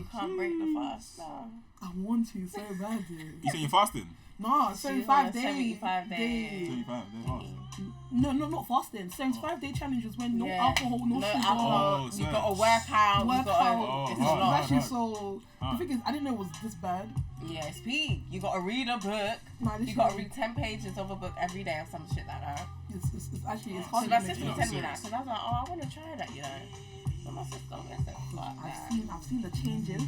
You can't break the fast now. I want to so bad, dude. You saying you're fasting? No, 75 days. 75 days. 75 days fast. No, not fasting. 75-day challenge is when no alcohol, no sugar. Alcohol. You got to work out. It's a lot. actually so. The thing is, I didn't know it was this bad. Yeah, it's peak. You got to read a book. You got to read 10 pages of a book every day or some shit like that. It's actually hard. So my sister was telling me that because I was like, I want to try that, But my sister said, I've seen the changes.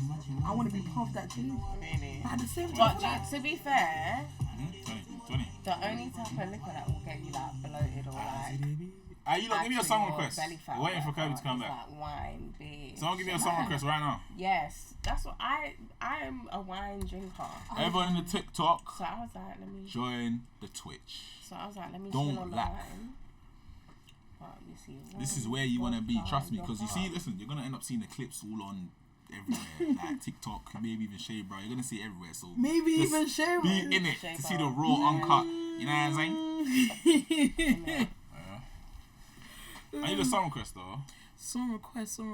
I want to be part of that change. Really? But at the same time, to be fair, 20. the only type of liquor that will get you like bloated or like. You lot, give me a song request. We're waiting for Coeurby to come back. Like wine, beer. Someone give me a song request right now. Yes, that's what I am a wine drinker. Everyone in the TikTok. So I was like, let me join the Twitch. So I was like, let me Don't chill laugh. online. But you see, this is where you want to be. Trust me, because you see, listen, you're gonna end up seeing the clips all on everywhere, like TikTok, maybe even Shea Bro. You're gonna see it everywhere. So maybe even Shea Bro. Be in it to see the raw, uncut. You know what I'm saying? I need a song request though. Song request. Do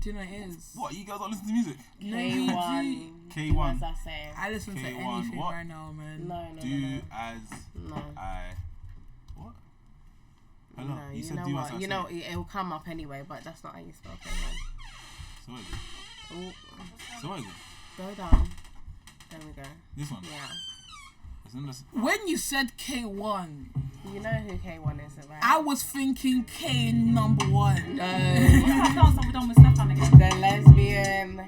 you know what it is? What, you guys don't listen to music? K1. K1. What's that saying? I listen to anything right now, man. No. What? Hello. No, you said know do what? as You I know, say. it'll come up anyway, but that's not how you spell K1. So what is it? Oh. So what is it? Go down. There we go. This one? Yeah. When you said K1, you know who K1 is, right? I was thinking K number 1. What's that dance that we done with Stefan again? The lesbian,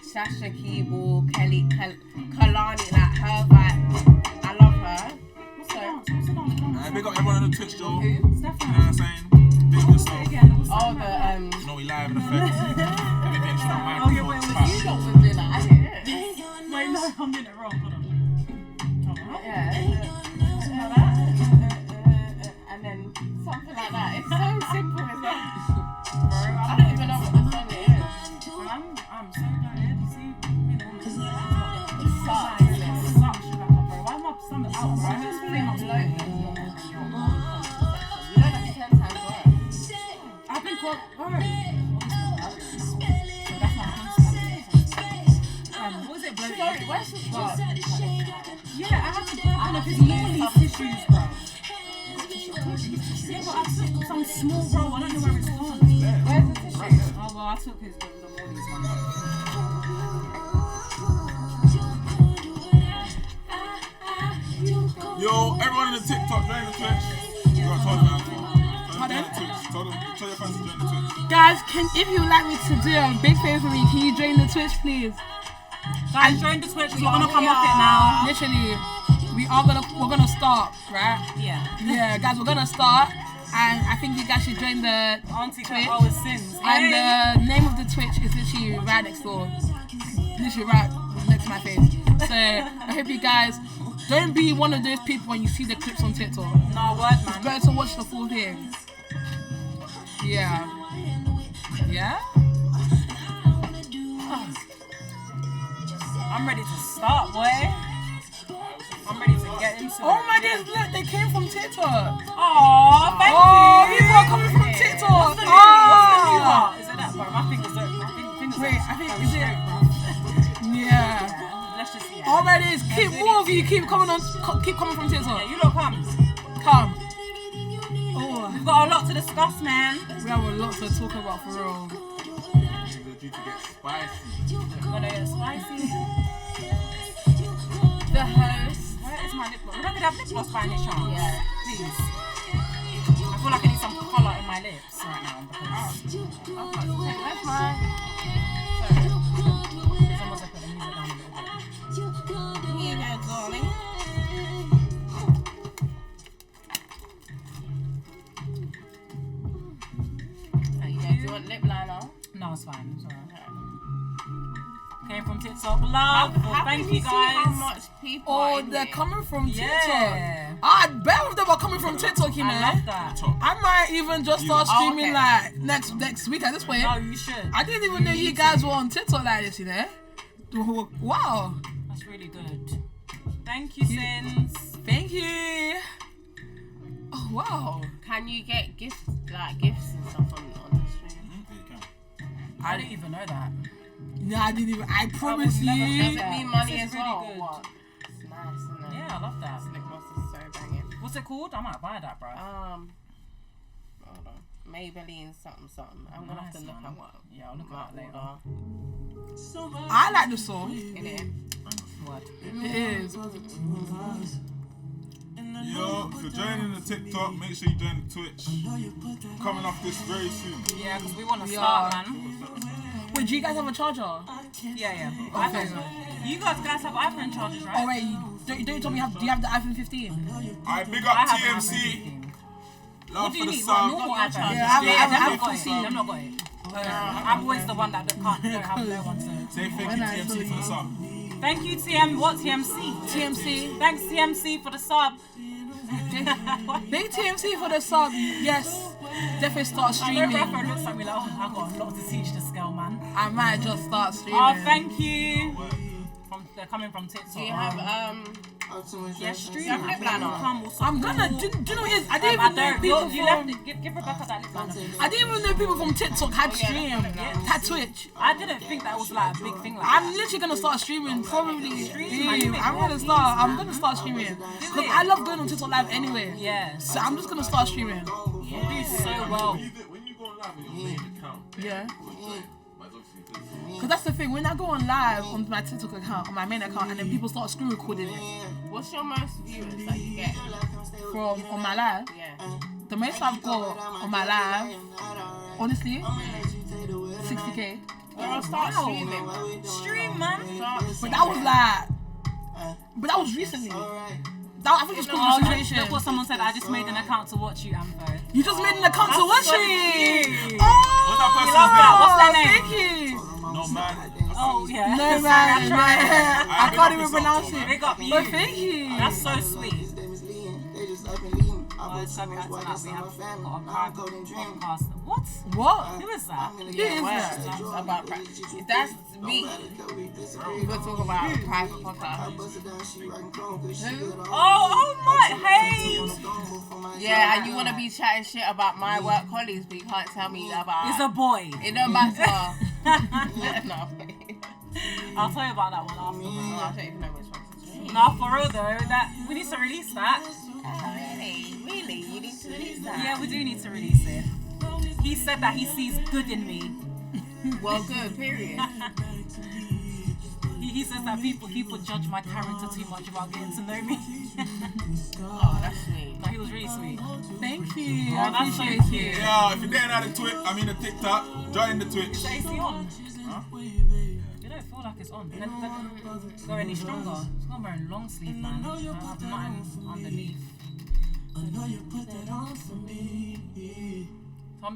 Sasha Keeble, Kelly Kalani, like her vibe. I love her. What's the dance? Big up everyone on the Twitch, Joe. Who? Stefan. You know what I'm saying? Big up yourself. Oh, the You know we live in effect. Oh, yeah, wait, you got was doing that. I didn't hear it. Wait, no, I'm doing it wrong. Hold on. Yeah. And then something like that. It's so simple as well. I don't even know what the song is. I'm so bloated. You see, It sucks. It sucks, Rebekah, bro. Why am I stomach out, bro? I'm just feeling bloated. You don't have 10 times worse. I've been called. What was it, bloated? Sorry, where's the spot? Yeah, I had to put one of his morning tissues, bro. Yeah, but I took some small roll. I don't know where it's gone. Where's the tissue? Oh, well, I took the morning's one. Yo, everyone in the TikTok, join the Twitch. You got told them. Tell your friends to join the Twitch. Guys, if you like me to do a big favor for me, can you join the Twitch, please? Guys, join the Twitch. We're gonna come off it now. Literally, we're gonna start, right? Yeah, guys, we're gonna start, and I think you guys should join the Auntie Twitch. Our sins. And the name of the Twitch is literally right next door, literally right next to my face. So I hope you guys don't be one of those people when you see the clips on TikTok. No word, man. It's better to watch the full thing. Yeah. I'm ready to start, boy. I'm ready to get into it. Oh my days, look, they came from TikTok. Aww, thank you. Oh, people are coming from TikTok. What's the new heart? Is it that, bro? My fingers are... Wait, I think, is it? Yeah. Let's just see it. All that is, more of you keep coming from TikTok. Yeah, you lot come. Come. Oh, We've got a lot to discuss, man. we have a lot to talk about for real. You to get spicy. We're gonna get spicy. The host. Where is my lip gloss? We're not gonna have lip gloss by any chance. Yeah. Please. I feel like I need some colour in my lips right now because... Where's mine? It's almost like putting the music down a little bit. Here you go, darling. Do you want lip liner? No, it's fine. It's alright. Came from TikTok. Love. Thank you, guys. How much people are in They're here? coming from TikTok. Yeah. I bet of them are coming from TikTok, you know. I love that. I might even just start streaming like next week at this point. No, you should. I didn't even know you guys were on TikTok like this, you know. Wow. That's really good. Thank you, Sins. Thank you. Oh wow. Can you get gifts and stuff on the stream? Yeah, you can. I didn't even know that. No, I didn't even. I promise would never you. Does it mean money This as is really well? good. What? It's nice, isn't it? Yeah, I love that. Lip gloss is so banging. What's it called? I might buy that, bro. Hold on. Maybelline something. I'm gonna have to Nice, look man. at what. Yeah, I'll look at that later. order. I like the song. In it. Word. It is. Yo, if you're joining the TikTok, make sure you join the Twitch. Coming off this very soon. Yeah, because we want to We start, are. man. Wait, do you guys have a charger? Yeah. Okay. You guys have iPhone chargers, right? Oh wait, don't you tell me do you have the iPhone 15? I big I up have an TMC. iPhone 15. Love What do for you the need? What, sub. normal iPhone? Yeah, them I'm not got it. 15. Them not got it. I'm always the one that don't have no one, so. Say thank you TMC for the sub. Thank you, What, TMC? TMC. Thanks, TMC, for the sub. Big TMC for the sub. Yes. Definitely start I know streaming. Rafa looks at me like, oh, I got a lot to teach this girl, man. I might just start streaming. Oh, thank you. They're coming from TikTok. Do you have Yeah, stream. you have lip liner? I'm gonna. Do you know what it is? I didn't even know people You left from. it. Give Rebekah that lip liner. I didn't even know people from TikTok had stream, had Twitch. I didn't think that was like a big thing like I'm that. literally gonna start streaming. Probably. Stream, man, you make I'm more gonna views, start. I'm man. gonna start streaming because I love going on TikTok live anyway. Yeah. So I'm just gonna start streaming. You do so well. When you go live on your main account, Yeah. but obviously Because that's the thing. When I go on live on my TikTok account, on my main account, and then people start screen recording it What's your most viewers that you get? from on my live, Yeah. the most I've got on my live, honestly, 60K. Girl, start streaming. Stream, man. But that was like, but that was recently. That, I think it's because of the situation. Look what someone said. I just made an account to watch you, Antho. You just made an account to watch so it. cute. Oh, What's that person's love that. What's their name? Thank you. no man. Oh, yeah. No Sorry, man, I tried. I can't even pronounce it. Big up you. But thank you. That's so sweet. Oh, it's coming out tonight. We have got a private podcast. What? What? Who is that? Who is Yeah, that? that's about that's me. We'll talk about a private podcast. Who? Oh my, hey! Yeah, and you want to be chatting shit about my work colleagues, but you can't tell me about. It's a boy. It don't matter. No, I'll tell you about that one after. I don't even know which one. Nah, for real though, that we need to release that. Really, you need to release that. Yeah, we do need to release it. He said that he sees good in me. Well, good. Period. He says that people judge my character too much about getting to know me. Oh, that's sweet. No, he was really sweet. Thank you. Oh, I that's so appreciate cute. you. Yeah, if you're getting out of the TikTok, join the Twitch. Is the AC on? Huh? You don't feel like it's on. Let go any stronger. It's not wearing long sleeve, man. I have nothing underneath.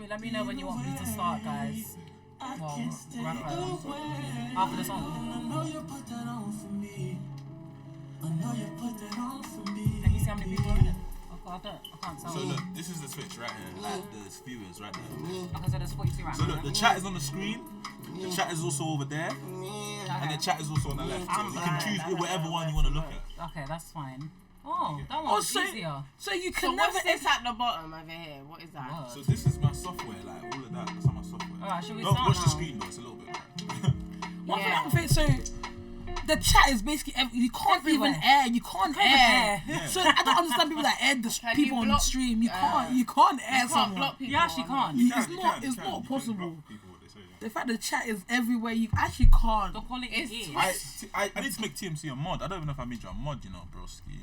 Let me know when you want me to start, guys. Well, Raphael. After the song. Can you see how many people are in it? I can't tell. So look, this is the Twitch right here. Like there's viewers right there. Okay, so there's 42 right So now. look, the chat is on the screen. The chat is also over there, and the chat is also on the left. So you can choose whatever one you want to look at. Okay, that's fine. Oh, that Oh, one's so, easier. so you So can never. what's this at the bottom over here? What is that? What? So this is my software, like all of that. That's my software. Alright, should we Don't start watch now? the screen though. It's a little bit. One thing Yeah. I'm saying, so the chat is basically you can't Everywhere. even air. You can't Can't air. even air. So I don't understand people that air the Can people you on the block- stream. You can't air You can't someone. block people. You actually on can't. You It's can, not. you It's can, not you can possible. block people, what they say, yeah. The fact the chat is everywhere, you actually can't. The quality It's is. I need to make TMC a mod. I don't even know if I made you a mod, you know, broski.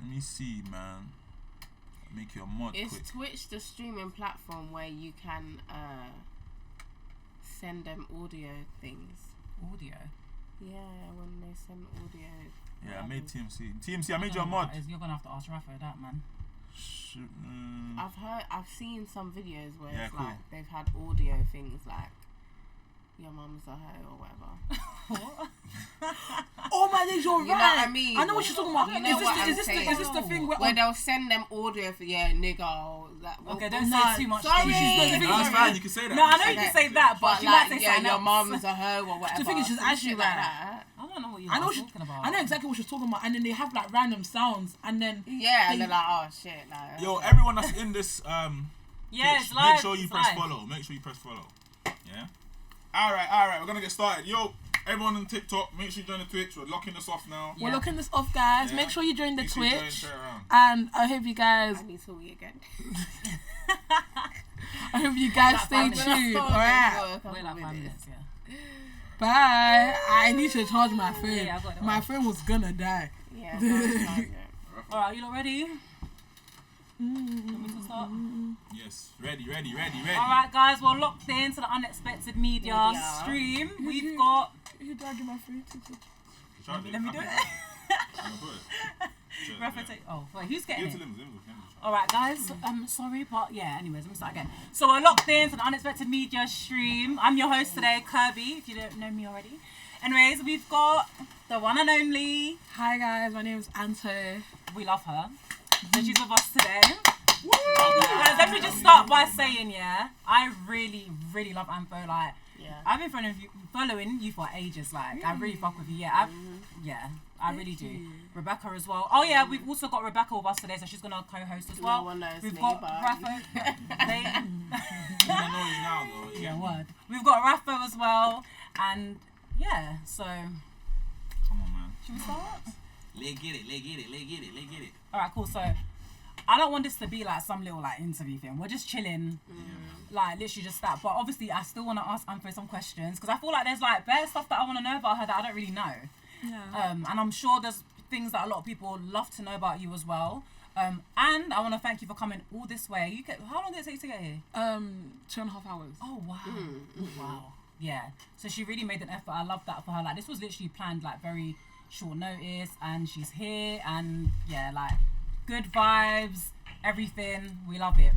Let me see, man. Make you a mod Is quick. Twitch the streaming platform where you can send them audio things? Audio. Yeah, when they send audio. Yeah, I made TMC, I made you a mod. You're gonna have to ask Rafa that, man. Shoot, I've seen some videos where Yeah, it's cool. like they've had audio things like your mum's a hoe or whatever. What? Oh my days, you're right. You know what I mean? I know what you're talking about. You know what I'm Is this the thing where Where they'll send them audio for nigga or that. Okay, don't Nah, say too much. sorry. things. no, that's fine. You can say that. No, I know you Okay. can say that, but you like, might say yeah, something your else. mum's a hoe or whatever. The thing is, she's Some actually shit right. that. I don't know what you I know are she, talking about. I know exactly what she's talking about, and then they have like random sounds, and then Yeah, and they're like, oh shit, like. Yo, everyone that's in this Yeah, Twitch, it's live. make sure you it's press live. follow. Make sure you press follow. Yeah. Alright, we're gonna get started. Yo, everyone on TikTok, make sure you join the Twitch. We're locking this off now. We're looking this off, guys. Yeah. Make sure you join the Make sure you join, Twitch. share around. And I hope you guys. I need to wee again. I hope you guys Like stay 5 minutes. tuned. We're Alright. like Wait like 5 minutes, yeah. Bye. I need to charge my phone. Yeah, I got it. My phone was gonna die. Yeah. Alright, you lot ready? Want me to start? Yes, ready. Alright, guys, we're locked into the Unexpected Media stream. We've got. Who died in my phone? Let me do it. Oh, wait, who's getting it? Alright, guys, sorry, but yeah, anyways, let me start again. So we're locked into the Unexpected Media stream. I'm your host today, Coeurby, if you don't know me already. Anyways, we've got the one and only. Hi guys, my name is Anto. We love her. So she's with us today. Guys, let me just start by saying, yeah, I really, really love Antho. Like, I've been following you for ages. Like, I really fuck with you. Yeah, I really do. Rebekah as well. Oh yeah, we've also got Rebekah with us today, so she's gonna co-host as well. No one knows We've me, got but Rafa. now, though. Yeah, word. We've got Rafa as well, and yeah. So, Come on, man. should we start? Let's get it. All right, cool. So, I don't want this to be like some little like interview thing. We're just chilling, like literally just that. But obviously, I still want to ask Antho some questions because I feel like there's like bare stuff that I want to know about her that I don't really know. Yeah. And I'm sure there's things that a lot of people love to know about you as well. And I want to thank you for coming all this way. How long did it take to get here? 2.5 hours. Oh wow, wow, yeah. So she really made an effort. I love that for her. Like this was literally planned like very short notice, and she's here, and yeah, like good vibes, everything. We love it.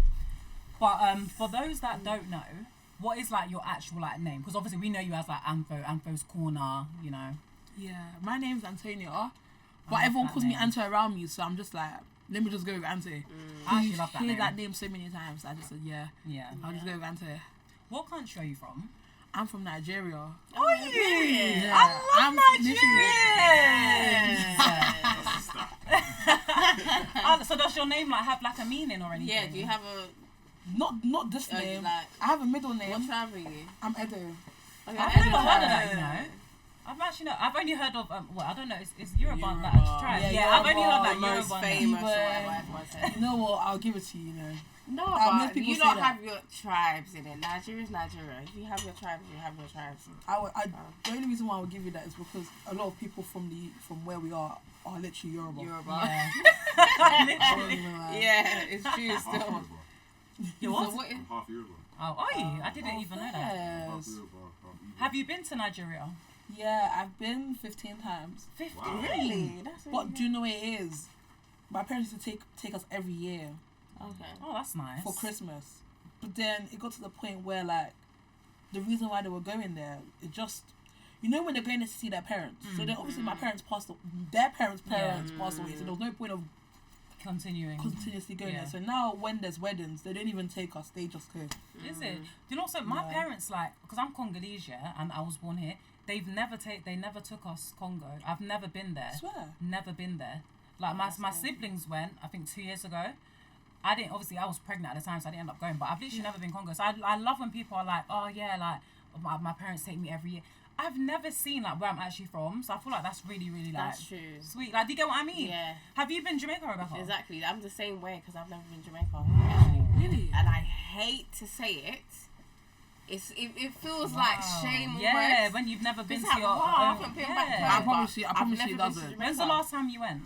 But for those that don't know, what is like your actual like name? Because obviously we know you as like Antho's Corner, you know. Yeah, my name's Antonia, but everyone calls me Anto around me, so I'm just like, let me just go with Anto. I actually love that hear name. that name so many times. I just said I'll just go with Anto. What country are you from? I'm from Nigeria. Oh, you? Yeah. I love Nigerians. So does your name like have like a meaning or anything? Yeah, do you have a... Not this name. Like, I have a middle name. what tribe are you? I'm Edo. Okay, I've never heard of that, you know. I've only heard of I don't know. It's Yoruba that tribe. Yeah, I've only heard that the most Yoruba. famous or whatever everyone says. You know what? I'll give it to you. You know. No, most but people you say don't that. have your tribes in it. Nigeria's Nigeria. If you have your tribes, you have your tribes. The only reason why I would give you that is because a lot of people from where we are literally Yoruba. Yeah. Literally. Yeah, it's true still. You what? So what is... Half Yoruba. Oh, are you? I didn't even know that. Yes. Have you been to Nigeria? Yeah, I've been 15 times. 15. Wow. Really? That's really But do you know what it is? My parents used to take us every year Okay. Oh, that's nice. for Christmas. But then it got to the point where like the reason why they were going there, it just when they're going to see their parents. So then obviously my parents their parents passed away. So there was no point of continuously going there. So now when there's weddings, they don't even take us. They just go. Is it? You know, so my parents like because I'm Congolese, yeah, and I was born here. They never took us Congo. I've never been there. I swear. Never been there. Like my siblings went, I think 2 years ago. I was pregnant at the time, so I didn't end up going. But I've literally never been Congo. So I love when people are like, oh yeah, like my parents take me every year. I've never seen like where I'm actually from, so I feel like that's really, really like That's true. sweet. Like, do you get what I mean? Yeah. Have you been Jamaica, Rebekah? Exactly. I'm the same way because I've never been Jamaica. Actually. Really? And I hate to say it. It feels like shame. Yeah, almost. when you've never been It's to like, your wow, I haven't been back yeah. home. I promise you I've it never been doesn't. to When's the Jamaica. last time you went?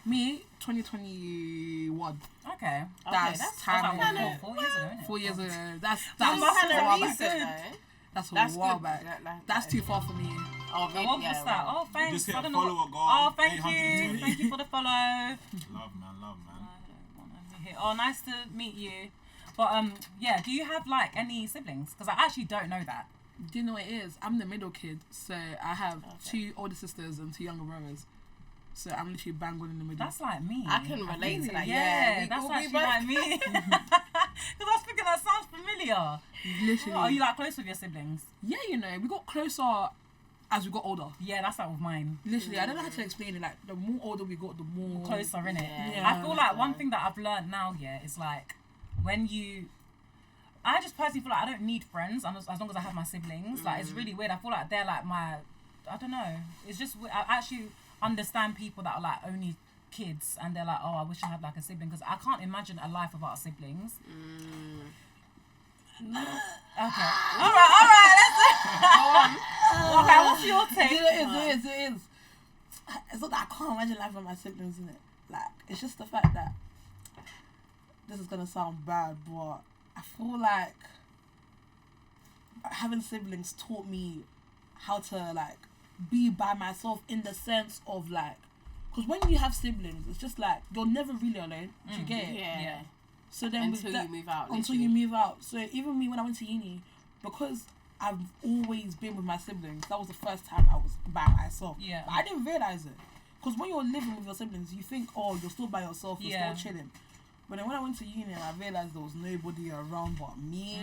Me, 2021. Okay. That's time like, ago. 4 years ago, isn't it? 4 years ago. That's That's a while back. recent, though. That's a That's while good. back. That That's too far for me. Oh, really? What's Yeah, that? well. Oh, thanks. Just hit I a don't know what- follower goal. Oh, thank you. 820. Thank you for the follow. Love, man. Oh, nice to meet you. But yeah, do you have like any siblings? Because I actually don't know that. Do you know what it is? I'm the middle kid, so I have 2 older sisters and 2 younger brothers. So I'm literally bang on in the middle. That's like me. I can relate to that. Yeah, Yeah, that's we actually both- like me. Because I was thinking that sounds familiar. literally. Are you like close with your siblings? Yeah, we got closer as we got older. Yeah, that's like with mine. Literally, I don't know how to explain it. Like, the more older we got, the more Closer, innit? Yeah. Yeah. I feel like one thing that I've learned now, yeah, is like when you I just personally feel like I don't need friends as long as I have my siblings. Like, it's really weird. I feel like they're like my, I don't know. It's just, I actually understand people that are like only kids and they're like, oh, I wish I had like a sibling, because I can't imagine a life without siblings. Okay. All right. Let's. Okay, what's your take? It is. It's not that I can't imagine life with my siblings, isn't it? Like, it's just the fact that this is gonna sound bad, but I feel like having siblings taught me how to like be by myself, in the sense of like, because when you have siblings, it's just like you're never really alone. Do you get it? Yeah. So then Until you move out. Until you move out. So even me, when I went to uni, because I've always been with my siblings, that was the first time I was by myself. Yeah. But I didn't realise it. Because when you're living with your siblings, you think, oh, you're still by yourself, you're still chilling. But then when I went to uni and I realised there was nobody around but me,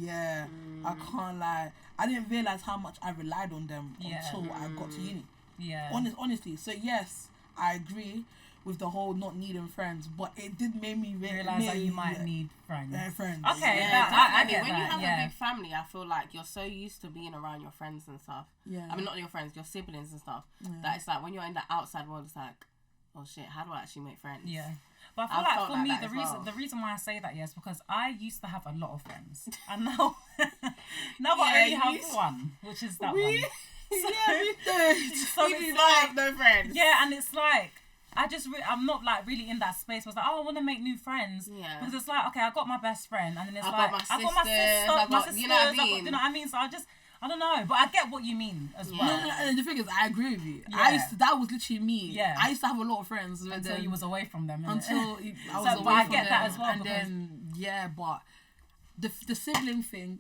I can't lie. I didn't realise how much I relied on them until I got to uni. Yeah. Honestly. So yes, I agree with the whole not needing friends, but it did make me realise that you might need friends. Friends. Okay, Yeah, I definitely. get When that. you have a big family, I feel like you're so used to being around your friends and stuff. Yeah. I mean, not your friends, your siblings and stuff. That it's like when you're in the outside world, it's like, oh shit, how do I actually make friends? Yeah. But I feel like for me, the reason why I say that is because I used to have a lot of friends, and now I only have one, which is that one. So we have no friends. Yeah, and it's like I'm not like really in that space. I was like, oh, I want to make new friends. Yeah. Because it's like, okay, I got my best friend, and then it's I like got I got my sisters, you know what I mean? you know what I mean? So I don't know, but I get what you mean as well. No, and the thing is, I agree with you. Yeah. That was literally me. Yeah. I used to have a lot of friends. Until you was away from them. Until I was So, away but I from get them. that as well. And then, but the sibling thing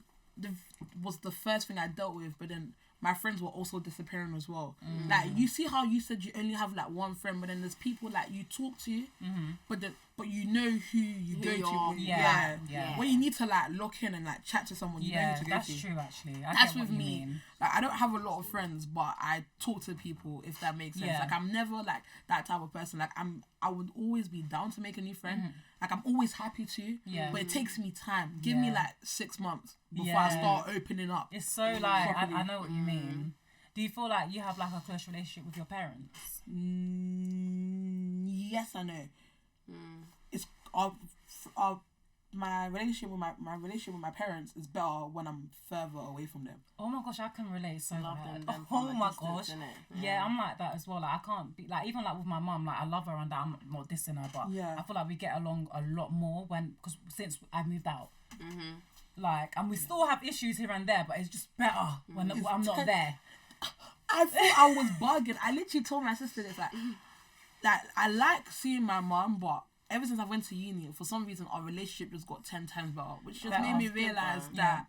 was the first thing I dealt with, but then my friends were also disappearing as well. Like, you see how you said you only have like one friend, but then there's people like you talk to, but you know who you go to. Yeah. When you need to like lock in and like chat to someone, you know who to go to. That's true actually. That's with me. Like, I don't have a lot of friends, but I talk to people, if that makes sense. Like, I'm never like that type of person. Like, I would always be down to make a new friend. Like, I'm always happy to. Yeah. But it takes me time. Give me like 6 months before I start opening up. It's so like I know what you mean. Do you feel like you have like a close relationship with your parents? Yes, I know. It's my relationship with my parents is better when I'm further away from them. Oh my gosh, I can relate so Love bad. them Oh my gosh. innit? Yeah, I'm like that as well. Like, I can't be like, even like with my mum, like I love her and that, I'm not dissing her, but I feel like we get along a lot more because since I moved out. Like, and we still have issues here and there, but it's just better when I'm not there. I thought I was bugging. I literally told my sister this, like I like seeing my mum, but ever since I went to uni, for some reason our relationship just got 10 times better, which just made me realise that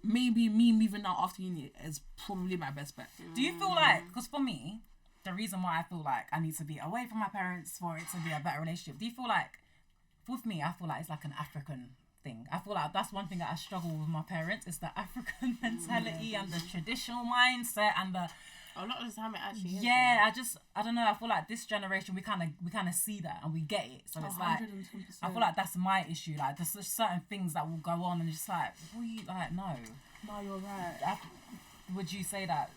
maybe me moving out after uni is probably my best bet. Do you feel like, because for me, the reason why I feel like I need to be away from my parents for it to be a better relationship, do you feel like, with me, I feel like it's like an African thing. I feel like that's one thing that I struggle with my parents, is the African mentality and the traditional mindset and the... A lot of the time it actually is. Yeah, I don't know. I feel like this generation, we kind of see that and we get it. So it's like, 110%. I feel like that's my issue. Like, there's just certain things that will go on and it's just like, no. No, you're right. Would you say that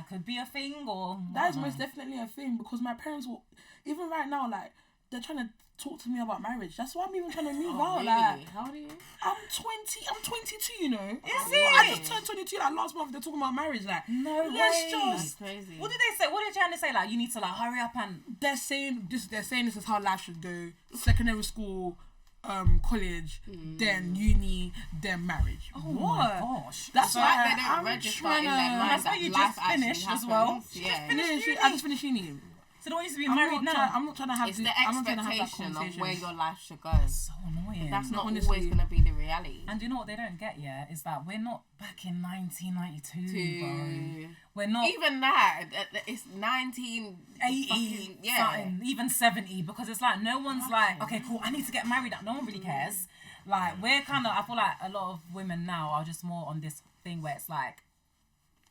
could be a thing, or? That is most definitely a thing, because my parents will, even right now, like, they're trying to talk to me about marriage. That's why I'm even trying to move out. Really? Like, How old are you? I'm 22, you know. I just turned 22 like last month. They're talking about marriage. Like, no way. That's crazy. What did they say? What are they trying to say? Like, you need to like hurry up and... They're saying this is how life should go. Secondary school, college, then uni, then marriage. Oh what? my gosh. That's why they don't I'm register trying in their mind That's why that you life just finished as well. happens. Yeah. I just finished uni. So they want you to be married now? I'm not trying to have It's the, the I'm not trying to have that expectation of conversation. where your life should go. So annoying. That's not honestly. always going to be the reality. And you know what they don't get yet is that we're not back in 1992, bro. We're not Even that, it's 1980. 80, Yeah. something, even 70, because it's like no one's like, okay, cool, I need to get married. No one really cares. Like, we're kind of, I feel like a lot of women now are just more on this thing where it's like,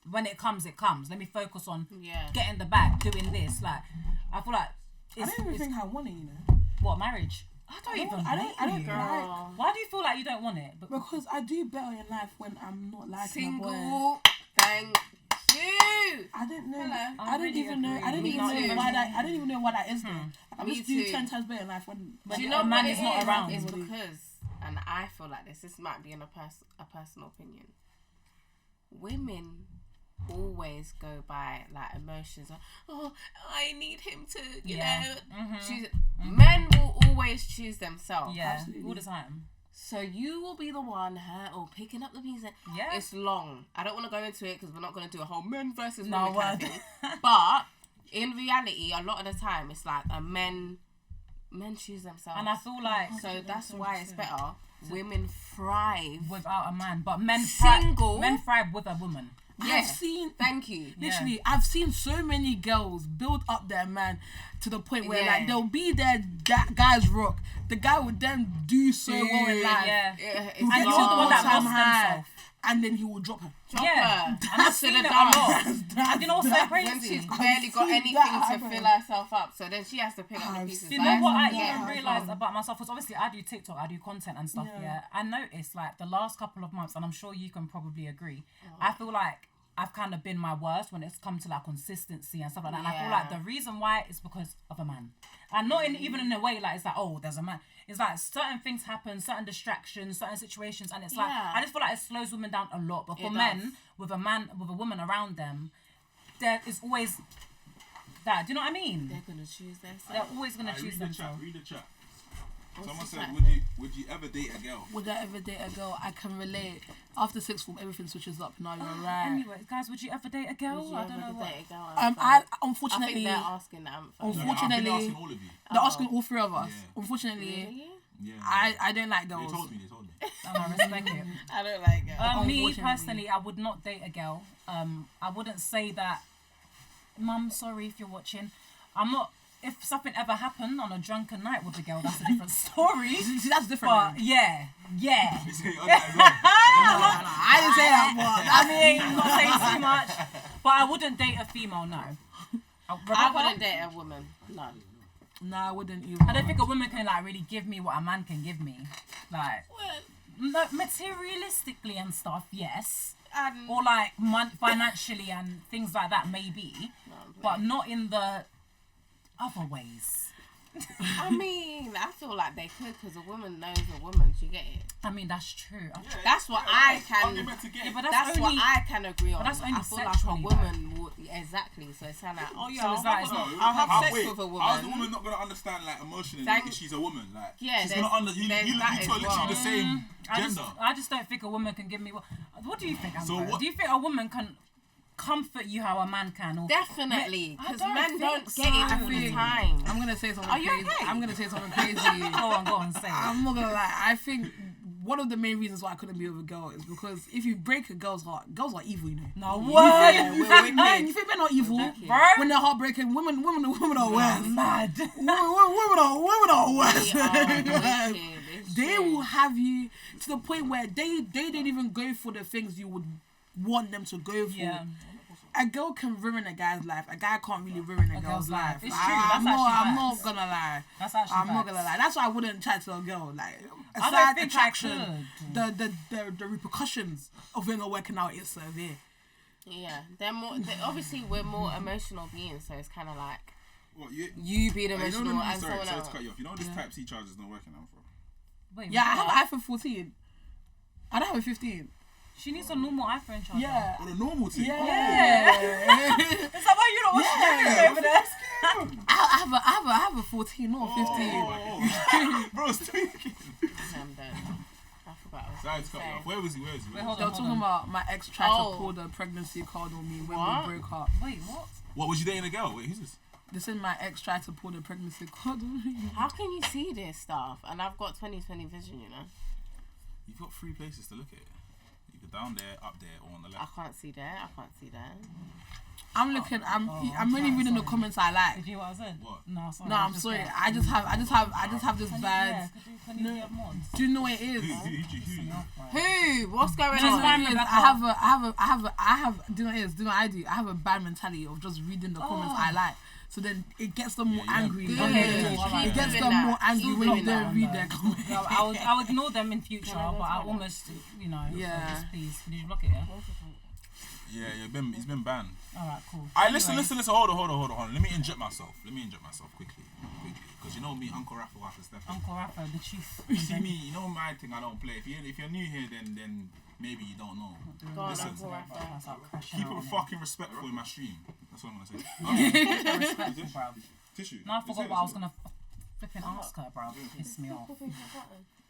when it comes, it comes. Let me focus on getting the bag, doing this. Like, I feel like I don't even think I want it, you know. what, marriage? I don't even. I don't blame you. Girl. Why do you feel like you don't want it? Because I do better in life when I'm not liking a boy. Single. Thank you. I don't know. Hello. I don't really even know. agree. I don't Me even know too. why that. I don't even know why that is though. I Me just do too. 10 times better in life when Do you a know man what is it not is? around. It's because, and I feel like this might be a personal opinion. Women always go by like emotions. Like, oh, I need him to, you know. Choose. Men will always choose themselves. Yeah, Absolutely. all the time. So you will be the one hurt or picking up the pieces. Yeah. It's long. I don't want to go into it because we're not going to do a whole men versus No women kind of word. thing. But in reality, a lot of the time, it's like men choose themselves. And I feel like So that's why it's better. Women thrive. without a man, but men Single. Men thrive with a woman. Yeah. I've seen. Thank you. Literally, I've seen so many girls build up their man to the point where Yeah. like they'll be their guy's rock. The guy would then do so well in life. Yeah. It's He'll And get you're to the one that all-time lost high, himself. and then he will drop her. Drop Yeah. her. And I've seen it a lot. And you know what's so When crazy? she's barely got seen anything that to happen. fill herself up, so then she has to pick up the I've pieces. You seen know Like, what I Yeah. even realised about myself was obviously I do TikTok, I do content and stuff, yeah. I noticed like the last couple of months, and I'm sure you can probably agree, I feel like I've kind of been my worst when it's come to like consistency and stuff like that. And I feel like the reason why is because of a man. And not even in a way like it's like, oh, there's a man. It's like certain things happen, certain distractions, certain situations, and it's like I just feel like it slows women down a lot. But for men, with a woman around them, there is always that. Do you know what I mean? they're gonna choose themselves. They're always gonna choose Read the chat. themselves. Read the chat. Someone the said, chat would you ever date a girl? Would I ever date a girl? I can relate. After sixth form, everything switches up. No, you're right. Anyway, guys, would you ever date a girl? Would you I ever don't know what. date a girl? I I think unfortunately, they're asking that. Unfortunately- I've been asking all of you. they're asking all three of us. Yeah. Unfortunately, Really? Yeah. I don't like They girls. told me. And I respect it. I don't like it. Me Unfortunately. personally, I would not date a girl. I wouldn't say that. Mum, sorry if you're watching. I'm not. If something ever happened on a drunken night with a girl, that's a different story. See, that's different. But then. yeah. You say on that as well. I didn't say that, but I mean, I'm not saying too much, but I wouldn't date a female. No. I Rebekah? wouldn't date a woman. None. nah, I wouldn't either. I don't think a woman can like really give me what a man can give me, like no, materialistically and stuff. Yes. Or like financially and things like that, maybe, but not in the other ways. I mean, I feel like they could because a woman knows a woman. Do you get it? I mean, that's true. That's what I can. Argument to get. Yeah, but That's only, what I can agree on. that's only I feel like sexually, a woman would exactly. So it's kind of like, oh yeah, So it's like, it's not- I'll have sex Wait, with a woman. how's the woman not gonna understand like emotionally Thank- if she's a woman? Like Yeah, she's there's- gonna you there's two that are as literally well. the same gender. I just don't think a woman can give me what do you think, Amber? So what- Do you think a woman can comfort you how a man can? Or Definitely, I because don't men think don't so. get it all the time. I'm gonna say something Are you crazy. okay? I'm gonna say something crazy. go on, say it. I'm not gonna lie. I think one of the main reasons why I couldn't be with a girl is because if you break a girl's heart, girls are evil, you know. No Yeah, what? we're wicked. Man, you think they're not evil? wicked. Bro. When they're heartbreaking, women are worse. Mad. Women are worse. They are wicked. It's They true. will have you to the point where they don't even go for the things you would want them to go for. Yeah. A girl can ruin a guy's life. A guy can't really ruin a girl's life. It's true. That's I'm actually not facts. gonna lie. That's actually I'm not facts. gonna lie. That's why I wouldn't chat to a girl. Like I aside don't think attraction, I the repercussions of it not working out is severe. Yeah, they're more. Obviously, we're more emotional beings, so it's kind of like What you? you being You know, emotional and sorry someone to else. cut you off. You know this Type C charge is not working out for. Wait, Yeah, I what? have an iPhone 14. I don't have a 15. She needs a normal iPhone charger. Yeah. On a normal thing. Yeah. Is that why you don't watch Yeah. over there? I have a 14, not a 15. Oh. Bro, it's tweaking. I'm done. I forgot. What I Sorry was to cut you saying. off. Where was he? Wait, hold They were on, talking hold on. about my ex tried Oh. to pull the pregnancy card on me when What? we broke up. Wait, what? What was you dating a girl? Wait, who's this? They said my ex tried to pull the pregnancy card on me. How can you see this stuff? And I've got 20/20 vision, you know. You've got 3 places to look at it. Either down there, up there, or on the I left. can't see there. I can't see there. I'm looking. I'm really reading the comments I like. Did you hear what I said? What? No, sorry. No, I'm sorry. I just have this bad. Can you get more? Do you know what it is? Who? What's going Do you know on? what it is? I have. Do you know what it is? Do you know what I do? I have a bad mentality of just reading the comments I like. So then it gets them more angry. Good. It gets them more angry when you don't read their comments. No, I'll ignore them in future, but I almost, Yeah. so just please. Did you block it? Yeah. Yeah, he's been banned. Alright, cool. Alright, listen. Hold on. Let me inject myself quickly. Because you know me, Uncle Rafa, Steph. Uncle Rafa, the chief. You see me, you know my thing. I don't play. If you're new here, then maybe you don't know. Go on, Listen, Uncle Rafa. keep it fucking respectful in my stream. That's what I'm gonna say. Respectful, bruv. Tissue. No, I forgot what I was gonna flipping ask her, bruv. Piss me off.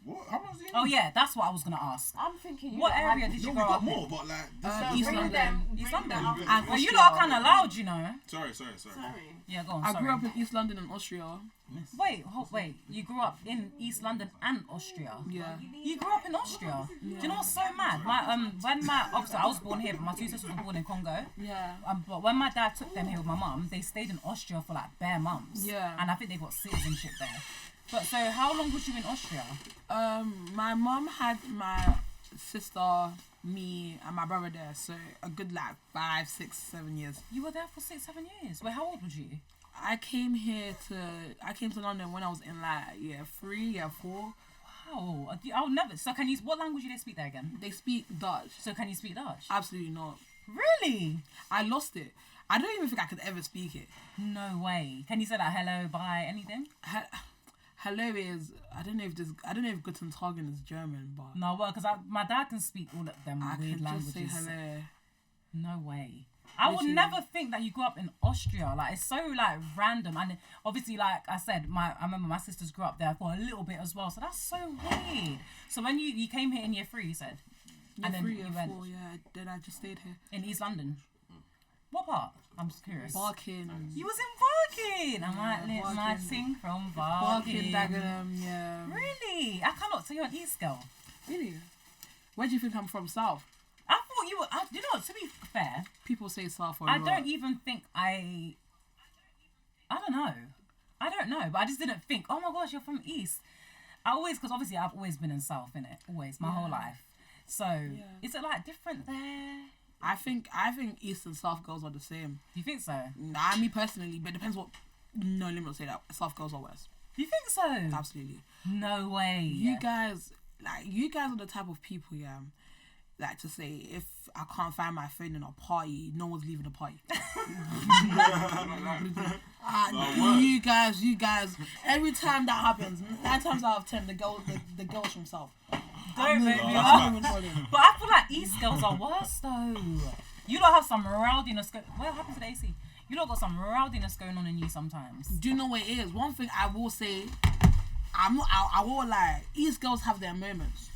What? How much do you Oh yeah, that's what I was gonna ask. I'm thinking. What area did you grow up in? more, but like East London. East London. And Well, you Austria. lot are kind of loud, you know. Sorry. Yeah, go on. I Sorry. grew up in East London and Austria. Wait. You grew up in East London and Austria. Yeah. You grew up in Austria. Do you know what's so mad? Obviously I was born here, but my two sisters were born in Congo. Yeah. But when my dad took them here with my mum, they stayed in Austria for like bare months. Yeah. And I think they got citizenship there. But so how long was you in Austria? My mum had my sister, me, and my brother there, so a good like 5, 6, 7 years. You were there for 6, 7 years. Wait, how old was you? I came to London when I was in like year 3, year 4. Wow. I would never. So what language do they speak there again? They speak Dutch. So can you speak Dutch? Absolutely not. Really? I lost it. I don't even think I could ever speak it. No way. Can you say like hello, bye, anything? Hello is I don't know if Guten Tagen is German, but No, well, because my dad can speak all of them I weird can languages. just say hello. No way. I would Literally. never think that you grew up in Austria. Like, it's so like random, and obviously, like I said, I remember my sisters grew up there for a little bit as well. So that's so weird. So when you came here in year 3, you said, Year 3, year 4, yeah. Then I just stayed here. in East London. What part? I'm just curious. Barking. You was in Barking. I might live Barking. my sing from Barking, Barking. Dagenham, yeah. Really? I cannot. So you're an East girl. Really? Where do you think I'm from? South? I thought you were. You know, to be fair, People say South a I lot. don't even think I don't know, but I just didn't think, oh my gosh, you're from East. Because obviously I've always been in South, innit? Always, my whole life. So, is it like different there? I think East and South girls are the same. Do you think so? Nah, me personally, but it depends what. No, let me not say that. South girls are worse. Do you think so? Absolutely. No way. You guys are the type of people, like to say, if I can't find my phone in a party, no one's leaving the party. You guys, every time that happens, 9 times out of 10, the girls from South. Don't make me No, laugh. that's But I feel like East girls are worse though. You don't have some rowdiness. What happened to the AC? You don't got some rowdiness going on in you sometimes. Do you know what it is? One thing I will say, I will lie, East girls have their moments.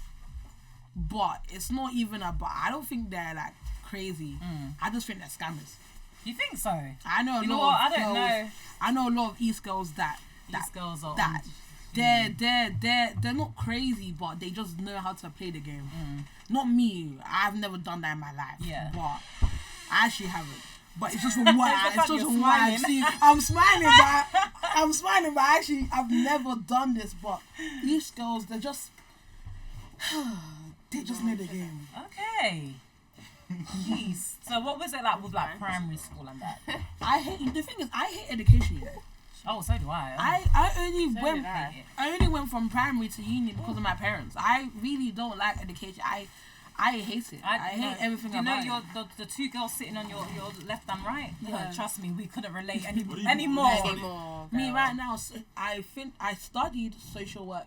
But it's not even about, I don't think they're like crazy. I just think they're scammers. You think so? I know You know what? I don't know. I know a lot of East girls that East girls are. they're not crazy, but they just know how to play the game. Not me. I've never done that in my life. Yeah. But I actually haven't. But it's just from what I've seen. I'm smiling, but actually I've never done this. But East girls, they just know the game. Okay. Jeez. So what was it like with like primary school and that? The thing is, I hate education. Oh, so do I. I only went from primary to uni because of my parents. I really don't like education. I hate it. I hate everything about it. You know the two girls sitting on your left and right? Yeah. Trust me, we couldn't relate anymore. Me right now, I think I studied social work,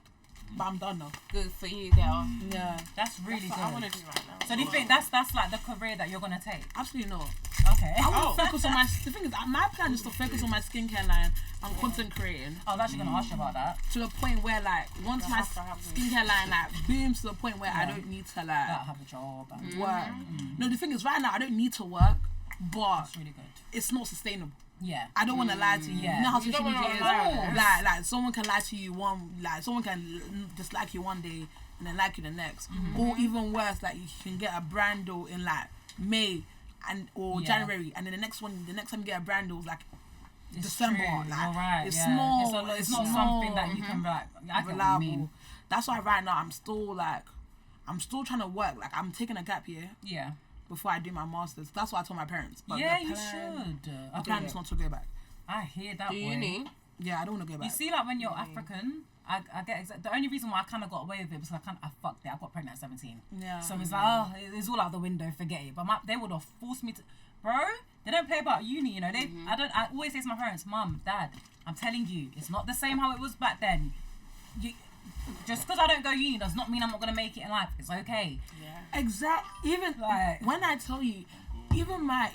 but I'm done now. Good for you, girl. Yeah. That's really That's good. what I want to do right now. So do you think that's like the career that you're gonna take? Absolutely not. Okay. I want to focus on the thing is, my plan is to focus on my skincare line and content creating. I was actually gonna ask you about that. To the point where like once my skincare line like booms to the point where I don't need to like Have a job. And work. No, the thing is right now I don't need to work, but That's really good. it's not sustainable. Yeah. I don't want to lie to you. Yeah. You know how You social don't media wanna is. lie. Like someone can lie to you someone can dislike you one day and then like you the next. Or even worse, like you can get a brand deal in like May or January, and then the next time you get a brand, it was like It's December. true. Like, You're right. it's yeah. small. It's not something that you can be like. I get what you mean. reliable. That's why right now I'm still trying to work. Like, I'm taking a gap year Yeah. before I do my masters. That's what I told my parents. But Yeah, the you plan, should. The plan is not to go back. I hear that. Do you way. need? Yeah, I don't want to go back. You see, like when you're African, I get the only reason why I kind of got away with it was I fucked it. I got pregnant at 17. Yeah. So it's like, it's all out the window. Forget it. But they would have forced me to, bro. They don't play about uni, you know. I always say to my parents, Mum, Dad, I'm telling you, it's not the same how it was back then. Just because I don't go uni does not mean I'm not gonna make it in life. It's okay. Yeah. Exactly. Even Like, when I tell you, even my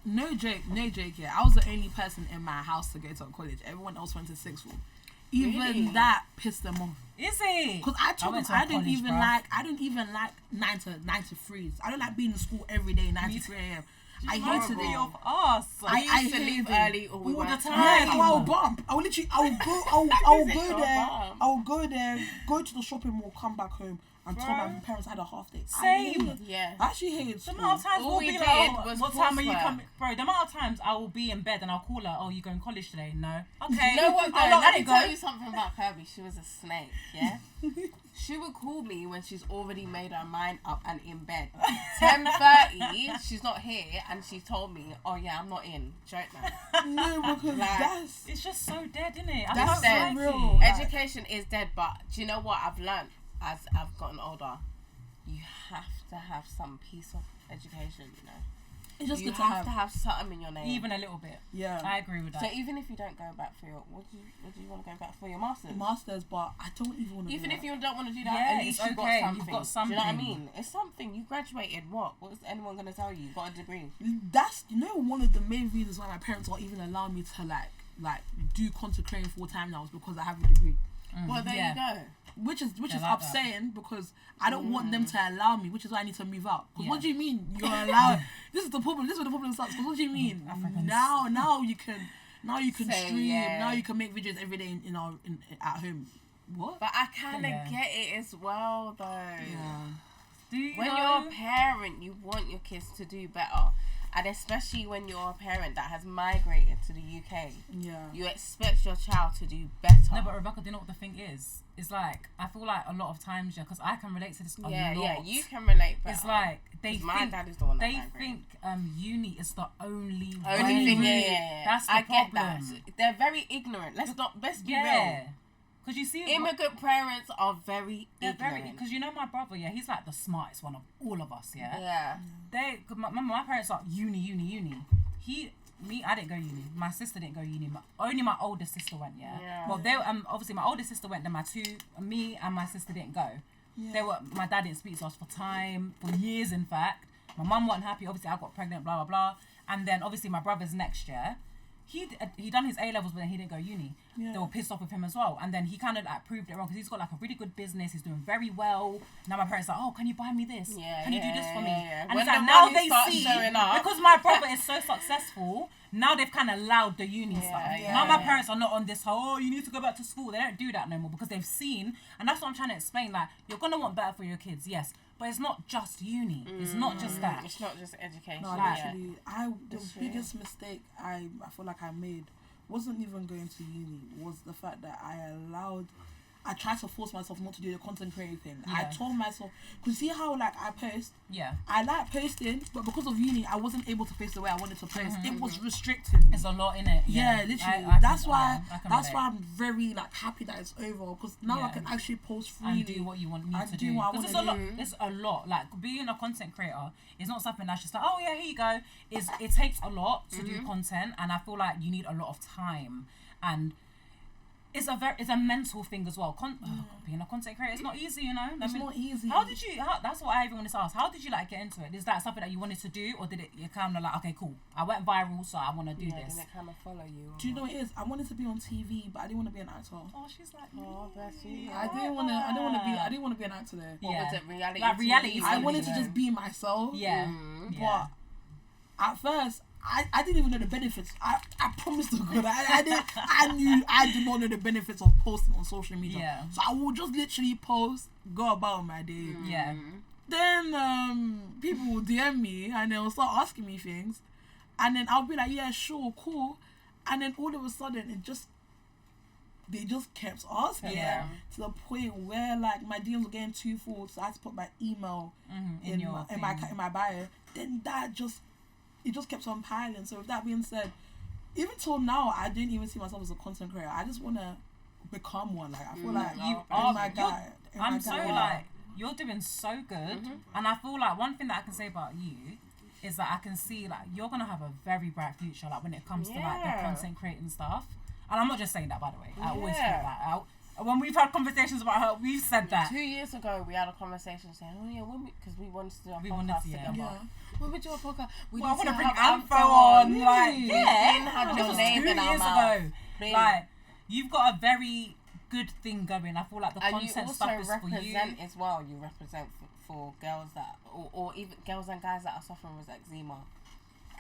no joke, yeah. I was the only person in my house to go to college. Everyone else went to sixth form. Even Really? that pissed them off. is it? Cause I told them went to a I don't college, even bruv. like 9 to 3s. I don't like being in school every day 9 to 3 a.m. I hated horrible. it. Of us. I used to hated leave it. early or we All were the time. Yeah, so I would Come bump. I would literally, I would go Your there. bum. I would go there, go to the shopping mall, come back home, and tell my parents I had a half day. Same. Yeah. I actually hated The school. amount of times All we'll we be did like, was what time are you coursework. coming? Bro, the amount of times I will be in bed and I'll call her, oh, you going college today? No. Okay. You know what, I'll though? let Let it me go. tell you something about Coeurby. She was a snake, yeah? She would call me when she's already made her mind up and in bed. 10:30, she's not here, and she told me, oh yeah, I'm not in. Joke now. No, because Like, that's It's just so dead, isn't it? I That's don't dead. like real. it. Education is dead, but do you know what I've learned as I've gotten older? You have to have some piece of education, you know? it's just You good to have have. something in your name. Even a little bit. Yeah. I agree with that. So even if you don't go back for your, what do you want to go back for your masters? Masters, but I don't even want to. Even if you don't want to do that, Yeah, at least it's you've okay, got you've something. got Do you know what I something. mean? It's something. You graduated. What is anyone going to tell you? You got a degree. That's one of the main reasons why my parents are even allowing me to like do content creating full time now is because I have a degree. Well, there you go. Which is like that. upsetting because I don't want them to allow me, which is why I need to move out. Because Yeah. what do you mean you're allowed? This is the problem. This is where the problem starts. Because what do you mean? Africans. Now you can Say, stream. yeah. Now you can make videos every day in at home. What? But I kind of Yeah. get it as well, though. Yeah. Do you When know? you're a parent, you want your kids to do better. And especially when you're a parent that has migrated to the UK, Yeah. you expect your child to do better. No, but Rebekah, do you know what the thing is? It's like, I feel like a lot of times, yeah, because I can relate to this a lot. yeah, you can relate better. It's like, they 'Cause my think, dad is the one that they migrated. think uni is the only Only thing, way. yeah. That's the I problem. get that. They're very ignorant. Let's be real. Yeah. Because you see, Immigrant parents are very they're very, ignorant. because you know my brother, yeah, he's like the smartest one of all of us, yeah. Yeah. Cause my parents are uni. I didn't go uni. My sister didn't go uni. Only my older sister went, yeah. Yeah. Well, they obviously my older sister went. Then me and my sister didn't go. Yeah. My dad didn't speak to us for years, in fact. My mum wasn't happy. Obviously, I got pregnant, blah blah blah. And then obviously my brother's next year. He done his A levels, but then he didn't go uni. Yeah. They were pissed off with him as well. And then he kind of like proved it wrong because he's got like a really good business. He's doing very well. Now my parents are like, oh, can you buy me this? Yeah, Can you do this for me? yeah. And When it's like the now money they starts see showing up. because my brother is so successful. Now they've kind of allowed the uni Yeah, stuff. yeah, Now my yeah. parents are not on this whole, oh, you need to go back to school. They don't do that no more because they've seen, and that's what I'm trying to explain. Like, you're gonna want better for your kids, yes, but it's not just uni. It's not just that. It's not just education. No, yeah. literally, the That's true. biggest mistake I feel like I made wasn't even going to uni. Was the fact that I tried to force myself not to do the content creating thing. I Yeah. told myself, because see how like I post, Yeah, I like posting, but because of uni, I wasn't able to post the way I wanted to post. It was restricting me. it's a lot in it. Yeah, literally. I that's can- why. I can That's relate. why I'm very like happy that it's over. Because now I Yeah. can actually post freely And do what you want me and to do do. what I Because it's a wanna lot. do. It's a lot. Like being a content creator is not something that's just like, oh yeah, here you go. It takes a lot to do content, and I feel like you need a lot of time, and it's a mental thing as well. Being a content creator is not easy, you know. It's not easy. How did you? That's what I even wanted to ask. How did you like get into it? Is that something that you wanted to do, or did it? You're kind of like, okay, cool. I went viral, so I want to do Yeah, this. did it kind of follow you? Do you know what it is? I wanted to be on TV, but I didn't want to be an actor. Oh, she's like, Oh, bless you. I didn't want to be an actor there. What Yeah. was it? Reality. Like reality TV? I TV, wanted to you just know. be myself. Yeah. Mm. Yeah. But at first, I didn't even know the benefits. I promised to God, I did not know the benefits of posting on social media. Yeah. So I will just literally post, go about my day. Yeah. Then people will DM me and they'll start asking me things, and then I'll be like, yeah, sure, cool, and then all of a sudden they just kept asking to the point where like my DMs were getting too full, so I had to put my email in my bio. Then it just kept on piling. So with that being said, even till now, I didn't even see myself as a content creator. I just want to become one. Like I feel like you're doing so good, and I feel like one thing that I can say about you is that I can see like you're gonna have a very bright future, like when it comes to like the content creating stuff. And I'm not just saying that, by the way. I always feel that. When we've had conversations about her, we've said that. 2 years ago, we had a conversation saying, because we wanted to do a podcast together. Yeah. When we do a podcast, we I want to need to bring have Antho on. Really? Like, We didn't have your name 2 in our years mouth. ago. Really. Like, you've got a very good thing going. I feel like the And you content also stuff is for you. represent as well. You represent for girls that, or even girls and guys that are suffering with eczema.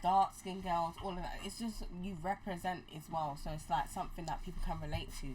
Dark skin girls, all of that. It's just you represent as well. So it's like something that people can relate to.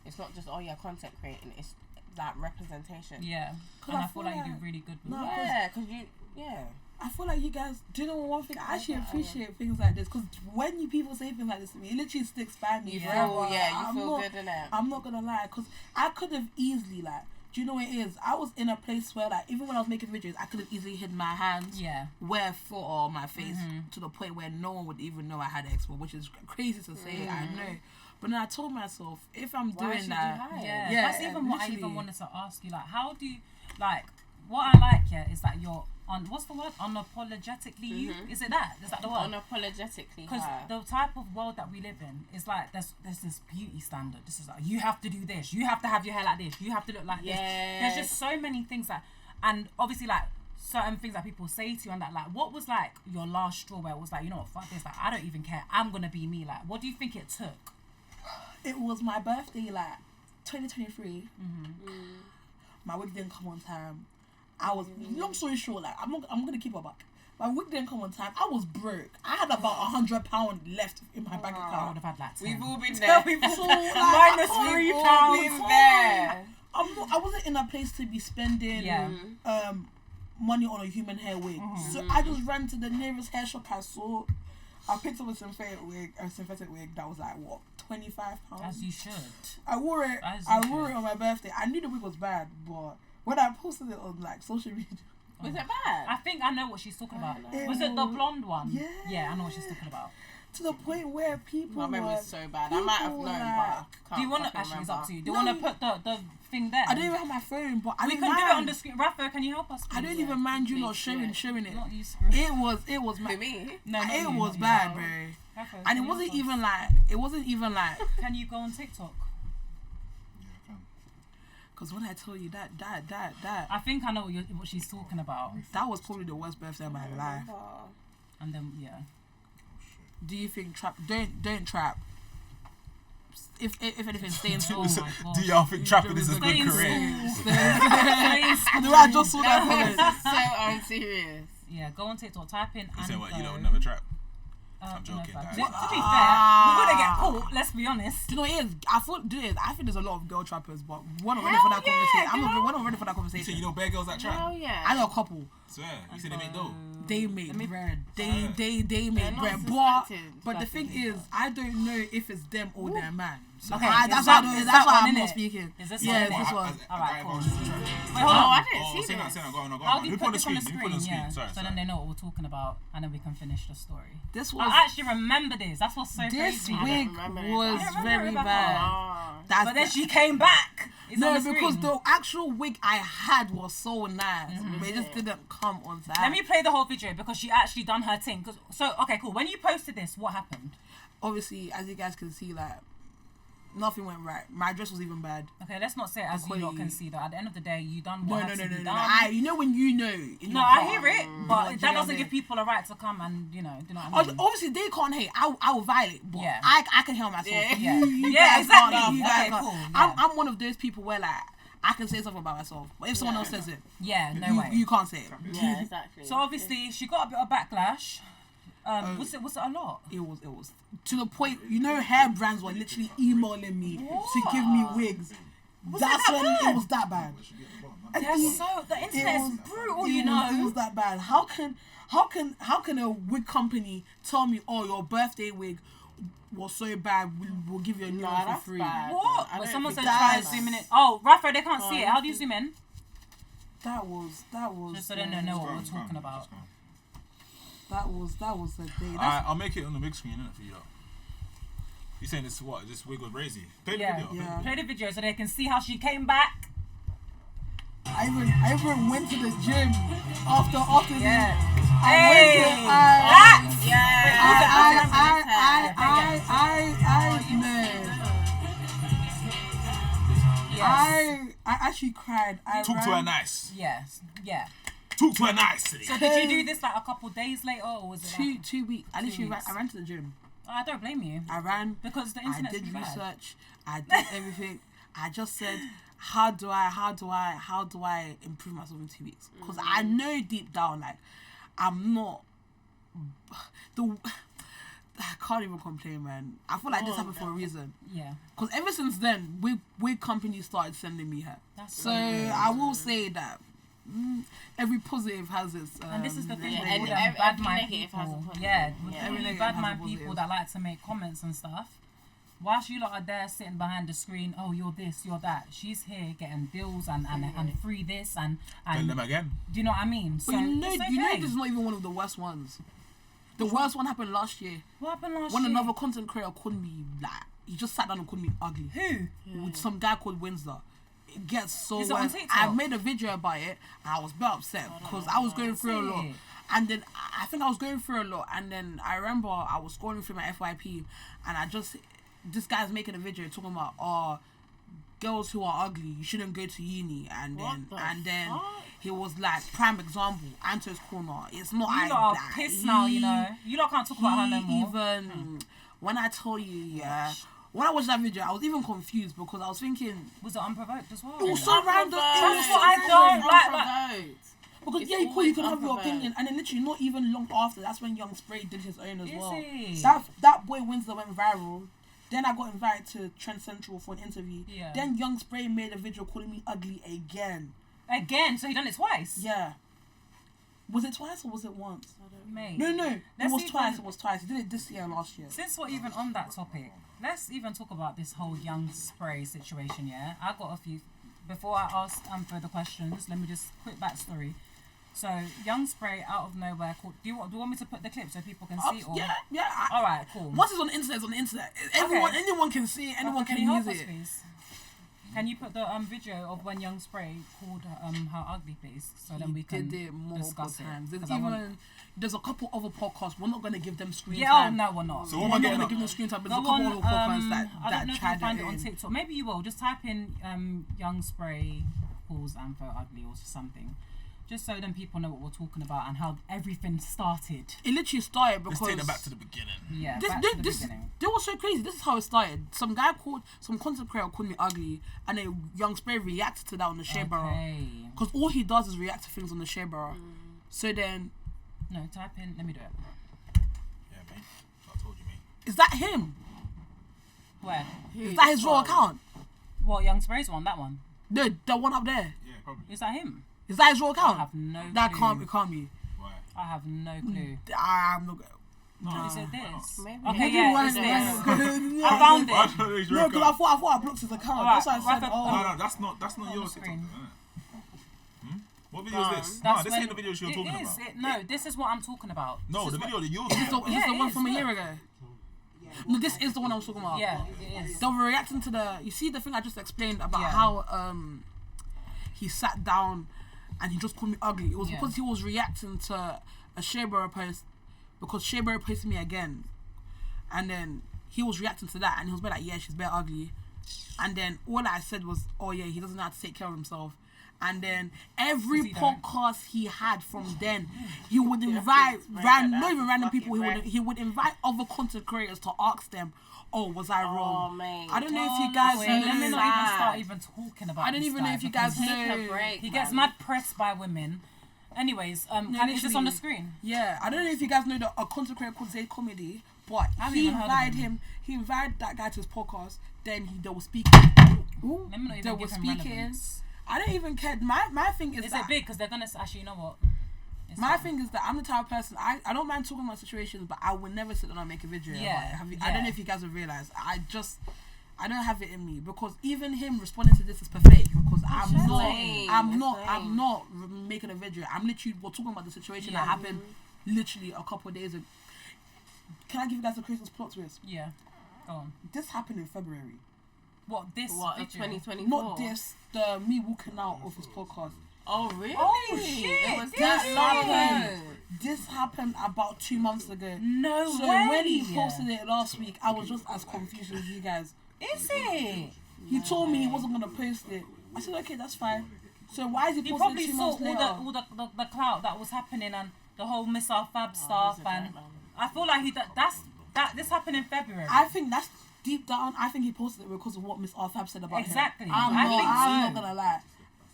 It's not just content creating. It's like representation. Yeah, and I feel like you do really good with that. Yeah, because I feel like you guys, do you know one thing? I actually appreciate things like this, because when people say things like this to me, it literally sticks by me. You forever. feel good in it. I'm not gonna lie, because I could have easily do you know what it is? I was in a place where like even when I was making videos, I could have easily hidden my hands, where foot or my face, to the point where no one would even know I had eczema, which is crazy to say. I know. But then I told myself, if I'm doing that, that's even what I even wanted to ask you. Like, how do you, like, what I like is that you're on, what's the word? Unapologetically you? Is it that? Is that the word? Unapologetically. Because the type of world that we live in is like, there's this beauty standard. This is like, you have to do this. You have to have your hair like this. You have to look like this. There's just so many things that, and obviously like, certain things that people say to you and that, like, what was like your last straw where it was like, you know what, fuck this, like, I don't even care. I'm going to be me. Like, what do you think it took? It was my birthday, like 2023. My wig didn't come on time. I was long story short, like I'm gonna keep her back. My wig didn't come on time. I was broke. I had about £100 left in my bank account. I would have had like 10. We've all been there. So, like, minus We've all £3. been there. I wasn't in a place to be spending money on a human hair wig. So I just ran to the nearest hair shop I saw. I picked up a synthetic wig that was like what, £25. As you should. I wore it. I wore it on my birthday. I knew the wig was bad, but when I posted it on like social media, was it bad? I think I know what she's talking about. Was it the blonde one? Yeah. Yeah, I know what she's talking about. To the point where people. My memory's so bad. I might have known, but I can't. Do you want to actually? It's up to you. Do you want to put the thing there? I don't even have my phone, but I we didn't can mind. do it on the screen. Rafa, can you help us? Please? I don't even mind you not showing it. Not you. It was For me? No, not it you, was not bad, you. bro. Rafa, And it can you wasn't help even like. Can you go on TikTok? Because when I tell you that, I think I know what she's talking about. that was probably the worst birthday of my life. And then Do you think trap? Don't trap. If anything, stay in school. Oh my gosh. Do y'all think trapping is a Stay good in career? school. Stay in school. The way I just saw that comment. That was so unserious. Yeah, go on TikTok, type in You say what? You Antho. don't never trap? I'm No, joking, but guys. to be fair, we're gonna get caught. Let's be honest. Do you know what it is? I think there's a lot of girl trappers, but we're not ready for that conversation. We're not ready for that You conversation. say you know bare girls that trap? Oh yeah. I know a couple. Swear. You say they make dough. They make bread. They They're make not bread. suspected. But the thing is, I don't know if it's them or their man. So Okay, that's is why that one, I'm innit? not speaking. Is this Yeah, one, it's this innit? one. Alright, cool. Wait, Wait, hold on. I didn't see say that, this. go on. How do you Who put put this the on the screen? screen? Yeah. Sorry. So then they know what we're talking about, and then we can finish the story. This was I actually remember this. That's what's so this crazy. wig remember it. was I remember very Rebekah. bad. Oh. That's But then she came back. It's on no, the screen. because the actual wig I had was so nice, but it just didn't come on time. Let me play the whole video because she actually done her thing. Okay, cool. When you posted this, what happened? Obviously, as you guys can see, like nothing went right. My dress was even bad. Okay, let's not say it as you lot can see though. At the end of the day, you done No, what no, has no, to no, be no. done. You know when you know. In No, your I heart. hear it, but Like, that you know doesn't what I give mean? people a right to come and do you know what I mean? Obviously, they can't hate. I will violate, but Yeah. I can help myself. Yeah. You Yeah, guys exactly. can't, you Okay, guys can't. cool, yeah. I'm one of those people where like I can say something about myself, but if someone else says it, Yeah, no way. you can't say it. Yeah, exactly. So obviously she got a bit of backlash. Was it a lot? It was to the point. You know, hair brands were literally emailing me to give me wigs. That's when it was that bad. The internet is brutal, you know. It was that bad. How can a wig company tell me, oh, your birthday wig was so bad, we'll give you a new one for free? Bad. What? I But don't someone think said try that's- zoom in. Oh, Rafa, they can't see it. How do you zoom in? That was. Just so they don't know what we're talking about. That was the day. I'll make it on the big screen innit, for you. You saying this what? This wig was crazy. Play the video. Yeah. Play the video so they can see how she came back. I even went to the gym after Yeah. I actually cried. Talk to her nice. Yes. Yeah. Talk to her nicely. So did you do this like a couple days later, or was it like, 2 weeks. I literally weeks. ran to the gym. I don't blame you. I ran. Because the I internet's did really bad. research. I did everything. I just said, how do I improve myself in 2 weeks? Because I know deep down, like, I'm not I can't even complain, man. I feel like this happened for a reason. Yeah. Because ever since then, wig companies started sending me her. That's So I will say that every positive has its. And this is the thing Yeah, with and all them every bad mind negative has a people. positive. Yeah, with Yeah. all Every you negative bad has a mind positive. people that like to make comments and stuff. Whilst you lot are there sitting behind the screen, oh, you're this, you're that. She's here getting deals and free this and Tell them again. do you know what I mean? So But you know, it's okay. you know, this is not even one of the worst ones. The worst one happened last year. What happened last When year? another content creator called me, like, he just sat down and called me ugly. Who? With some guy called Windsor. It gets so Is it on worse. TikTok? I made a video about it and I was a bit upset because I was going through a lot. it? And then I think I was going through a lot. And then I remember I was scrolling through my FYP and this guy's making a video talking about, girls who are ugly, you shouldn't go to uni. And then he was like, prime example, Anthos corner. It's not You lot are pissed now, you know. You lot can't talk about her no more. Even when I told you, when I watched that video, I was even confused because I was thinking, Was it unprovoked as well? it was so random. That's what I don't like. Because It's yeah, you always can have your unprovoked. opinion, and then literally not even long after, that's when Young Spray did his own as Is well. he? That boy Windsor went viral. Then I got invited to Trend Central for an interview. Yeah. Then Young Spray made a video calling me ugly again. Again, so he done it twice. Yeah. Was it twice or was it once? Mate. No. It Let's was even- twice. It was twice. He did it this year and last year. Since we're even on that topic, let's even talk about this whole Young Spray situation, yeah? I got a few... Before I ask further questions, let me just quick backstory. So, Young Spray out of nowhere called... Do you want me to put the clip so people can see? Or... Yeah. Alright, cool. Once it's on the internet, it's on the internet. Anyone can see it. Anyone Can can you use help us, it. please? Can you put the video of when Young Spray called her ugly, please? So then we can did it multiple discuss times. it. There's 'Cause I want- there's a couple other podcasts. We're not going to give them screen Yeah, oh, time. no, we're not. So We're what am I not getting going to up? give them screen time. But Go there's a couple on, other podcasts I don't know that if you'll tried find it it on in. TikTok. Maybe you will. Just type in Young Spray calls Antho ugly or something. Just so then people know what we're talking about and how everything started. It literally started Let's because take them back to the beginning. Yeah, this back to the beginning. was so crazy. This is how it started. Some content creator called me ugly, and then Young Spray reacted to that on the Shea Bar. Okay. Because all he does is react to things on the Shea Bar. So then, No, type in. Let me do it. Yeah, mate. I told you, mate. is that him? Where? Is that his raw account? What, Young Spray's one? That one? No, the one up there. Yeah, probably. Is that him? Is that his raw I account? have no That clue. it can't be. Why? I have no clue. I'm not. No. Is it this? Maybe. Okay, Maybe yeah, it's this. I found I it. don't know his No, real because account. I thought I blocked his account. Alright, That's why I said, Rafa- No, that's not On your the TikTok. screen. What video is this? That's No, this ain't the video she was talking about. No, this is what I'm talking about. No, This the is video that you're Is talking this the, about. is this Yeah, the it one is, from a look. year ago? No, this is the one I was talking about. Yeah, it is. They were reacting to the. You see the thing I just explained about Yeah. how he sat down and he just called me ugly. It was Yeah. because he was reacting to a Shea-Boro post because Shea-Boro posted me again, and then he was reacting to that and he was like, yeah, she's very ugly, and then all I said was, oh yeah, he doesn't know how to take care of himself. And then every He don't. podcast he had from then, he would invite not even random people. He would invite other content creators to ask them, "Oh, was I wrong?" Oh, mate. I don't know if you guys Wait, know. let me not even start even talking about I don't this even know guy if you because guys Take a know. break. he gets man. mad pressed by women. Anyways, is this literally. on the screen? Yeah, I don't know if you guys know that a content creator called Zay Comedy, but I haven't he even heard of invited him. him. He invited that guy to his podcast. Then they were speaking. Ooh, Let me not they even were give him speaking. relevance. I don't even care. My thing is Is that it big? Because they're gonna actually, you know what? It's my fine. thing is that I'm the type of person I don't mind talking about situations, but I would never sit down and make a video. Yeah, about it. yeah. I don't know if you guys have realized. I don't have it in me because even him responding to this is pathetic because I'm not making a video. We're talking about the situation that happened literally a couple of days ago. Can I give you guys a Christmas plot twist? Yeah. Go on. This happened in February. What of 2024? Not this. The me walking out of his podcast. Oh really? Oh shit! It was Did that you? long. This happened about 2 months ago. No So way. when he posted it last week, I was just as confused as you guys. Is it? He told me he wasn't gonna post it. I said, okay, that's fine. So why is he He posting probably it 2 saw months later? all the clout that was happening and the whole Miss Our Fab stuff, and I feel like this happened in February. I think that's deep down. I think he posted it because of what Miss R Fab said about Exactly. him. I think I'm so. not gonna lie.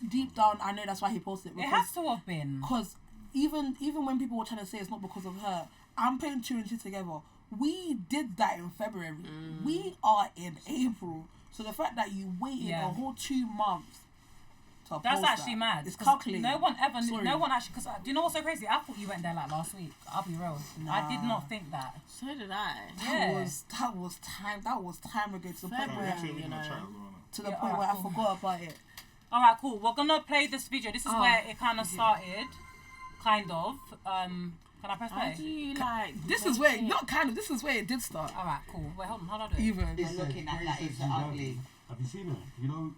Deep down, I know that's why he posted it. It has to have been. Because even when people were trying to say it's not because of her, I'm putting 2 and 2 together. We did that in February. We are in April. So the fact that you waited a whole 2 months to That's post actually that, mad. It's 'Cause calculated. No one ever knew. Sorry. No one actually. Because do you know what's so crazy? I thought you went there like last week. I'll be real. I did not think that. So did I. Yeah. That was time ago to the point February. where You know. I forgot about it. All right, cool. We're gonna play this video. This is where it kind of started. Kind of. Can I press How play? do you like? This is where this is where it did start. All right, cool. Wait, hold on. How do I do it? Even You're looking at that is ugly. Have you seen her? You know,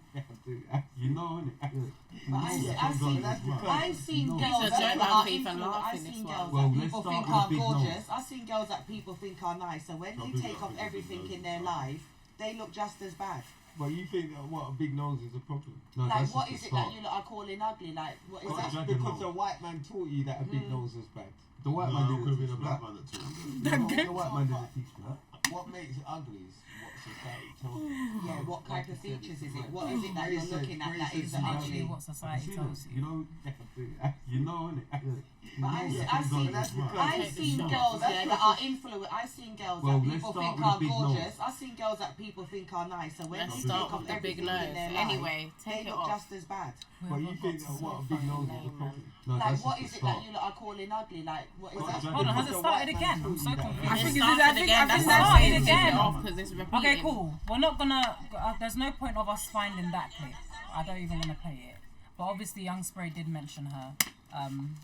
you know, innit? I've seen girls It's a joke that about are people influ- laughing I've this seen one. girls Well, that let's people start think with are big nose. gorgeous. I've seen girls that people think are nice. So when they take off everything in their life, they look just as bad. But you think that what a big nose is a problem? No, Like, that's what just is a it that start. you lot are calling ugly? Like, what is That's that? because a white man taught you that a big nose was bad. The white man No, it could have didn't been a teach black that. man that taught me. The white man didn't teach that. What makes it ugly is what society tells you. Yeah, what kind of features is it? What is it that you're looking at that is Literally ugly? what Have society you seen tells her? you. You know, innit? But I've seen girls that are influenced. I've seen girls Well, that let's people start think with are big nose. gorgeous. I've seen girls that people think are nice. So when Let's they start take off with the big everything nose. in their life, Anyway, they take it look off. just as bad. But you think that what a big nose is a problem? No, Like, that's what just is a it that start. you lot are calling ugly? Like, what is Got that? a Hold on, has it Because a started white again? man I'm so taught you that. confused. I It think started I think again. That's that's why I it took again. it off because it's repeating. Okay, cool. We're not gonna. There's no point of us finding that clip. I don't even want to play it. But obviously, Young Spray did mention her.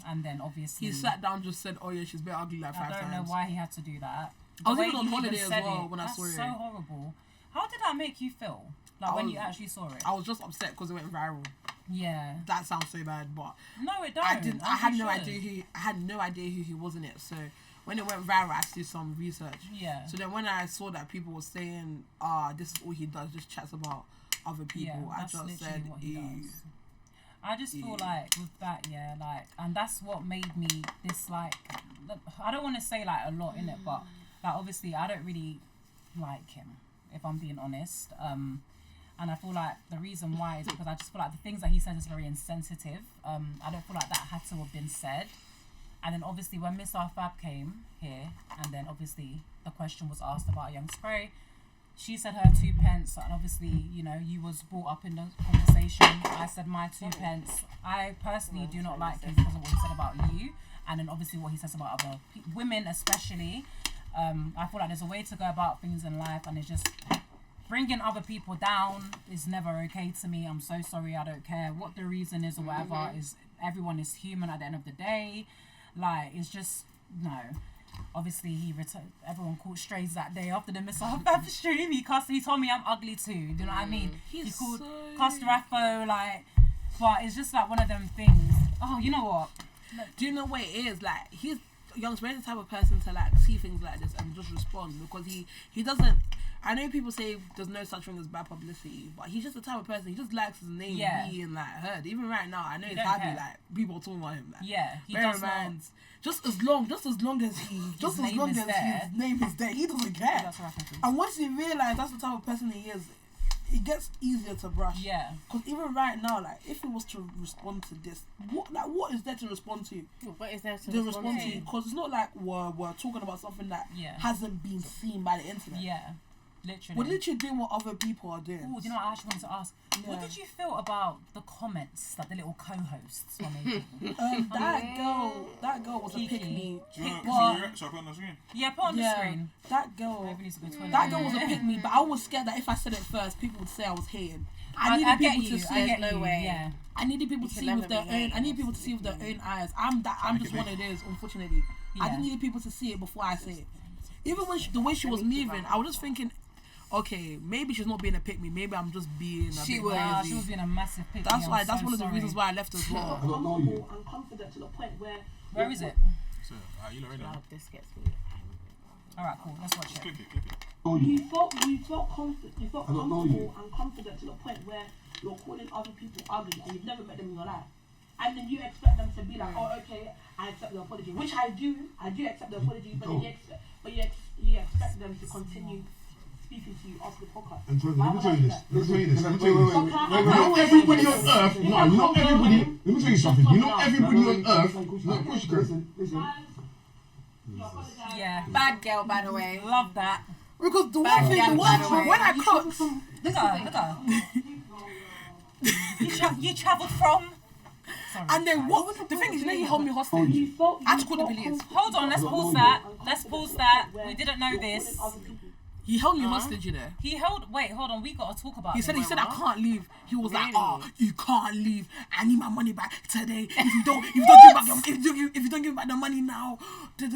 And then obviously he sat down, just said, "Oh yeah, she's been ugly like 5 I times." don't know why he had to do that. I was The way even on he holiday as said well when I that's saw it. so horrible. How did that make you feel? Like when you actually saw it? I was just upset because it went viral. Yeah. That sounds so bad, but No, it don't. I didn't. I had no should. idea who he was in it. So when it went viral, I did some research. Yeah. So then when I saw that people were saying, this is all he does, just chats about other people, Yeah, I that's just literally said, what he ew. does. I just feel like with that, yeah, like, and that's what made me dislike. I don't want to say like a lot in it, but like obviously I don't really like him, if I'm being honest. And I feel like the reason why is because I just feel like the things that he says is very insensitive. I don't feel like that had to have been said. And then obviously when Miss R Fab came here, and then obviously the question was asked about Young Spray, she said her 2 pence, and obviously, you know, you was brought up in the conversation. I said my 2 pence. I personally do not like him because of what he said about you, and then obviously what he says about other women, especially. I feel like there's a way to go about things in life, and it's just bringing other people down is never okay to me. I'm so sorry. I don't care what the reason is or whatever. Is everyone is human at the end of the day. Like, it's just no. Obviously, everyone called strays that day after the Miss R stream. He told me I'm ugly too. Do you know what I mean? He called cussed Raffo, like, but it's just like one of them things. Oh, you know what? Do you know what it is? Like, Young Spray's the type of person to like see things like this and just respond, because he doesn't. I know people say there's no such thing as bad publicity, but he's just the type of person, he just likes his name being like heard. Even right now, I know he's happy care. like people are talking about him. Like, Yeah, he bear does in not. mind, just as long as his name is there, he doesn't care. That's what I think. And once you realise that's the type of person he is, it gets easier to brush. Yeah. Because even right now, like, if he was to respond to this, what is there to respond to? What is there to respond to? Because it's not like we're talking about something that Yeah. hasn't been seen by the internet. Yeah. Literally. We're literally doing what other people are doing. Oh, do you know what I actually wanted to ask? What Yeah. did you feel about the comments that the little co-hosts were making? That girl was a Kiki. pick me. Should I put it on the screen? Yeah, put on the screen. That girl. Maybe needs to go to toilet. That girl was a pick me, but I was scared that if I said it first, people would say I was hating. I I needed get people you. to see. I get no you. way. Yeah. I needed people to can see never with their be own. hating. I need people to see with their own eyes. I'm just what it is. Unfortunately, I Yeah. just needed people to see it before I say it. Even when the way she was moving, I was just thinking, okay, maybe she's not being a pick me. Maybe I'm just being a She bit was. She crazy. was being a massive pick. That's why. That's one of the reasons why I left as I well. don't know you. I'm confident to the point where. Where is it? So, you already I know. hope this gets me. Alright, cool. Let's watch it. Click it. Know you. You felt confident. You felt I don't know you. comfortable and confident to the point where you're calling other people ugly and you've never met them in your life. And then you expect them to be like, oh, okay, I accept the apology, which I do accept the apology, but then you expect them to continue speaking to you after the podcast. And Jordan, Why let me would tell I you do this. that? Let me tell you this. Let me tell you this. Wait. Not everybody on earth. No, not everybody. Let me tell you something. You know everybody on earth. No, of course you can. Listen. Yeah. Bad girl, by the way. Love that. Because the Bad one thing, girl, by the way. when I cooked, Look at her. You travelled from. Sorry. and then what? The thing is, you know, he held me hostage. I had to call the police. Hold on, let's pause that. Let's pause that. We didn't know this. He held me hostage, you know. He held. Wait, hold on. We gotta talk about. He said this. I can't leave. He was like, Really? oh, you can't leave. I need my money back today. If you don't give me back the money now, Did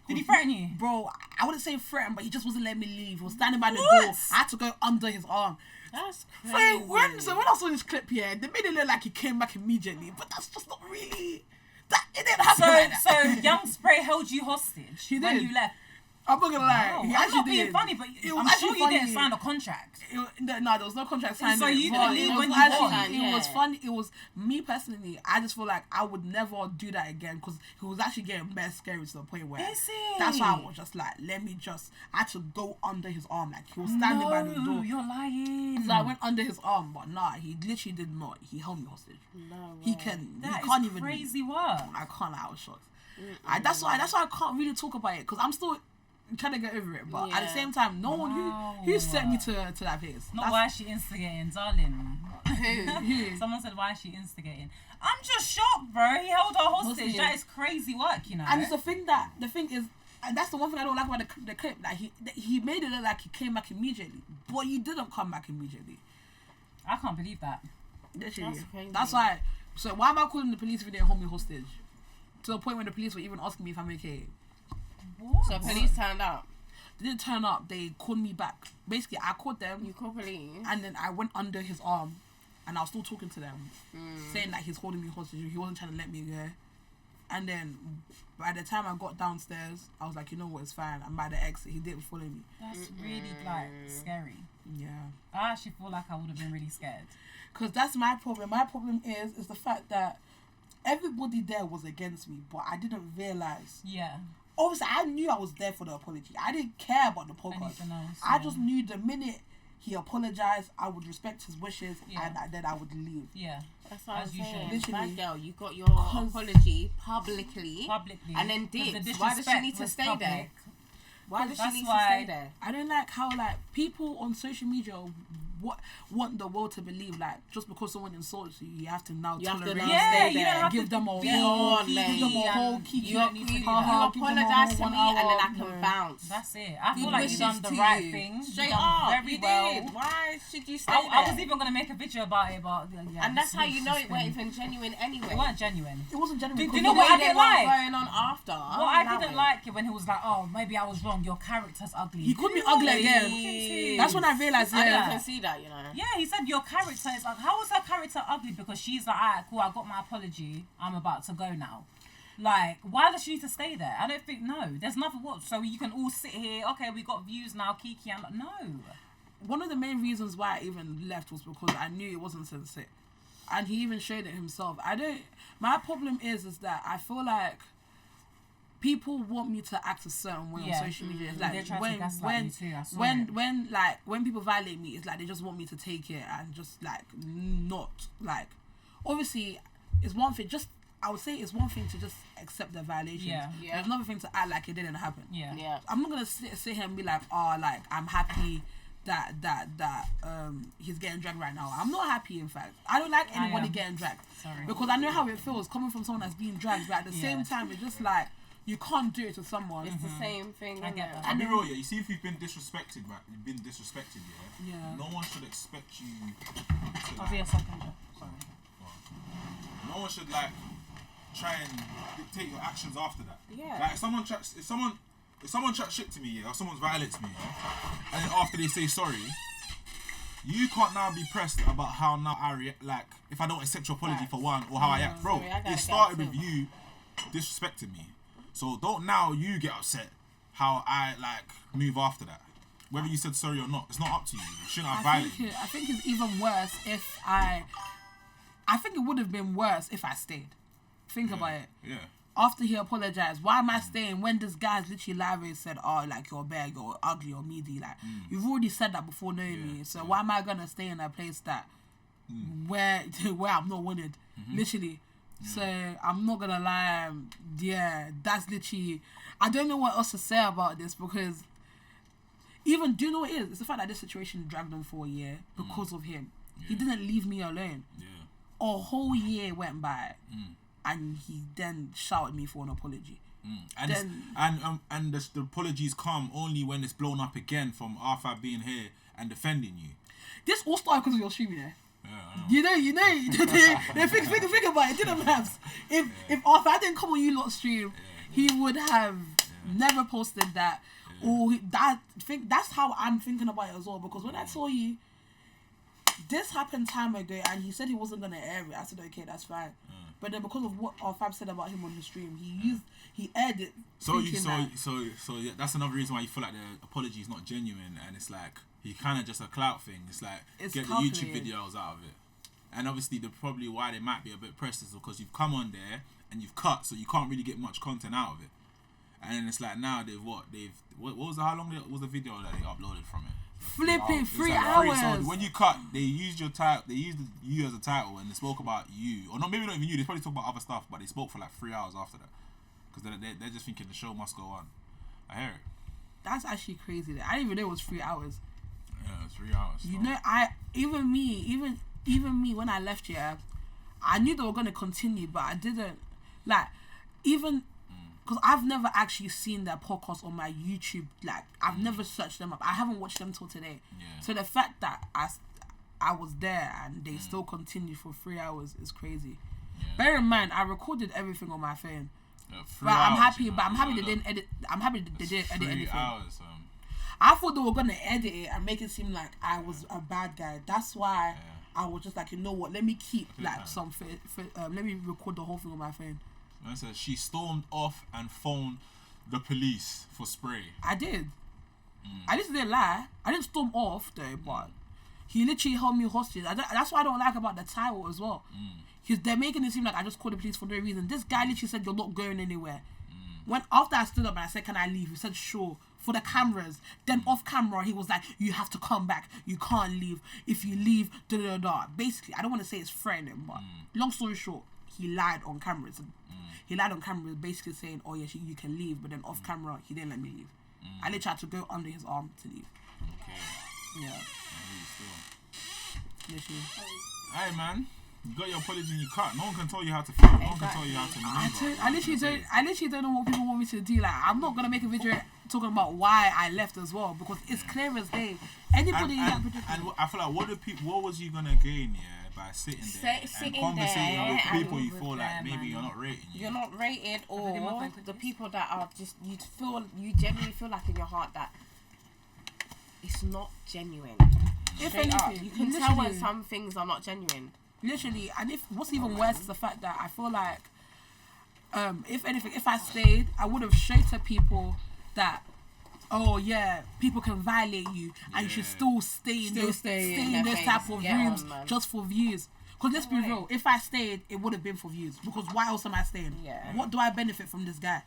he threaten you? Bro, I wouldn't say threaten, but he just wasn't letting me leave. He was standing by the What? door. I had to go under his arm. That's So crazy. when I saw this clip here, they made it look like he came back immediately, but that's just not really. It didn't happen like that. So Young Spray held you hostage He when did. you left. I'm not gonna lie. Oh, He I'm actually not being did. funny, but It was I'm actually sure you didn't funny. sign a contract. No, there was no contract signed. So in it, you but didn't leave it was when you actually, won. It was Yeah. funny. It was me personally. I just feel like I would never do that again because he was actually getting very scary to the point where. Is he? That's why I was just like, I had to go under his arm. Like he was standing by the door. No, you're lying. So I went under his arm, but nah, he literally did not. He held me hostage. No He way. can. That he can't is even. crazy work. I can't. I was shocked. That's why I can't really talk about it because I'm still trying to get over it. But at the Yeah. same time, no one who sent me to that place. Not why is she instigating, darling. Who? Someone said, why is she instigating? I'm just shocked, bro. He held her hostage. Hostage. That is crazy work, you know. And it's the thing is, and that's the one thing I don't like about the clip. That he made it look like he came back immediately, but he didn't come back immediately. I can't believe that. Literally. That's crazy. That's why. So why am I calling the police if they hold me hostage? To the point where the police were even asking me if I'm okay. What? So police turned up. They didn't turn up. They called me back. Basically, I called them. You call police. And then I went under his arm and I was still talking to them, saying that he's holding me hostage. He wasn't trying to let me go. And then by the time I got downstairs, I was like, you know what, it's fine. And by the exit, he didn't follow me. That's really, like, scary. Yeah. I actually feel like I would have been really scared. Because that's my problem. My problem is the fact that everybody there was against me, but I didn't realise. Yeah. Obviously, I knew I was there for the apology. I didn't care about the podcast. Anything else, I yeah. just knew the minute he apologized, I would respect his wishes, Yeah. and then I would leave. Yeah. That's what As I'm you saying. should. Literally. Bad girl, you got your 'Cause- apology publicly. And And then the dipped. Why does she disrespect need to was stay public. there? Why does she That's need why- to stay there? I don't like how like people on social media want the world to believe like just because someone insults you, you have to now You have to tolerate. now Yeah, stay you there. don't have Give to them a be Get whole, on, give mate. them a whole and kiki. You don't need to do that. apologise to Give them me a and then I whole can hour. bounce. That's it. I feel Good like wishes you've done the to right you. thing. Straight You've done up, very you well. did. Why should you stay I there? was even going to make a video about it, but yeah, And that's this how was you know just it weren't been- even genuine anyway. It weren't genuine. It wasn't genuine. Do you because know the what way I They didn't were like? going on after. What I didn't like it when he was like, oh, maybe I was wrong. Your character's ugly. He called me ugly again. That's when I realised. I Yeah, didn't even see that, you know. Yeah, he said your character is like. How was her character ugly? Because she's like, alright, cool. I got my apology. I'm about to go now. Like, why does she need to stay there? I don't think no. There's nothing. What? So you can all sit here. Okay, we got views now. Kiki, I'm like, no. one of the main reasons why I even left was because I knew it wasn't sincere, and he even showed it himself. My problem is that I feel like people want me to act a certain way Yeah. on social media. It's They like try to gaslight you too, I saw it. when people violate me, it's like they just want me to take it and just like not like. Obviously, it's one thing. Just I would say it's one thing to just accept the violations. Yeah. Yeah. There's another thing to act like it didn't happen. Yeah. Yeah. I'm not gonna sit here and be like, oh, like I'm happy that he's getting dragged right now. I'm not happy. In fact, I don't like anybody getting dragged. Sorry. Because I know how it feels coming from someone that's being dragged. But at the same time, it's just like you can't do it to someone. It's the same thing. I get that. I'll be real, yeah. You see, if you've been disrespected, right? You've been disrespected, yeah. Yeah. No one should expect you. I'll be a second. Sorry. No one should like try and dictate your actions after that. Yeah. Like if someone chats shit to me, yeah, or someone violates me, yeah, and then after they say sorry, you can't now be pressed about how now I react. Like if I don't accept your apology for one, or how I act, bro. Sorry, I gotta It get started with upset. you disrespecting me. So don't now you get upset how I like move after that. Whether you said sorry or not, it's not up to you. You shouldn't have violated me. I think it's even worse if I think it would have been worse if I stayed. Think about it. Yeah. After he apologized, why am I staying when this guy's literally live and said, oh, like you're bad, you're ugly, or meaty? Like you've already said that before knowing me. So why am I gonna stay in a place that where I'm not wanted? Literally. So I'm not gonna lie, yeah, that's literally, I don't know what else to say about this, because even, do you know what it is? It's the fact that this situation dragged on for a year because of him. He didn't leave me alone. Yeah. A whole year went by and he then shouted me for an apology. And the apologies come only when it's blown up again from Arthur being here and defending you. This all started because of your streaming, eh? Yeah, I know. You know, think about it, didn't maps. If Arthur didn't come on you lot stream, he would have never posted that. Or that's how I'm thinking about it as well. Because when I saw you, this happened time ago, and he said he wasn't gonna air it. I said, okay, that's fine. But then because of what our fam said about him on the stream, he aired it. So yeah, that's another reason why you feel like the apology is not genuine, and it's like he kind of just a clout thing. It's like It's get the calculated. YouTube videos out of it, and obviously probably why they might be a bit pressed is because you've come on there and you've cut, so you can't really get much content out of it. And then it's like now what was how long was the video that they uploaded from it? Flipping It was 3 like hours. So when you cut, they used your title. They used you as a title, and they spoke about you, or not, maybe not even you. They probably talked about other stuff, but they spoke for like 3 hours after that, because they're just thinking the show must go on. I hear it. That's actually crazy. I didn't even know it was 3 hours. Yeah, it's 3 hours. You know, even me when I left here, I knew they were gonna continue, but I didn't because I've never actually seen their podcast on my YouTube. Like I've never searched them up. I haven't watched them till today. Yeah. So the fact that I was there and they still continued for 3 hours is crazy. Yeah. Bear in mind, I recorded everything on my phone. Yeah, 3 But I'm hours, happy. you know, But I'm happy you they know, didn't edit. I'm happy they didn't edit 3 anything. hours. I thought they were gonna edit it and make it seem like I was a bad guy. That's why I was just like, you know what? Let me keep like some. Let me record the whole thing on my phone. And it says she stormed off and phoned the police for spray. I did. I just didn't lie. I didn't storm off though, but he literally held me hostage. That's what I don't like about the title as well. Because they're making it seem like I just called the police for no reason. This guy literally said, you're not going anywhere. When after I stood up and I said, can I leave? He said, sure, for the cameras. Then off camera, he was like, you have to come back. You can't leave. If you leave, da-da-da-da. Basically, I don't want to say it's threatening, but long story short, he lied on cameras. He lied on camera, basically saying, oh yeah, you can leave. But then off camera, he didn't let me leave. I literally had to go under his arm to leave. Okay. Yeah. Literally. Hey man, you got your apology and you cut. No one can tell you how to feel. No one can tell you how to maneuver. I literally don't know what people want me to do. Like, I'm not gonna make a video talking about why I left as well, because it's clear as day. Anybody and I feel like what was you gonna gain, by sitting there Sitting and conversating there with people and you feel like maybe you're not rating you? You're not rated, or get my phone quickly? the people that are just you genuinely feel like in your heart that it's not genuine. If Straight up, anything, you can tell when literally- some things are not genuine. Literally, and what's even worse is the fact that I feel like, if anything, if I stayed, I would have showed to people that, oh yeah, people can violate you, and you should still stay in those type of Get rooms on, man. just for views. Because let's be real, if I stayed, it would have been for views. Because why else am I staying? Yeah. What do I benefit from this guy?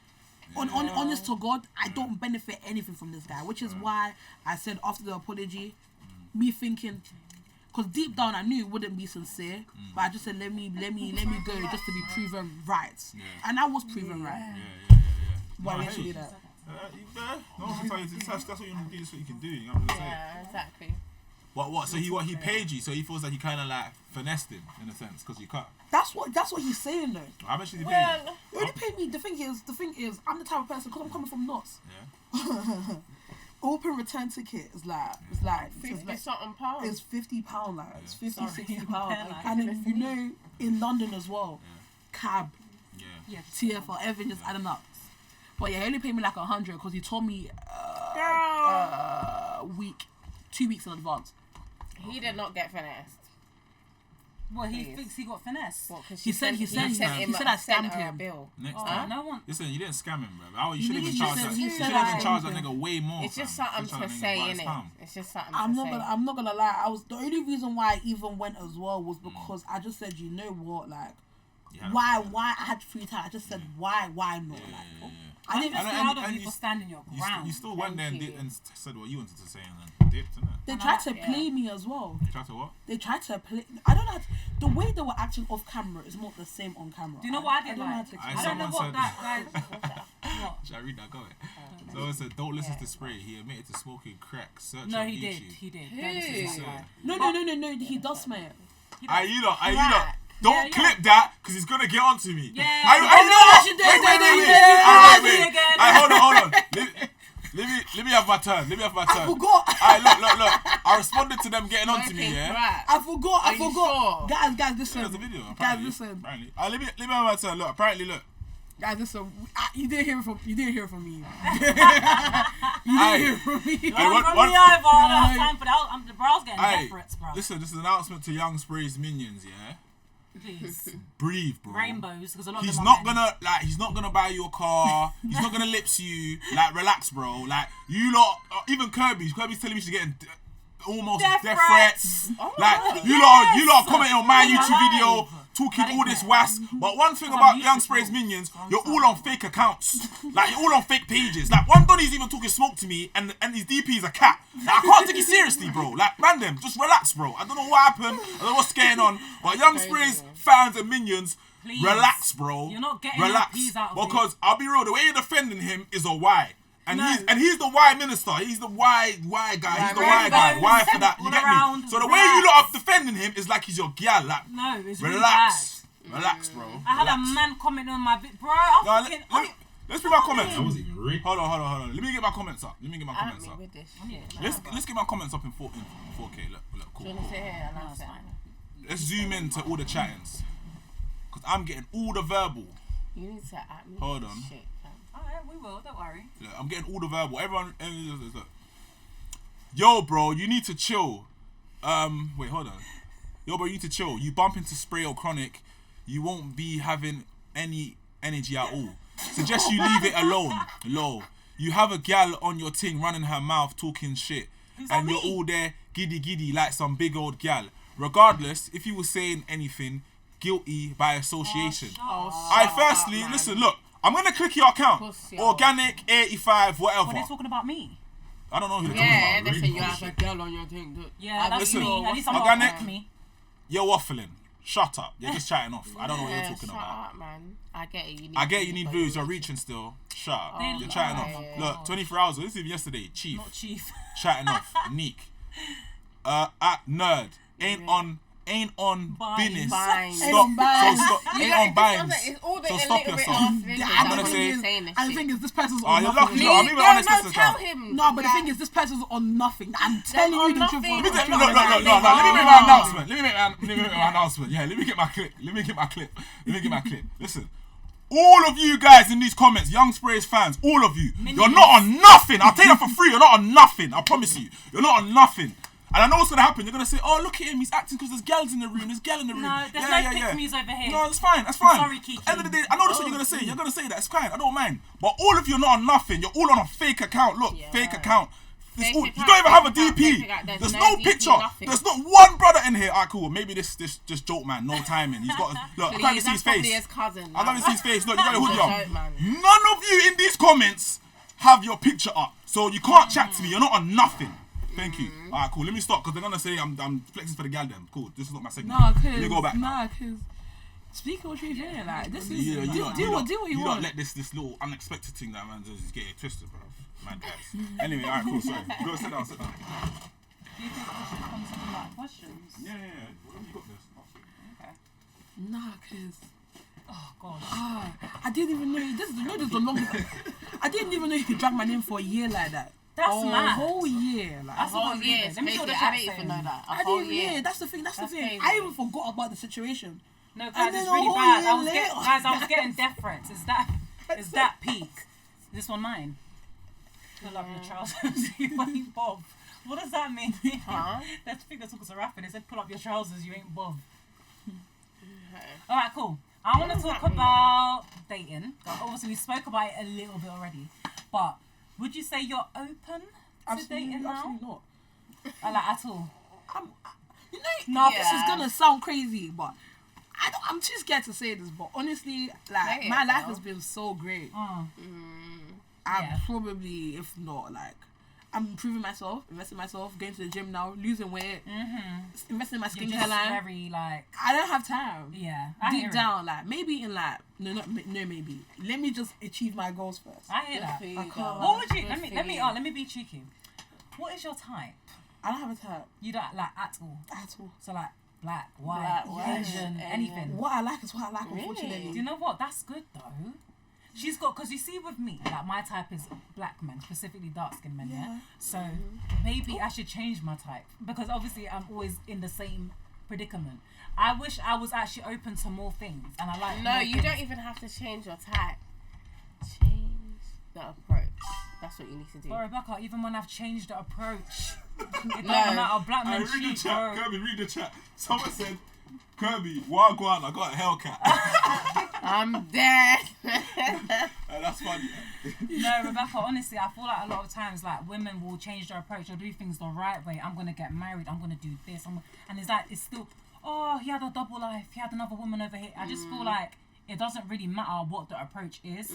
Honest to God, I don't benefit anything from this guy, which is why I said after the apology, me thinking, because deep down I knew it wouldn't be sincere, but I just said let me go just to be proven right, and I was proven right. Why we should do that? No one can tell you to test. That's what you want to do. That's what you can do. You know what I'm saying? Yeah, exactly. What? So he paid you. So he feels like he kind of like finessed him in a sense because you cut. That's what he's saying though. How much did he pay you? He only paid me. The thing is, I'm the type of person because I'm coming from NOS. Yeah. Open return ticket is like It's not on pound. it's £50 like it's 50, Sorry, £60 like, and then you know in London as well, cab, Yeah. TFL, everything just adding up. But yeah, he only paid me like 100 because he told me week, 2 weeks in advance. He did not get finessed. Well, he Please. thinks he got finesse. What, 'cause He said I scammed him. Bill. Next Oh, time. no one. Listen, you didn't scam him, bro. You should have He even charged said- that. he You said should I have even charged that scammed nigga way more. It's just fam. something You should to charge that say, nigga by his innit? pound. It's just something I'm to not say. gonna lie. The only reason why I even went as well was because I just said, you know what, like, Yeah. why I had free time. I just said why not, like. I didn't. I'm just And- proud of and you you for s- standing your ground. You still went there and, Thank you. and said what you wanted to say and then dipped, innit? They And tried I- to play me as well. You tried to what? They tried to play. I don't know. The way they were acting off camera is not the same on camera. Do you know what I did don't know how like? to I I don't know someone what said- that guy. What? Should I read that? Go ahead. So it said, don't listen to Spray. He admitted to smoking crack. Search No, on he YouTube. did. He did. Who? Don't listen to that Who? guy. No. He does smell it. You know. Crack. Don't Yeah, yeah. clip that because he's gonna get onto me. Yeah. I Oh, know. I should do it, Wait. again. Hold on. Let me have my turn. I forgot. Look. I responded to them getting onto me. Smoking Yeah. crack. I forgot. Are you sure? Guys, listen. There's a video. Guys, Apparently. listen. Apparently. Let me have my turn. Look. Apparently, look. Guys, listen. You didn't hear it from me. You didn't hear it from me. Hey, From what- me over. I don't have time for that. The bro's getting Hey, desperate, bro. listen. This is an announcement to Young Spray's minions. Yeah. Please. Breathe, bro. Rainbows, because a lot of He's them not are men. he's not gonna buy you a car. He's not gonna lips you. Like, relax, bro. Like, you lot, even Coeurby's telling me she's getting almost Death death threats. threats. Oh, Like, wow. you lot commenting on my On your YouTube video, live. talking That all is this mad. was. But one thing I'm about used Young to Spray's talk. minions, you're all on fake accounts. Like, you're all on fake pages. Like, one Donny's even talking smoke to me, and his DP is a cat. Like, I can't take it seriously, bro. Like, random, just relax, bro. I don't know what happened. I don't know what's going on. But Young Spray's fans and minions, Please. relax, bro. You're not getting your relax. peas out of it. Because I'll be real, the way you're defending him is a why. And No. he's the why minister. He's the why guy. He's the why Rainbows guy. Why for that? You all get around, me? So the way you lot are defending him is like he's your gal. Like, No, it's really relax. bad. Relax, bro. I had a Relax. man comment on my bro. No, I'm fucking. let's bring my comments. That wasn't even real. Hold on. Let me get my comments up. At me with this shit. Let's get my comments up in 4K. Look, cool. Do you want to sit here and No, I'll it's sit? fine. Let's zoom in to all the chattings. Because I'm getting all the verbal. You need to at me. Hold with on. this shit, fam. Alright, we will. Don't worry. Look, I'm getting all the verbal. Everyone, look. Yo, bro, you need to chill. Wait, hold on. Yo, bro, you need to chill. You bump into Spray or Chronic, you won't be having any energy at all. Suggest you leave it alone. Lol. You have a gal on your ting running her mouth talking shit. Who's And that you're me? all there giddy like some big old gal. Regardless, if you were saying anything, guilty by association. Firstly, man. listen, look, I'm gonna click your account. Puss, yo. Organic 85, whatever. Well, they're talking about me. I don't know who they're Yeah, talking about. they say you have a girl on your thing. Yeah, that's listen, me. At least I'm organic- not me. You're waffling. Shut up. You're just chatting off. I don't know what you're talking shut about. up, man. I get it. You need You need views. You're reaching still. Shut up. They You're chatting lie. off. Oh, Look, 24 hours. This is even yesterday. Chief. Not chief. Chatting off. Neek. At nerd. Ain't on Binds. business. Binds. Stop. Ain't on So stop. You Ain't know, on binds. it's all the So stop illiterate yourself. ass niggas I'm that gonna are say- saying this And the shit. thing is, this person's Oh, on you're nothing. lucky. No, I'm even honest with tell this. him. No, but the thing is, this person's on nothing. I'm telling you the truth. nothing. Let me Look, no. Let me make my announcement. Let me make my announcement. Yeah, let me get my clip. Listen. All of you guys in these comments, Young Spray's fans, all of you, Minions. you're not on nothing. I'll tell you that for free. You're not on nothing. I promise you. You're not on nothing. And I know what's gonna happen. You're gonna say, "Oh, look at him. He's acting because there's gals in the room. There's gal in the room." No, there's no pick-me's over here. No, it's fine. That's fine. sorry, Kiki. End of the day, I know that's what you're gonna say. You're gonna say that. It's fine. I don't mind. But all of you are not on nothing. You're all on a fake account. Look, Yeah. fake account. Fake You account, don't even have a fake account, DP. fake account. There's There's no no DP, picture. nothing. There's not one brother in here. Alright, cool. Maybe this joke man. No timing. He's got. Look, I can't even see his That's probably face. his cousin. I can't even see his face. Look, you got your hoodie He's a on. joke, man. None of you in these comments have your picture up, so you can't chat to me. You're not on nothing. Thank you. Alright, cool. Let me stop because they're gonna say I'm flexing for the gal then. Cool. This is not my segment. Nah, Let me go back. cause speak what you're doing. Like this is You do what you don't want. let this little unexpected thing that man just get it twisted, bro. Man, guys. Anyway, alright, cool. Sorry. Go sit down. Do you think we should come to like questions? Yeah. You got this. Okay. Nah, cause Oh God. I didn't even know this is the longest. I didn't even know you could drag my name for a year like that. That's mad. A whole year, like. That's whole what year. Let me see what the I chat didn't even saying. know that. I didn't. Yeah, that's the thing. That's the thing. crazy. I even forgot about the situation. No, And guys, then it's a really whole bad. year I was later. getting deference. Is that peak? Is this one mine? Pull up your trousers. You ain't bob. What does that mean? Huh? Let's think that's a rap. They said pull up your trousers. You ain't bob. All right, cool. I want to talk about dating. Obviously, we spoke about it a little bit already, but would you say you're open to dating now? Absolutely not. Like at all? This is gonna sound crazy, but I'm too scared to say this. But honestly, like Say it, my life girl. has been so great. I'm Yeah. probably, if not, like I'm improving myself, investing in myself, going to the gym now, losing weight, investing in my You're skincare just line. very like, I don't have time. yeah. I hear Deep it. down, like maybe in like no, maybe. Let me just achieve my goals first. I hear that. Good for you, I can't girl. lie. What would you? Good Let for me. you. Let me be cheeky. What is your type? I don't have a type You don't like at all. at all. So like black, white, Black, white, Asian, Asian. anything. What I like is what I like, Really? unfortunately. Do you know what? That's good though. She's got, because you see with me, like my type is black men, specifically dark skinned men, yeah? Yeah. So maybe I should change my type because obviously I'm always in the same predicament. I wish I was actually open to more things and I like No, more you things. don't even have to change your type. Change the approach. That's what you need to do. But Rebecca, even when I've changed the approach, it doesn't No. matter. Black men Read the cheat, chat. bro. Kirby, read the chat. Someone said, Kirby, Wagwan, I got a Hellcat. I'm dead. That's funny. No, Rebecca, honestly, I feel like a lot of times, like, women will change their approach or do things the right way. I'm going to get married. I'm going to do this. And it's like, it's still, oh, he had a double life. He had another woman over here. I just feel like it doesn't really matter what the approach is.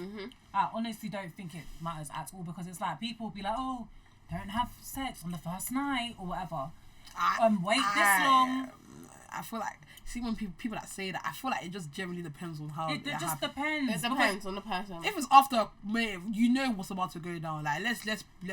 I honestly don't think it matters at all because it's like people be like, oh, don't have sex on the first night or whatever. Wait this long. I feel like, see when people that say that, I feel like it just generally depends on how It just happens. depends. It depends on the person. If it's after, mate, you know what's about to go down. Like let's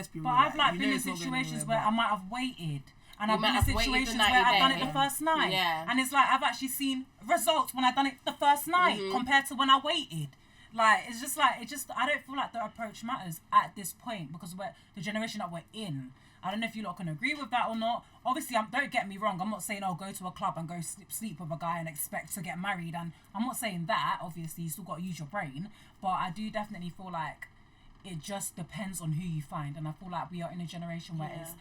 be real. But I've like you been know in it's not going situations anywhere, where I might have waited. And You I've might been in have waited the situations night where you're I've done it there. the first night. Yeah. And it's like I've actually seen results when I've done it the first night compared to when I waited. Like it's just like I don't feel like the approach matters at this point because we're the generation that we're in. I don't know if you lot can agree with that or not. Obviously, don't get me wrong. I'm not saying I'll go to a club and go sleep with a guy and expect to get married. And I'm not saying that. Obviously, you still got to use your brain. But I do definitely feel like it just depends on who you find. And I feel like we are in a generation where it's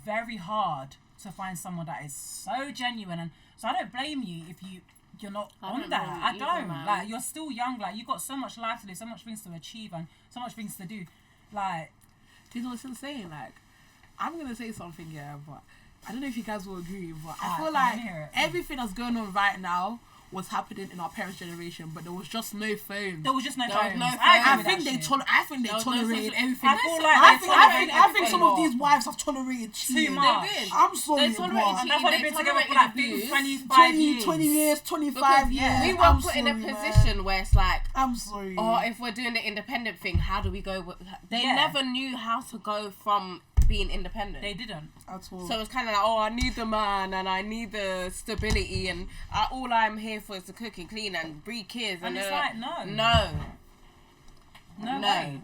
very hard to find someone that is so genuine. And so I don't blame you if you're not on don't that. blame you I either, don't. man. Like, you're still young. Like, you've got so much life to live, so much things to achieve, and so much things to do. Like, do you know what's insane? Like, I'm gonna say something here, but I don't know if you guys will agree. But I Alright, feel let like me hear it. everything that's going on right now was happening in our parents' generation, but there was just no phones. there was just no There was phones. no I phones. agree I with think that they shit. tolerated There was no everything. I feel like I they think tolerated some everything. of these wives have tolerated cheating. much. They did. I'm sorry, They tolerated bro. And that's why they've They been together for tolerated like abuse. 25 years. 20 years, 25 Because years. we were I'm put in a sorry, position man. where it's like, I'm sorry. oh, if we're doing the independent thing, how do we go? They Yeah. never knew how to go from being independent. They didn't. At all. So it's kind of like, oh, I need the man and I need the stability and all I'm here for is to cook and clean and breed kids. And it's like, no. No. way.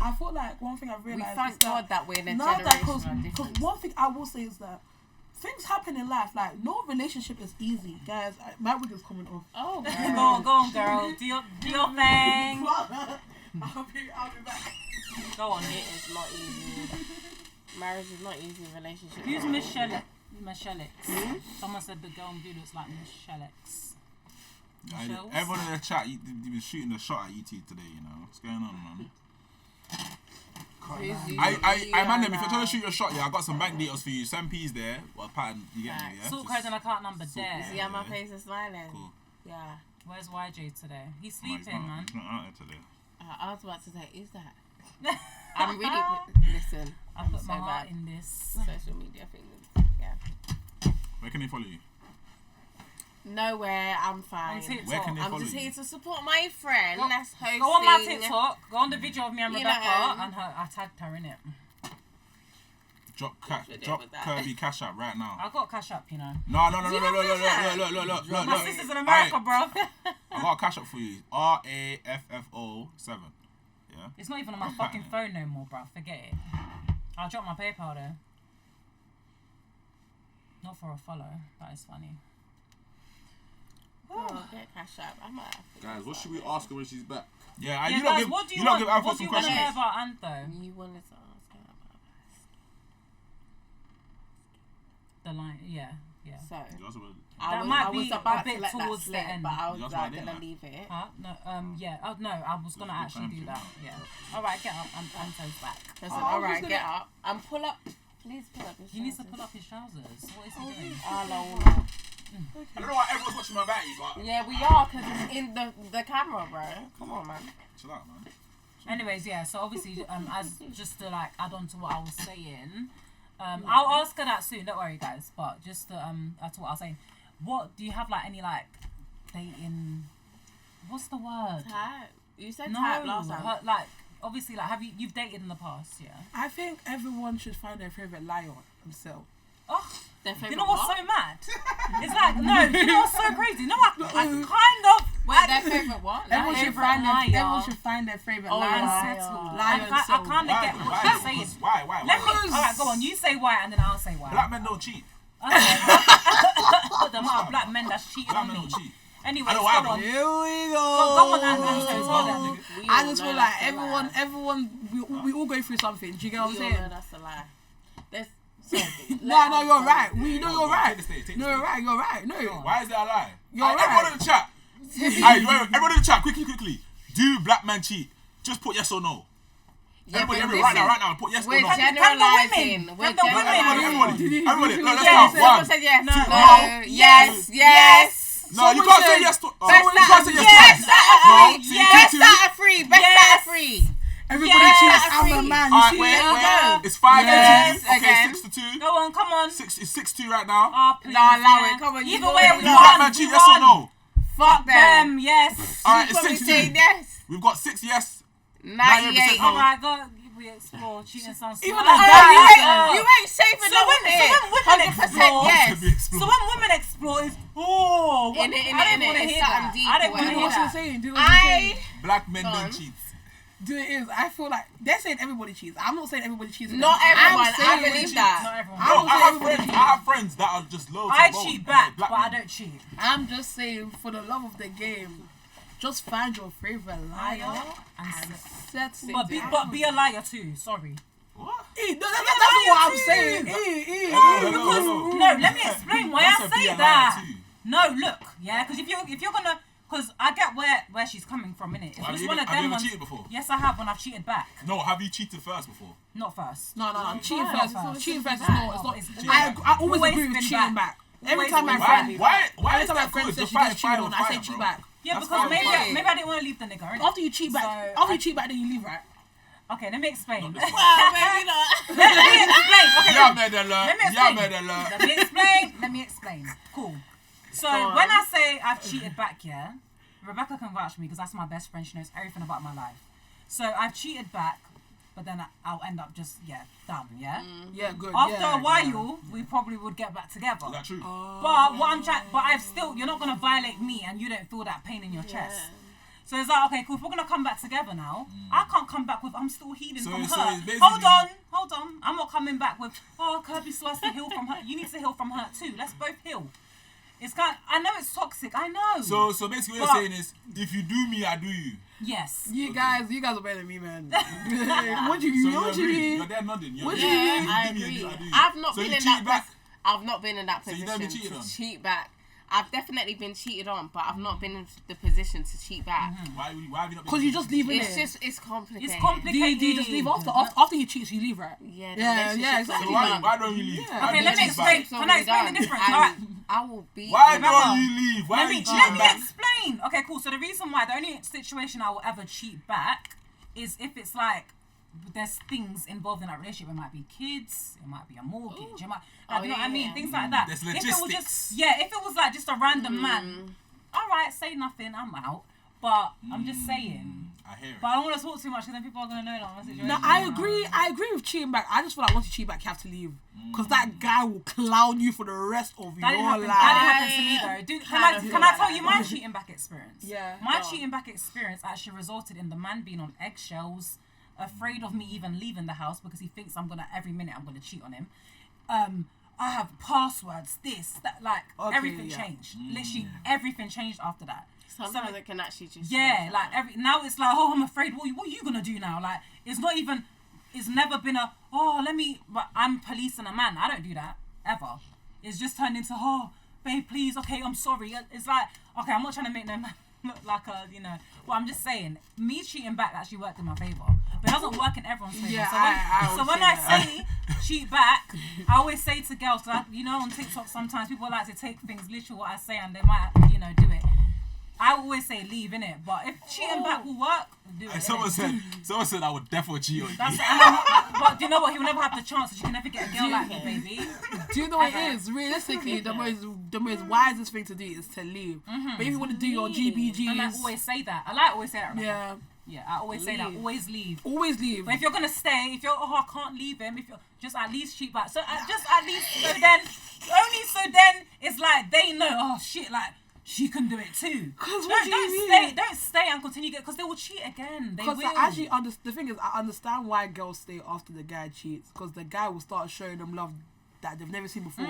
I feel like one thing I've We realised thank is God that we're in a now that generation of because difference. one thing I will say is that things happen in life. Like no relationship is easy, guys. My wig is coming off. Oh, Go on, girl. Do your thing. I'll be back. Go on. It is not easy. Marriage is not easy. Relationship. Who's Miss Shelley? Miss Shellix. Someone said the girl in blue looks like Miss Shellix. Michelle? Everyone in the chat, you've been shooting a shot at ET today, you know. What's going on, man? I man, if you're trying to shoot your shot, yeah, I got some bank details for you. Send P's there. What pattern you get me, yeah? Sort Just- code and account number there. See how my face is smiling. Cool. Yeah. Where's YJ today? He's No, he's sleeping, not man. out there today. I was about to say, who's that? I'm really listen. I put my so heart bad. in this. Social media thing. Yeah. Where can they follow you? Nowhere, I'm On fine. TikTok. Where can they I'm follow just you? here to support my friend that's hosting. Go on my TikTok. Go on the video of me and You Rebekah, know, and her. I tagged her in it. Drop video with that? Kirby Cash App right now. I got Cash App, you know. No, Do you have look. My sister's in America, bro. I got a Cash App for you. RAFFO7. Yeah. It's not even on my fucking phone no more, bro. Forget it. I'll drop my PayPal there. Not for a follow. That is funny. Oh, get Cash App. I might have to Guys, do what should we ask her when she's back? Yeah, Yeah, you don't guys, give what do you don't want? give Alpha What do some you want to questions. know about Antho? that. You wanted to ask her about The line, yeah. this. So, You also want- That I might was be a about bit to let that towards the slip, end. but I was That's like what I did, gonna like. leave it. Huh? No, yeah. Oh, no, I was gonna Good actually time do for that. you. Yeah. Alright, get up. Antho's back. Listen, Oh, I was alright, gonna- get up and pull up. Please pull up his He needs to trousers. pull up his trousers. What is he doing? Hello. I don't know why everyone's watching my batty, but Yeah, we are, because it's in the camera, bro. Come on, man. chill out, man. Anyways, yeah. So obviously, as just to like add on to what I was saying, I'll ask her that soon. Don't worry, guys. But just to add to what I was saying, what do you have like any like dating? What's the word? Type. You said No, type last time. like obviously, like you've dated in the past, yeah? I think everyone should find their favorite lion themselves. Oh, Their you favourite know what's what? so mad? It's like no, you know what's so crazy? No, I kind of. Wait, their favourite what? Everyone Lion? should Favorite find liar. everyone should find their favorite Oh, lion. liar. Unsettled. Lion I soul. kind of get what she's saying. Why? Let me. All right, go on. You say why, and then I'll say why. Black men don't cheat. Okay. The amount of black men that's cheating Black on men me. don't cheat. Anyway, I know go I on. don't. Here we go. Go on, Anthos, tell them. We I all just know feel like that's a lie. everyone, we all go through something. Do you get what I'm We all saying? know that's a lie. There's No, you're right. We know Go you're on, right. take the stage, take the No, you're stage. right. You're right. No, Why is that a lie? You're Alright, right. everyone in the chat. Everyone in the chat, quickly. Do black men cheat? Just put yes or no. Yeah, Everybody, but right this now, put yes or We're no. generalizing. We're Can the women? generalizing. Everybody, no, let's Yes, go. everyone One. said yes. No. No. Yes. Yes. No, you Someone can't say said- yes to. Best you can't say out yes of to. free. No, see, Best two. out of free. Best out of free. everybody Yes. cheats. I'm a Free. man. You Alright, see wait. it? It's 5 Yes, to 2. Okay, again. 6 to 2. Go on, come on. It's 6-2 right now. Oh, please. No, allow yeah. it. Come on, you Either go way, ahead. we Do black won. men cheat? We Yes or won. no? Fuck them. Them, yes. Alright, You it's probably 6 to saying 2. yes. We've got 6 yes. 98. no. Alright, go. We explore cheating sounds Even so like Oh, you ain't saving So no when here. women 100% explore- yes. So when women explore, it's oh, what? In it, I don't want to it's hear that. something deep. I don't or want to Do hear you know what whatever. you're that. saying? Do you know what you're saying? Black men Go on. don't cheat. Do it is. I feel like they're saying everybody cheats. I'm not saying everybody cheats. with Not them. everyone. I'm saying I believe cheats. that. Not everyone. I'm No, not saying everybody I have friends that are just low to I the bone. cheat back, Black but I men. don't cheat. I'm just saying, for the love of the game, just find your favorite liar And and set- settle but be a liar too. Sorry. What? That's not what I'm too. saying. Hello. No, let me explain why That's I a be say a liar that. too. No, look, yeah, because if you're gonna, because I get where she's coming from, innit? If Have it's you one ever- of have you them ever ones, cheated before? yes, I have when I've cheated back. No, have you cheated first before? Not first. No, cheating Right. first. First. Cheating first is Right. not. It's not. It's I always always agree with been cheating back. back. Every Always time my been friend, Why every is time my that friend good? says Just she gets fight cheated fire on, on I say fire, cheat bro. back. Yeah, That's because fine, maybe fine. maybe I didn't want to leave the nigga, innit? After you cheat back, then you leave, right? Okay, let me explain. Well, maybe not. Let me explain. Okay, Yeah, made a lot. Let me Yeah, explain. made a lot. Let me explain. Cool. So Go on. when I say I've cheated back, yeah, Rebekah can vouch for me because that's my best friend. She knows everything about my life. So I've cheated back, but then I'll end up just done. Yeah. Yeah, good. After yeah, a while, we probably would get back together. Is that true? But what I'm trying, but I've still, you're not gonna violate me, and you don't feel that pain in your chest. So it's like, okay, cool. If we're gonna come back together now, I can't come back with I'm still healing So- from so her. it's basically- Hold on. I'm not coming back with Coeurby still has to heal from her. You need to heal from her too. Let's both heal. It's I know it's toxic. I know. So basically, what you're saying is, if you do me, I do you. yes. You guys are better than me, man. What do So you you what do you agree? mean? You're there nodding. You're What there. do you If mean? I do me, agree. I do you. I've not So been you in cheated that. back. I've not been in that So you've position never cheated to on? cheat back. I've definitely been cheated on, but I've not been in the position to cheat back. Why have you not been? Because you just leave it. It's complicated. It's complicated. Do you just leave after he cheats? You leave, right? Yeah, Yeah, yeah, exactly. So why don't you leave? Yeah. Why Okay, do let you me cheat back? explain. Can I explain the difference? Alright. I will be. Why Remember- don't you leave? Why Let are you me cheating back? explain. Okay, cool. So the reason why, the only situation I will ever cheat back is if it's like there's things involved in that relationship. It might be kids, it might be a mortgage, it might, Oh, you know what I mean? yeah. Things like that. There's If it was logistics. just, if it was like just a random man, all right, say nothing, I'm out. But I'm just saying. I hear it. But I don't want to talk too much because then people are going to know that my situation. No, I agree with cheating back. I just feel like once you cheat back, you have to leave. Because that guy will clown you for the rest of That your didn't life. happen to me though. Can I tell you my cheating back experience? Yeah. My cheating back experience actually resulted in the man being on eggshells, afraid of me even leaving the house because he thinks every minute I'm gonna cheat on him. I have passwords, this, that, like everything changed. Literally everything changed after that. Sometimes it can actually just now it's like, oh, I'm afraid. What are you gonna do now? Like it's never been but I'm policing a man. I don't do that ever. It's just turned into, oh, babe, please, okay, I'm sorry. It's like, okay, I'm not trying to make no man look like well, I'm just saying, me cheating back actually worked in my favour. But it doesn't work in everyone's favour. Yeah, so when I say cheat back, I always say to girls, like, on TikTok sometimes people like to take things literal what I say and they might, do it. I always say leave, innit? But if cheating back will work, do it. Someone said I would definitely cheat on you. But do you know what? He will never have the chance because you can never get a girl like me, baby. Do you know what it is? Realistically, the most wisest thing to do is to leave. But if you want to do your GBGs... And I always say that. I always say that, Rebekah. Yeah. Yeah, I always say that. Always leave. Always leave. But if you're gonna stay, I can't leave him. If you're just at least cheat back. So just at least so then it's like they know. Oh shit! Like she can do it too. Don't stay and continue because they will cheat again. They will. Because the thing is, I understand why girls stay after the guy cheats because the guy will start showing them love that they've never seen before.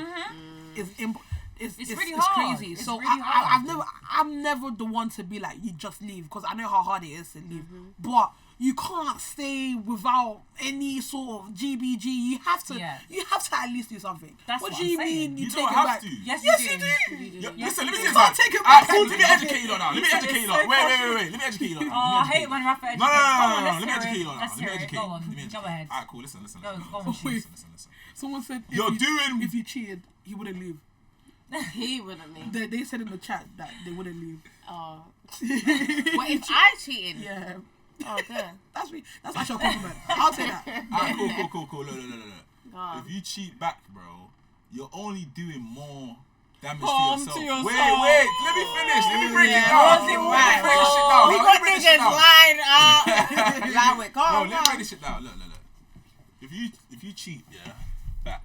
It's really hard. Crazy. It's so really hard. I'm never the one to be like, you just leave because I know how hard it is to leave. But you can't stay without any sort of GBG. You have to at least do something. That's what what do you I'm saying. mean? You You take don't it have back. to. Yes, you do. Listen, let me You say can't something. take it back. Cool, let me educate you lot now. Let me educate you lot. Wait. Let me educate you lot. Oh, I hate when Rafa educates. No. Let me educate you lot now. Let's hear it. Go on. Go ahead. Alright, cool. Listen. Go on. Listen. Someone said If if you cheated, he wouldn't leave. He wouldn't leave. They said in the chat that they wouldn't leave. Oh. What if I cheated? Yeah. Oh, good. That's actually a compliment. I'll say that. Alright, cool. Look. God. If you cheat back, bro, you're only doing more damage Harm to to yourself. yourself. Wait. Let me finish. Let me break it Yeah. down. Right. Let me break this shit down. We got niggas lined up. Allow it. Go No, on. let me break this shit down. Look. If you cheat, back,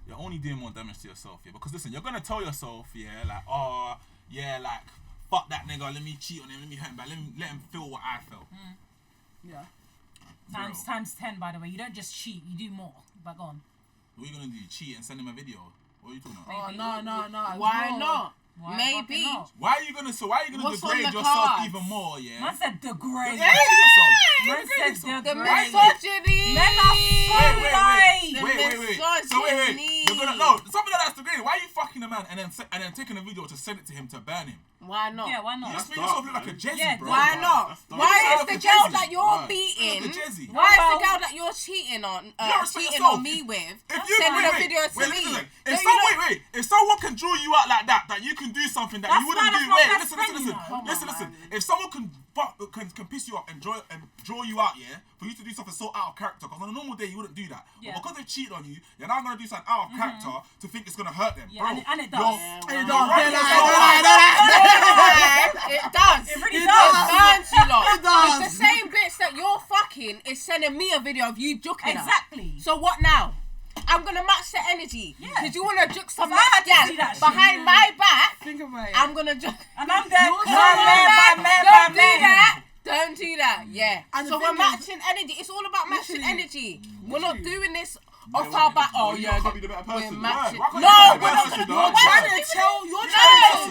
you're only doing more damage to yourself, because listen, you're gonna tell yourself, like, fuck that nigga, let me cheat on him, let me hurt him back, let him feel what I felt. Yeah. Times 10, by the way. You don't just cheat, you do more. But go on. What are you gonna do? Cheat and send him a video? What are you talking about? Oh, no. Why not? Why Maybe. fucking not? Why are you gonna What's on degrade the yourself cards? even more, yeah? Man said degrade. Degrade yourself. Man said The degrade. misogyny. Men are so nice. Wait. So wait. You're gonna something like that's degrading. Why are you fucking a man and then taking a video to send it to him to burn him? Why not? Yeah, why You not? just make yourself look like a Jezzy, Yeah, bro. Why not? Why is the girl that you're beating? Like a Jezzy. Why is the girl that you're cheating on? respect Cheating yourself. on me with? If you Sending a wait, video to wait, me. listen. Don't If someone can draw you out like that you can do something that That's you wouldn't why do. that's my Wait, best friend, you know. listen. If someone can piss you off and draw you out, for you to do something so out of character, because on a normal day you wouldn't do that. Yeah. But because they've cheated on you, you're now gonna do something out of character to think it's gonna hurt them. Yeah, Bro, and it does. It does. It really It does. burns you lot. It does. It's the same bitch that you're fucking is sending me a video of you juking her. Exactly. So what now? I'm gonna match the energy. Yeah. Because you wanna juke some I had to see gal that shit. behind my back. Think about it. I'm gonna juke. And I'm there. You're Don't do that. Don't do that. Yeah. And the So we're thing is- matching energy. It's all about matching Literally. energy. We're not doing this off our back. Oh You yeah. can't be the better We're person. matching. Why can't No, you be the we're better not person, gonna. dog? Why trying should to we- tell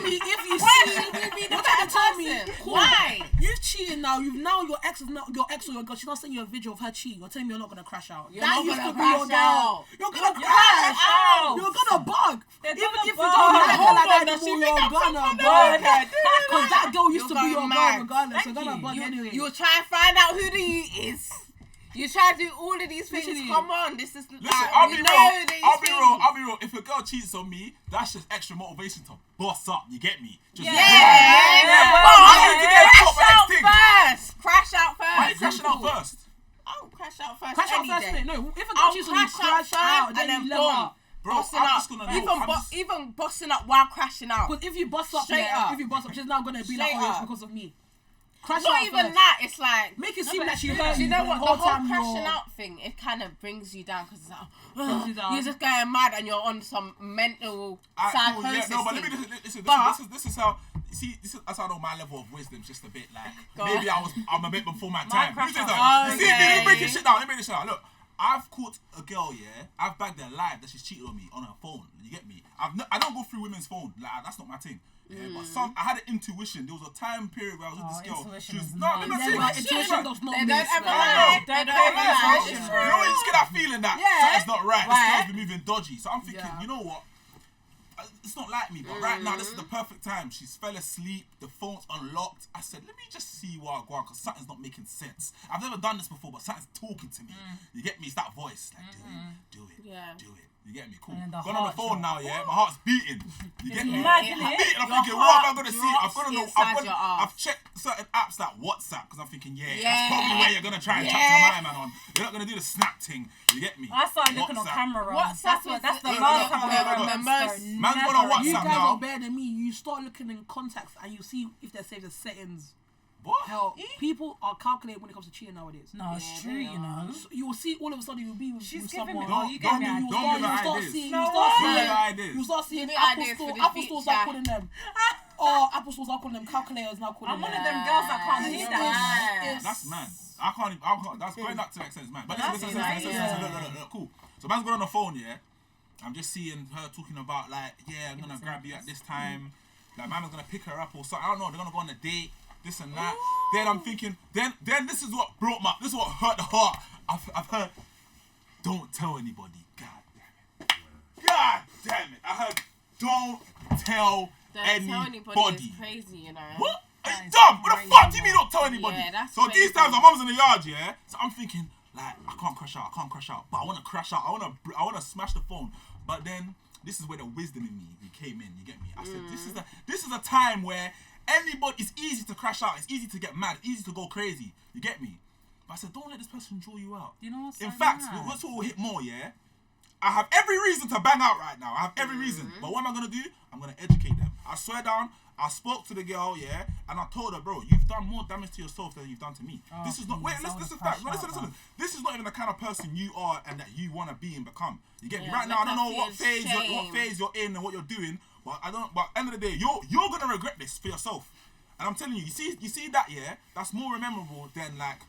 me if you Why see. should we be the You're trying to tell me. person? Cool. Why? You've cheated now. Your ex or your girl. She's not sending you a video of her cheating. You're telling me you're not gonna crash out. You're that not used gonna to be your crash girl. out. You're gonna You're crash. out. You're gonna bug. They're Even gonna if you bug. don't like her like that Does she anymore, think you're I'm gonna fucking bug. mad? Because that girl used to You're be your going girl mad. regardless. You're Thank gonna you. bug anyway. You try and find out who the you is. You try to do all of these things. Literally. Come on, this is. Listen, like, I'll we be know real. these I'll be things. real. If a girl cheats on me, that's just extra motivation to boss up. You get me? Just Yeah. I need to get top Crash out of next thing. first. Crash out first. Why are you crashing out first? Okay. crash out first. Crash out any first, day. innit? No, if a I'll guy cheats on you, crash out, then you level boom. up. Bro, Bossing I'm up. just gonna Even bossing up while crashing out. Because if you boss up, Straight up. if you boss up, she's not gonna be like, Straight oh, it's up. because of me. Crash Not out even first. that. It's like. Make it seem but like she it's hurt Do you you, know but what? the The whole whole time crashing you're... out thing, it kind of brings you down because it's like, Brings you down. you're just going mad and you're on some mental psychosis. No, but let thing. me listen. But- This is how. See, that's how I know my level of wisdom is just a bit like Go maybe on. I'm a bit before my My time. crash You out. see, Okay. let me break this shit down. Let me break this shit down. Look, I've caught a girl. Yeah, I've bagged her live that she's cheated on me on her phone. You get me? I don't go through women's phone. Like that's not my thing. Yeah, but I had an intuition. There was a time period where I was with this girl. Intuition She was is no, let me mad. tell you. Intuition does not They miss. don't ever No, lie. no. They don't Don't ever call lie. it It's intuition, true. You know when you just get that feeling that Yeah. something's not right. This Right. girl's been moving dodgy. So I'm thinking, Yeah. you know what? It's not like me, but right now this is the perfect time. She's fell asleep, the phone's unlocked. I said, let me just see what I go on because something's not making sense. I've never done this before, but something's talking to me. You get me? It's that voice. Like, do it. Yeah. Do it. You get me? Cool. And then the Gone on the heart phone shot. now, yeah? My heart's beating. You get It's me? mad, I'm innit? beating. I'm Your thinking, what am I heart going to see? drops I've got to know. inside your ass. I've checked certain apps like WhatsApp because I'm thinking, that's Yeah. probably where you're going to try and chat to my man on. You're not going to do the snap thing. You get me? I started looking on WhatsApp. camera rolls. WhatsApp That's the is last the- time the- I the remember. most- Man's got on WhatsApp You guys now. are better than me. You start looking in contacts and you see if they save the settings. What? Hell, people are calculated when it comes to cheating nowadays. No, it's Yeah, true, they you know. So you will see all of a sudden you'll be with, She's with giving someone. me- oh, you get Don't me give ideas. don't give her You start ideas. seeing, No you start Don't seeing, give her ideas. you start seeing Give me Apple ideas Store. for the Apple stores are future. calling them. Oh, Apple stores are calling them calculators now calling I'm one them. of them girls that can't It's hear just- that. it's- That's mad. I can't. That's going back to that sense, man. But That's listen. nice, yeah. Look, cool. So man's got on the phone, yeah. I'm just seeing her talking about like, yeah, I'm gonna grab you at this time. Like, man was gonna pick her up or something. I don't know. They're gonna go on a date, this and that. Then I'm thinking, then this is what this is what hurt the heart. I've heard, don't tell anybody. God damn it. God damn it. I heard, don't tell Anybody is crazy, you know. What? Are That you is dumb? What the crazy, fuck do you mean man. don't tell anybody? Yeah, that's so these crazy. times my mum's in the yard, yeah? So I'm thinking, like, I can't crash out. But I want to crash out. I want to smash the phone. But then, this is where the wisdom in me came in, you get me? I said, this is a time where it's easy to crash out. It's easy to get mad. It's easy to go crazy. You get me? But I said, don't let this person draw you out. You know what's In so fact, mad? what's what will hit more, yeah? I have every reason to bang out right now. I have every reason. But what am I going to do? I'm going to educate them. I swear down, I spoke to the girl, yeah, and I told her, bro, you've done more damage to yourself than you've done to me. Oh, this is not, please, wait, I listen, would've fact. crashed No, out, listen. bruv. This is not even the kind of person you are and that you want to be and become. You get me? Yeah, Right now, I don't know look what after phase, your what shame. phase you're in and what you're doing, but I don't, but end of the day, you're going to regret this for yourself. And I'm telling you, you see that, yeah, that's more memorable than like,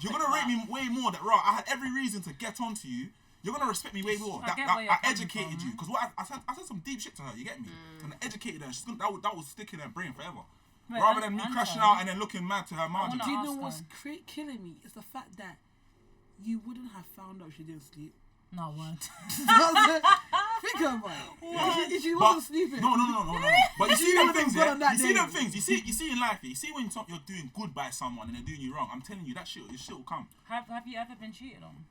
you're going to rate me way more that, right, I had every reason to get onto you. You're gonna respect me way more. I That get where you're I coming educated from. you because what I said some deep shit to her. You get me? And I educated her. She's gonna, that will stick in her brain forever. Wait, Rather than me I'm crashing sorry. out and then looking mad to her margin. Do you Ask know her. what's killing me? It's the fact that you wouldn't have found out she didn't sleep. No word. Think about it. If she wasn't sleeping. No. But you see One them of them things, got yeah. on that You see day. them things. You see in life. You see when you're doing good by someone and they're doing you wrong. I'm telling you that shit will come. Have you ever been cheated on?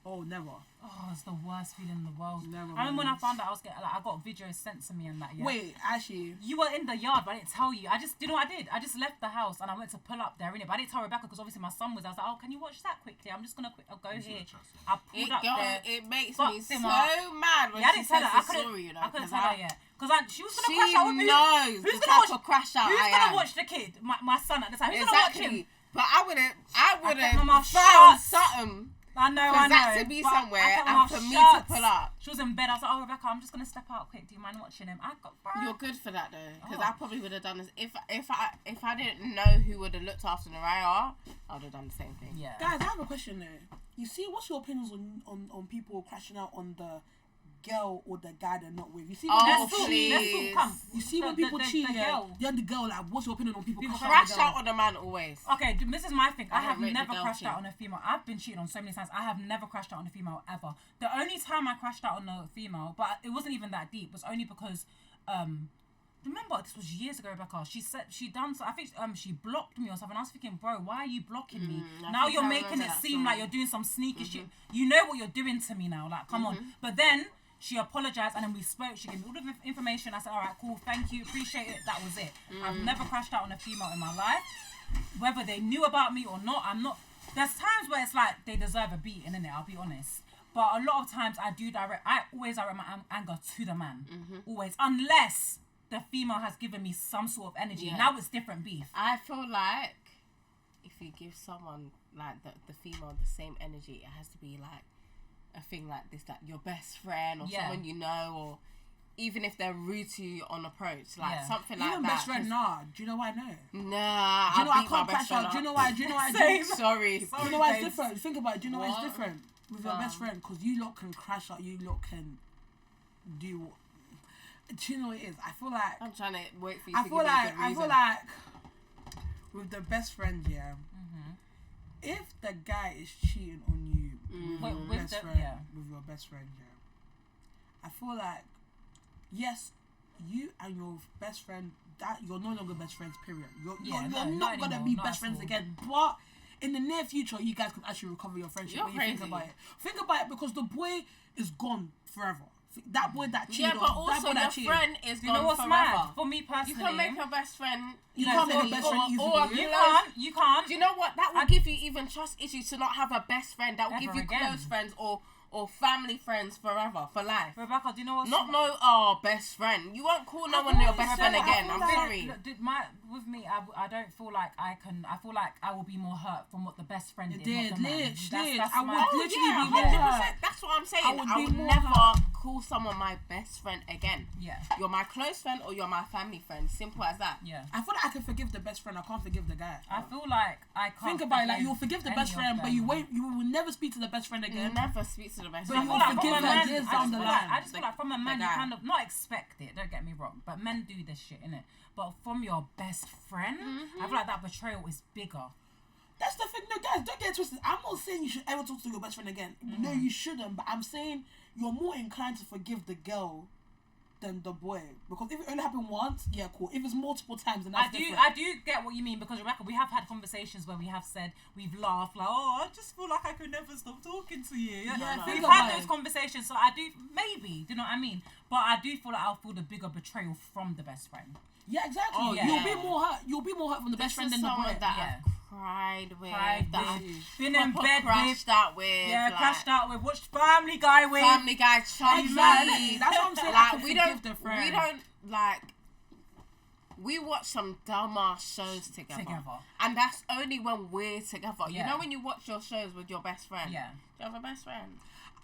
Oh, never. Oh, it's the worst feeling in the world. Never, I mean, when I man. found out I was getting, like, I got videos sent to me and that. Yeah. Wait, actually. You were in the yard, but I didn't tell you. You know what I did? I just left the house and I went to pull up there, innit? But I didn't tell Rebekah because obviously my son was. I was like, oh, can you watch that quickly? I'm just gonna go here. I pulled up there. It makes Fucked me him so up. mad when Yeah, I she didn't tell says her. the story, you know. I couldn't 'cause tell her yet. Because she was gonna She crash out with me. knows Who's the gonna type watch? of crash out Who's I gonna am. watch the kid? My son at the time. Who's gonna watch him? Exactly. But I would kept my have mouth found shut. something. I know. For that to be But somewhere I kept my and mouth for me shut. to pull up. She was in bed. I was like, oh, Rebekah, I'm just gonna step out quick. Do you mind watching him? You're good for that though, because Oh. I probably would have done this if I didn't know who would have looked after Naraya. I would have done the same thing. Yeah. Guys, I have a question there. You see, what's your opinions on people crashing out on the girl or the guy they're not with? You see, when Oh, people please. cheat, you see when people cheat, yeah, the girl, like, what's your opinion on people crashing Crash out on the out girl? on the man always. Okay, this is my thing. I I have don't rate the never girl crashed thing. out on a female. I've been cheated on so many times. I have never crashed out on a female ever. The only time I crashed out on a female, but it wasn't even that deep, was only because, remember, this was years ago, Rebekah. She said I think she blocked me or something. I was thinking, bro, why are you blocking me? I Now think you're I making remember it that seem story. like you're doing some sneaky shit. You know what you're doing to me now. Like, come on. But then she apologized and then we spoke. She gave me all the information. I said, all right, cool, thank you, appreciate it. That was it. I've never crashed out on a female in my life. Whether they knew about me or not, I'm not. there's times where it's like they deserve a beating, innit? I'll be honest. But a lot of times I always direct my anger to the man. Always. Unless the female has given me some sort of energy. Yeah. Now it's different beef. I feel like if you give someone like the female the same energy, it has to be like a thing like this, like your best friend or someone you know, or even if they're rude to you on approach, like something like Even that. best friend, nah. Do you know why I know? Nah, Do you know I'll I beat my can't best crash friend out? up. Do you know why? Do you know why I Same. do? Sorry. Do you know why it's babes. different? Think about it. Do you know why What? it's different with your best friend? Because you lot can crash out. You lot can do. Do you know what it is? I feel like. I'm trying to wait for you to give I me a good feel reason. like with the best friend, yeah. If the guy is cheating on you with your best friend, with your best friend, yeah. I feel like yes, you and your best friend, that you're no longer best friends. Period. You're not gonna be best friends again. But in the near future, you guys can actually recover your friendship. You're when you think crazy. about it. Think about it, because the boy is gone forever. That boy that cheated. Yeah, but on, that also boy that your cheated. friend is Do you know gone what's forever. mad? For me personally, You can make your best friend. You can't make a best friend easily. You can't. Do you know what? That will give you even trust issues to not have a best friend. That will give Ever you again. close friends or family friends forever, for life. Rebecca, do you know what's Not best friend. You won't call no one your best friend again. I'm sorry. Look, with me, I don't feel like I can. I feel like I will be more hurt from what the best friend did. Not the man. That's I would my- literally be Yeah, more 100%. hurt. That's what I'm saying. I would I be would more never hurt. call someone my best friend again. Yeah. You're my close friend or you're my family friend. Simple as that. Yeah. I feel like I can forgive the best friend. I can't forgive the guy. I feel like I can't. Think about it. Like, you'll forgive the any best of friend, but them. you will never speak to the best friend again. Never speak to the best But friend. you I will feel like forgive from a her man, years I down just the feel line. like, I just feel like from a man, you guy. kind of not expect it. Don't get me wrong, but men do this shit, innit? But from your best friend, I feel like that betrayal is bigger. That's the thing. No, guys, don't get it twisted. I'm not saying you should ever talk to your best friend again. No, you shouldn't. But I'm saying you're more inclined to forgive the girl than the boy, because if it only happened once, yeah, cool. If it's multiple times, then that's different. I do get what you mean, because Rebecca, we have had conversations where we have said, we've laughed like, oh, I just feel like I could never stop talking to you. Yeah, we've think had about those it. conversations, so I do maybe, do you know what I mean? But I do feel like I'll feel the bigger betrayal from the best friend. Yeah, exactly. Oh, yeah. You'll be more hurt. You'll be more hurt from the best friend than the boy. Someone that Yeah. I've cried with, Cried that with, I've been in proper bed with, crashed out with, yeah, like, crashed out with, watched Family Guy with. Family Guy, chums Exactly. with. That's what I'm saying. I Like, can we forgive don't, the friend. we don't like. We watch some dumbass shows together. And that's only when we're together. You Yeah. know when you watch your shows with your best friend? Yeah. Do you have a best friend?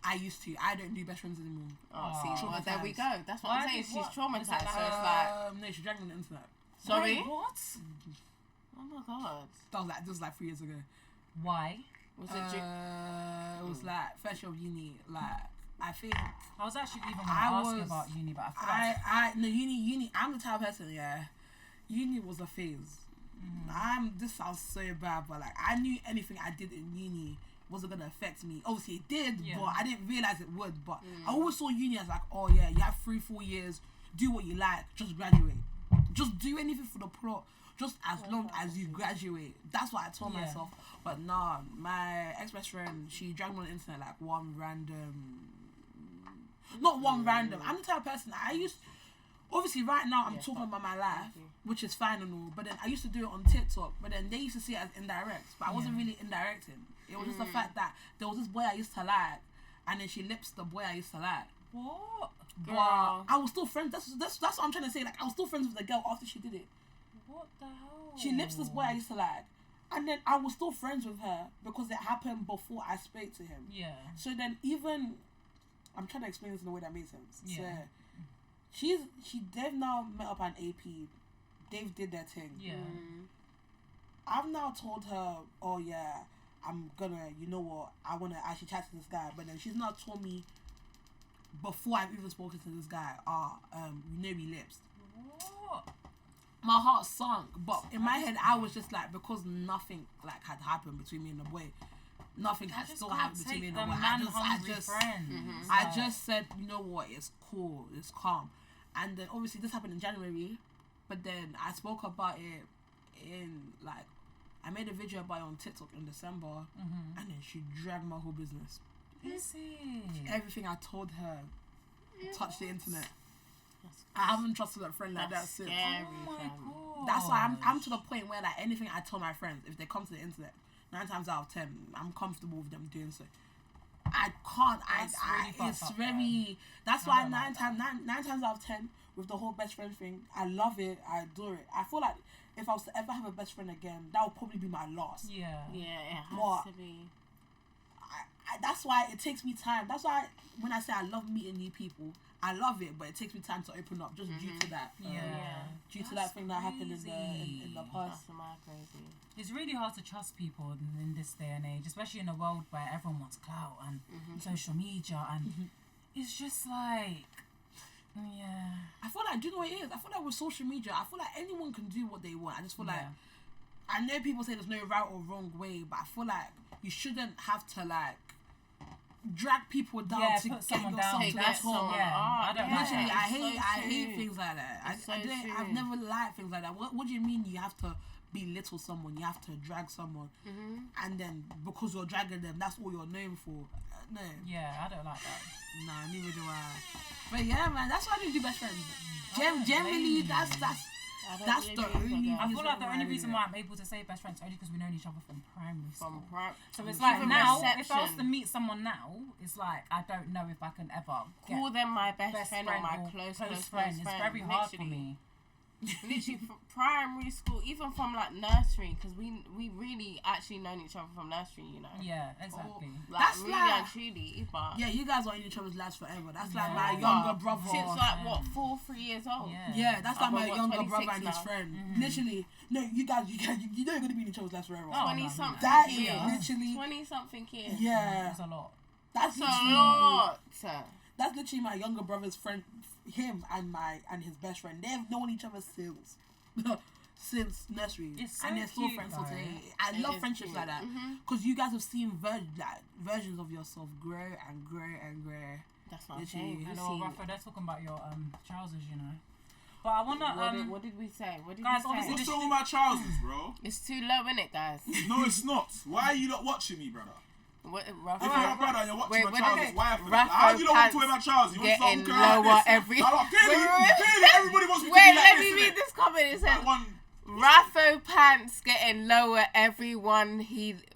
I used to. I don't do best friends anymore. Oh, see, well, there we go. That's what Why I'm saying. did- She's what? traumatized. Was it So like- it's like, No, she dragged me on the internet. sorry? Wait, what? Oh my god. This was like 3 years ago. Why? Was it It was like first year of uni. Like, I think I was actually even going to I ask you was- about uni, but I feel like no, uni. I'm the type of person. Yeah, uni was a phase. This sounds so bad, but like I knew anything I did in uni wasn't gonna affect me. Obviously it did, Yeah. but I didn't realize it would. But I always saw uni as like, oh yeah, you have 3-4 years, do what you like, just graduate, just do anything for the plot, just as long as you graduate. That's what I told Yeah. myself. But nah, my ex-best friend, she dragged me on the internet like one random. Not one random. I'm the type of person obviously right now I'm talking about my life, which is fine and all, but then I used to do it on TikTok, but then they used to see it as indirect, but I wasn't really indirecting. It was just the fact that there was this boy I used to like, and then she lips the boy I used to like. what? Girl. But I was still friends. That's what I'm trying to say. Like, I was still friends with the girl after she did it. What the hell? She lips this boy I used to like, and then I was still friends with her because it happened before I spoke to him. Yeah. So then even I'm trying to explain this in a way that makes sense. Yeah. So they've now met up on AP. They've did their thing. Yeah. I've now told her, oh yeah, I'm gonna, you know what, I wanna actually chat to this guy, but then she's not told me before I've even spoken to this guy, we lips. What? My heart sunk, but in my head I was just like, because nothing like had happened between me and the boy, nothing had still happened between me and the boy. I just said, you know what, it's cool, it's calm. And then obviously this happened in January, but then I spoke about it in like, I made a video about it on TikTok in December, and then she dragged my whole business. Is it? Everything I told her touched the internet. I haven't trusted a friend like that since. Scary, Oh my fam. god. That's why I'm to the point where like anything I tell my friends, if they come to the internet, 9 times out of 10, I'm comfortable with them doing so. I can't. That's really fucked It's up, very. That's I why don't like nine times out of 10 with the whole best friend thing, I love it. I adore it. I feel like if I was to ever have a best friend again, that would probably be my last. Yeah. Yeah, it has What? to be. That's why it takes me time. That's why when I say I love meeting new people, I love it, but it takes me time to open up just due to that. Due to that thing that happened in the past. That's mad crazy. It's really hard to trust people in this day and age, especially in a world where everyone wants clout and social media, and it's just like, I feel like, do you know what it is? I feel like with social media, I feel like anyone can do what they want. I just feel like, I know people say there's no right or wrong way, but I feel like you shouldn't have to like drag people down to put get someone yourself down. to that point. I don't like Literally, that. I hate things like that. I've never liked things like that. What do you mean you have to belittle someone? You have to drag someone, and then because you're dragging them, that's all you're known for. No. Yeah, I don't like that. Nah, neither do I. But yeah, man, that's why I don't do best friends. Generally, that's the only. I feel like the only reason why I'm able to say best friends is only because we know each other from primary school. So it's like now, if I was to meet someone now, it's like I don't know if I can ever call them my best friend or my close friend. It's very hard for me. Literally from primary school, even from like nursery, because we really actually known each other from nursery, you know. Yeah, exactly. Like That's really like, and truly, but yeah, you guys are in each other's lives forever. That's like my younger brother. Since like what 3 years old. Yeah, that's like my younger brother and his now. friend. Literally, no, you guys, you know you're gonna be in each other's lives forever. 20-something. That is years. literally 20-something years. Yeah, That's a lot. That's a literally, lot. That's literally my younger brother's friend, him and his best friend. They've known each other since nursery, It's so and they're still cute, friends though. till today. I love friendships like that because you guys have seen versions of yourself grow and grow and grow. That's what I'm Literally. saying. I know, Rafa, they're talking about your trousers, you know. But I wanna what did we say? What did guys, we say? obviously What's wrong with my trousers, bro? It's too low, innit, guys? No, it's not. Why are you not watching me, brother? What, If you're a brother and you're watching my trousers, okay. why? Rafa How do you not want to pants wear my trousers? You want to getting look like lower this? every- Clearly, everybody wants me to Wait, be like let this, me read innit? this comment. It says, That one. Raffo pants getting lower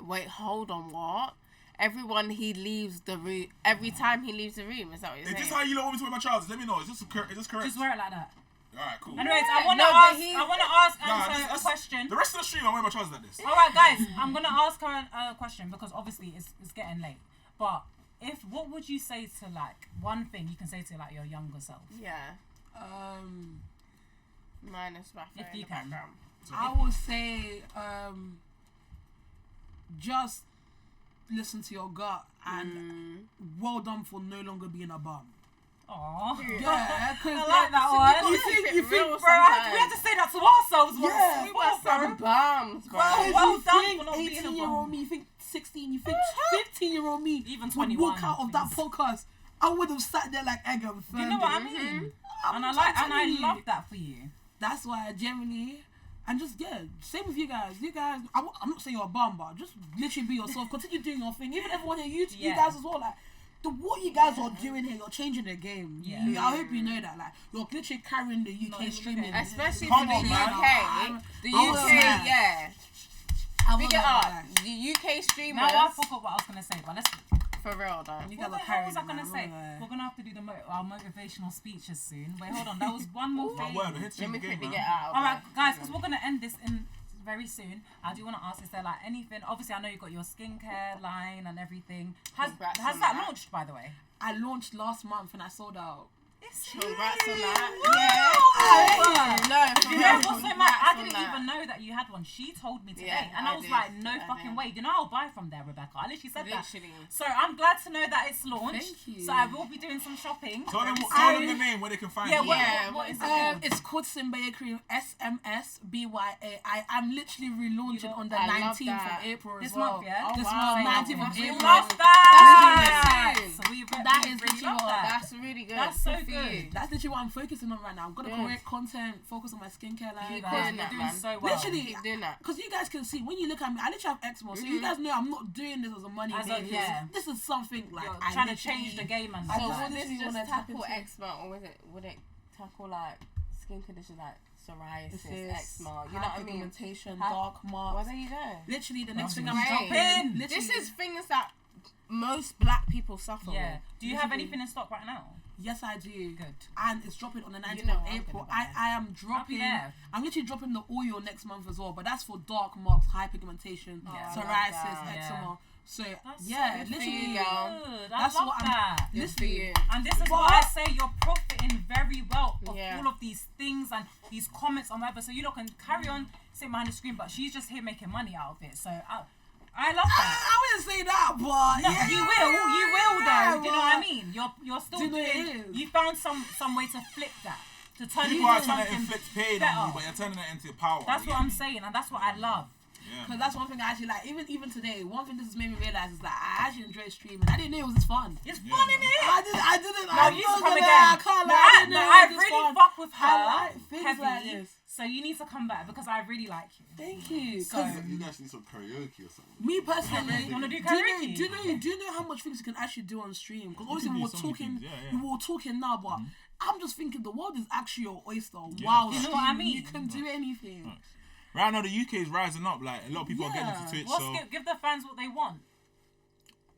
wait, hold on, what? Everyone he leaves the room, every time he leaves the room, is that what you're Is saying? this how you lot want me to wear my trousers? Let me know. Is this correct? just wear it like that. Alright, cool. Anyways, Yeah, I wanna no, but ask Nah, Anthos a question. The rest of the stream, I wear my trousers like this. Alright, guys, I'm gonna ask her a question because obviously it's getting late. But what would you say to like one thing you can say to like your younger self? Yeah. Minus Raffo If in you the can. background. I would say just listen to your gut and well done for no longer being a bum. Aww. Yeah, because I like that one. you think, real Bro, we had to say that to ourselves once. Yeah. We We're were some bums, bro. Well done for not being a 18-year-old bum. me, you think 16, you think 15-year-old me Even would 21, walk out of that please. podcast. I would have sat there like egg and You know what I mean? And I love that for you. That's why I generally, and just, same with you guys. You guys, I'm not saying you're a bum, but just literally be yourself. Continue doing your thing. Even everyone here, you guys as well, like, what you guys are doing here, you're changing the game. Yeah. I hope you know that. Like, you're literally carrying the UK streaming. Especially Come for the on, man. UK. The I'm UK, not yeah. I'm Big not it gonna up. lie. The UK streamers. Now I forgot what I was gonna say, but let's. For real, though. You What guys the are hell carrying was I it, gonna man. say? I'm not gonna lie. We're gonna have to do our motivational speeches soon. Wait, hold on. There was one more My thing. word, we're here to Let me change the game, quickly man. get out. All right, guys, because we're gonna end this in very soon. I do want to ask: is there like anything? Obviously, I know you got your skincare line and everything. Has Congrats that on that. launched, by the way? I launched last month and I sold out. Congrats on that. Wow. No, for You real, know what's so mad? congrats I on didn't that. even know that you had one. She told me today, Yeah, and I I was did. like, no I fucking did. way. You know, I'll buy from there, Rebecca. I literally said that. Literally. So I'm glad to know that it's launched. Thank you. So I will be doing some shopping. Tell them very the soon. name where they can find Yeah, you. what is it? It's called Symbia Cream, SMSBYA. I'm literally relaunching You know, on the I love 19th that. of April This as well. month, yeah? This wow. month, 19th of We We April. love that. That's So we That we is really literally love what- that. That's really good. That's so for good. you. That's literally what I'm focusing on right now. I'm gonna Good. create content, focus on my skincare line. Keep Guys, doing you're that, doing man. so well. Literally, Keep doing that. because you guys can see when you look at me, I literally have eczema, so you guys know I'm not doing this as a money As a- game. yeah. This is something like You're I trying to literally- change the game and I So just would this literally just wanna tap tackle into- eczema, or would it tackle like skin conditions like psoriasis, eczema. You know what I mean? Pigmentation, dark marks. Well, there you go. Literally, the next thing I'm great. dropping. This is things that most black people suffer Yeah. with. Do you have anything in stock right now? Yes, I do. Good. And it's dropping on the 19th know of what I'm April. gonna buy. I am dropping. there. I'm literally dropping the oil next month as well, but that's for dark marks, high pigmentation, Yeah. I love psoriasis, that. eczema. So That's yeah, so literally, girl. good. I that's love what that. I'm. Good for Listen, you. And this is why I say you're profiting very well of Yeah. all of these things and these comments on whatever. So you lot can carry on sitting behind the screen, but she's just here making money out of it. So I love that. I wouldn't say that, but No, yeah, you will though. Do you know what I mean? You're still Do you know what it doing. is? You found some way to flip that, to turn it People are into trying to something inflict pain better. on you, but you're turning it into power. That's you what get I'm me? saying, and that's what I love. Yeah, because man. that's one thing I actually like. Even today, one thing this has made me realize is that I actually enjoy streaming. I didn't know it was this fun. It's Yeah, fun, man. innit? I didn't. No, I'm you not should come gonna again. lie, I can't No, lie. I didn't know I it was this really fun. fuck with her I like things heavy. like this. So you need to come back because I really like you. Thank you. So- 'Cause You guys need some karaoke or something. me personally, You wanna do do you karaoke? know how much things you can actually do on stream? Because You obviously can we do were so many talking, things, yeah. we were talking now, but I'm just thinking the world is actually your oyster. Yeah. Wow, You know what I streaming, you mean? can do anything. Right. Right now, the UK is rising up. Like a lot of people are getting into Yeah. Twitch. What's So give the fans what they want.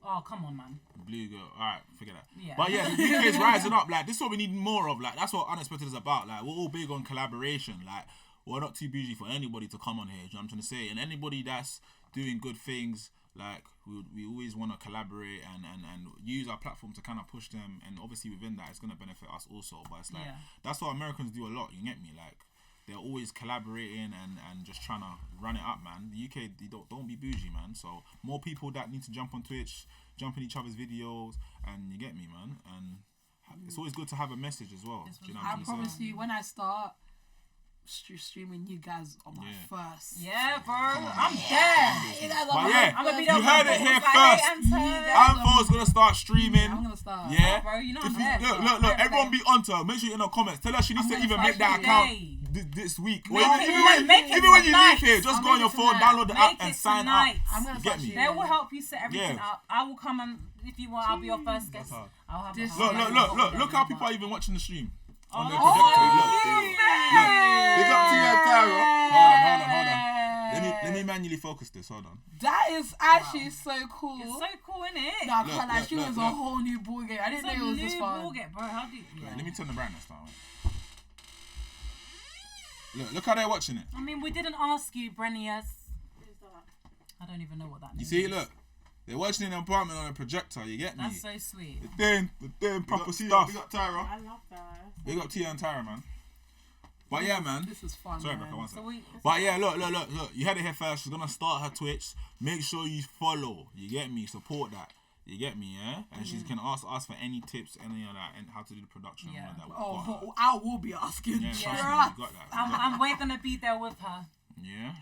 Oh, come on, man. blue girl. All right, forget that. Yeah. But yeah, the UK is rising up. Like this is what we need more of. Like that's what Unexpected is about. Like we're all big on collaboration. Like we're not too bougie for anybody to come on here. Do you know what I'm trying to say? And anybody that's doing good things, like we always want to collaborate and use our platform to kind of push them. And obviously within that, it's gonna benefit us also. But it's like Yeah. that's what Americans do a lot. You get me? Like they're always collaborating and just trying to run it up, man. The UK, they don't be bougie, man. So more people that need to jump on Twitch, jump in each other's videos, and you get me, man. And it's always good to have a message as well. Do you know what I I'm trying to promise say? you, when I start streaming, you guys are my first. Yeah, bro. I'm there. You guys are But my yeah, I'm gonna be first. there. you heard it here Like, first. hey, Anthos. Anthos gonna start streaming. I'm gonna start. Yeah, bro, you know If I'm you- there, look, bro. look, look. I'm Everyone there. be onto her. Make sure you in the comments. Tell her she needs I'm to gonna even start make that streaming account today. this week. Make Or it even when you tonight. leave here, just I'm go on your making phone, tonight. download the app, Make and it sign tonight. up. I'm gonna You start get me? streaming. They will help you set everything Yeah. up. I will come and if you want, I'll be your first guest. That's I'll have This- Look, Yeah, look, look, look. yeah, Look yeah, how yeah. people are even watching the stream. Oh, On their look. projector. Oh, Look. Big up to you, Tara. Hold on. Let me manually focus this. Hold on. That is actually so cool. It's so cool, isn't it? No, I Look, can't lie. look, She was a look. whole new ball game. I didn't know it was this fun. Bro, how do you, yeah. Let me turn the brightness down. Look how they're watching it. I mean, we didn't ask you, Brennias. I don't even know what that You means. see, look. They're watching in an apartment on a projector. You get me? That's so sweet. They're doing proper Big stuff. up Tyra. I love that. Big up Tia and Tyra, man. But yeah, man. This is fun. Sorry, man. Rebekah, one So sec. we. But yeah, look. You had it here first. She's gonna start her Twitch. Make sure you follow. You get me? Support that. You get me, yeah? And she can ask us for any tips, any of that, and how to do the production. Yeah. And all that. We've got her. Oh, I will be asking. Yeah, Trust. trust me, you got that. And we're gonna be there with her. Yeah.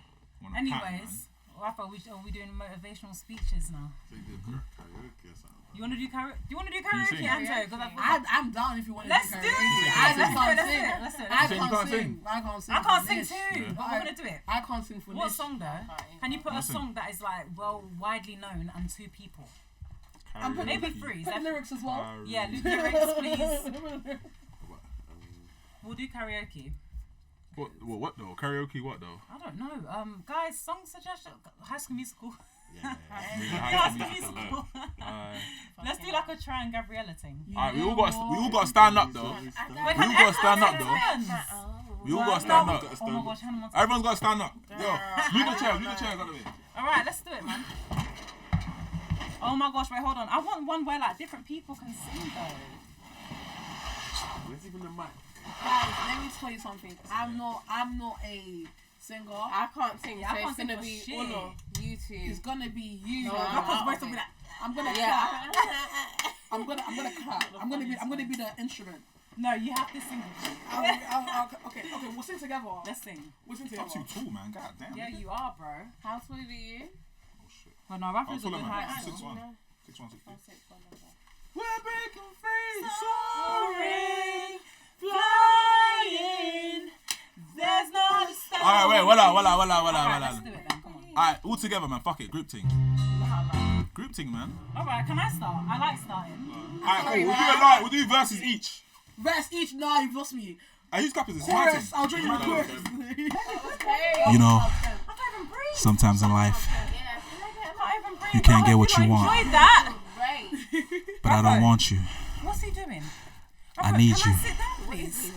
Wanna pack, man. Anyways, Rafa, are we doing motivational speeches now? So you do karaoke or something. You wanna do karaoke? Do you wanna do you karaoke, sing? Anto? 'Cause I'm down if you want to Let's do do karaoke. it. I Let's can't do it. sing. Let's do it. I You can't can't sing. sing? I can't sing. I can't for sing this. too, but we're gonna do it. I can't sing for What this. song though? Can you put a Listen. song that is like well widely known and two people? Karaoke. Maybe three. Put lyrics as well. Yeah, do lyrics, please. We'll do karaoke. What though? Karaoke what though? I don't know. Guys, song suggestion. High School Musical. Yeah. High School Musical. Let's do like a Try and Gabriella thing. Alright, we all got to stand up though. Wait, We can all gotta everyone stand up take though. turns? We all gotta stand up. Oh my gosh, Hannah Montana. Everyone's gotta stand up. Yo, move the chairs out of the way. Alright, let's do it, man. Oh my gosh, wait, hold on. I want one where like different people can sing though. Where's even the mic? Guys, let me tell you something. I'm not a singer. I can't sing, Yeah, I so can't it's sing gonna for be shit. Uno, you two. It's gonna be you. No, man. I'm I'm out gonna of it. I'm gonna Yeah. clap. I'm gonna clap. I'm gonna be the instrument. No, you have to sing it. Okay, we'll sing together. Let's sing. We'll sing I'm together. too tall, man. God damn. Yeah, you are, bro. How tall are you? Oh shit. Well, no, I'm Rafa's a full good of man. height. 6'1". still. 6'1", 6'2". I'm 6'1". We're breaking free, Soaring, flying. There's not a star. Alright, wait, voila. Alright, let's do it then. Come on. Alright, all together, man. Fuck it, group thing. Group thing, man. Alright, can I start? I like starting. Alright, cool. We'll do a line. We'll do verses each. Verse each. Nah, you've lost me. Who's clapping this? My Chorus. thing. I'll join you in the chorus. You know, I can't even breathe. sometimes in life, I can't even breathe. you can't I get hope what you want. Enjoyed that. But I don't want you. What's he doing? I need Can you. I sit down, please?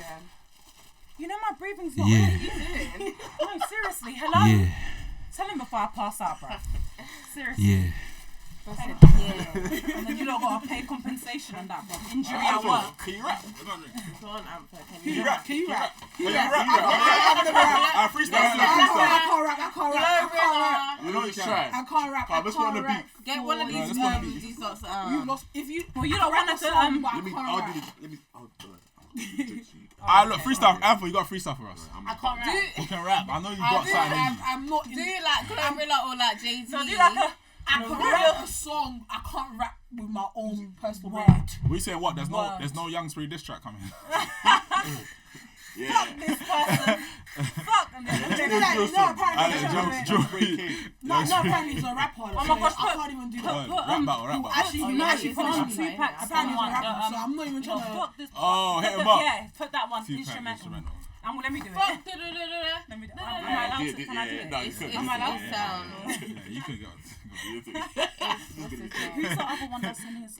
You know my breathing's not Yeah. right. No, seriously. Hello. Yeah, Tell him before I pass out, bro. Seriously. yeah. And then you don't gotta pay compensation on that, bro. Injury at work. Can you rap? Go on, Antho. Can you rap? Can you rap? You rap. Freestyle. I can't rap. You know you can. I can't rap. I just want to beat. Get one of No, these that's one of these. these lots. You lost. If you. Well, you don't want to But I Let me. can't I'll rap. do this. Let me. I'll do it. Alright, look, freestyle. Antho, you got freestyle for us. I can't rap. You can rap. I know you got something in you. I'm not. Do you like Glorilla or like Jay-Z? So do like a. I can rap a song. I can't rap with my own personal Word. brand. We saying what? There's Word. no Young Spree diss track coming. Yeah. Fuck this person. Fuck. And then No, apparently. No, No, apparently he's a rapper. Oh my gosh, I can't even do that. Rap battle. Actually, Oh, you yeah, actually it's put on on two Tupac. packs. Apparently he's a rapper, so I'm not even No, trying to. fuck this. Oh, hit him up. Yeah, put that one. Tupac Instrumental. And let me do it. Fuck. Let me do it. Am I allowed to? Can I do it? No, you could. Am I allowed to sound? Yeah, you can go. What's his name? Who's the other one that's in his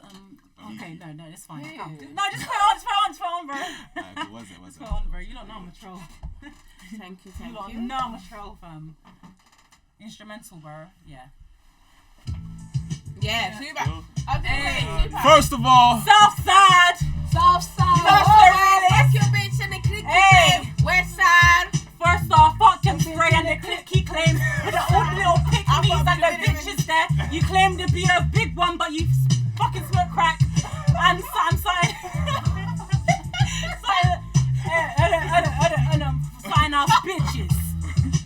Okay, no, it's fine. Who? No, just put it on, bro. Was it? Put it on, bro. You don't know I'm a troll. Thank you, You thank don't you. know I'm a troll, fam. Instrumental, bro. Yeah. Yeah, Tupac. I'll do Hey. it. Tupac. First of all, Southside. Southside. Fuck your bitch and the click. Hey. West side. First off, fuck them spray and the click he claimed. With the old little pick-me's and the bitches there. You claim to be a big one, but you fucking smoke crack. And sign off bitches.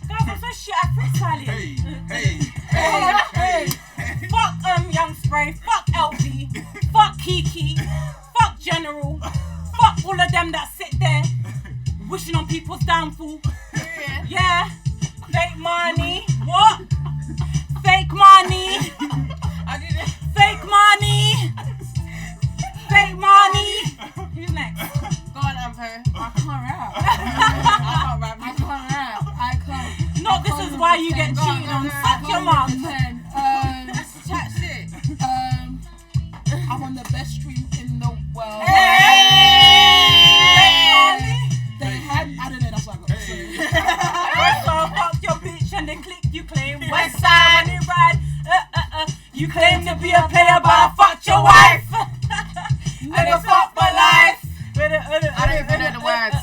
Guys, I'm so shit at freestyling. hey. Fuck Young Spray, fuck LV, fuck Kiki, fuck General, fuck all of them that sit there wishing on people's downfall. Yeah, fake money. What? Fake money. I did it. Fake money. Fake money. Who's next? Go on, Antho. I can't rap. I can't rap. I can't. No, this is why you get cheated on. Suck your mum. Chat shit. I'm on the best stream in the world. They had. I don't know. That's what I got to say. First off, fuck your bitch and the click you claim. West side, when you ride. You claim to be a player, but I fucked your wife. Never fucked my life. I don't even know the words.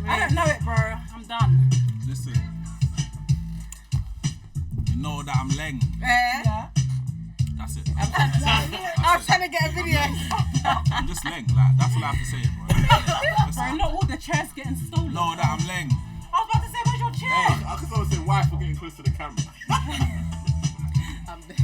I don't know it, bro. I'm done. Listen, you know that I'm Leng. Yeah. That's it. I'm trying to get a video. I'm just Leng. Like, that's all I have to say, bro. Bro, not all the chairs getting stolen. Know that I'm Leng. I was about to say, where's your chair? I could always say wife for getting close to the camera.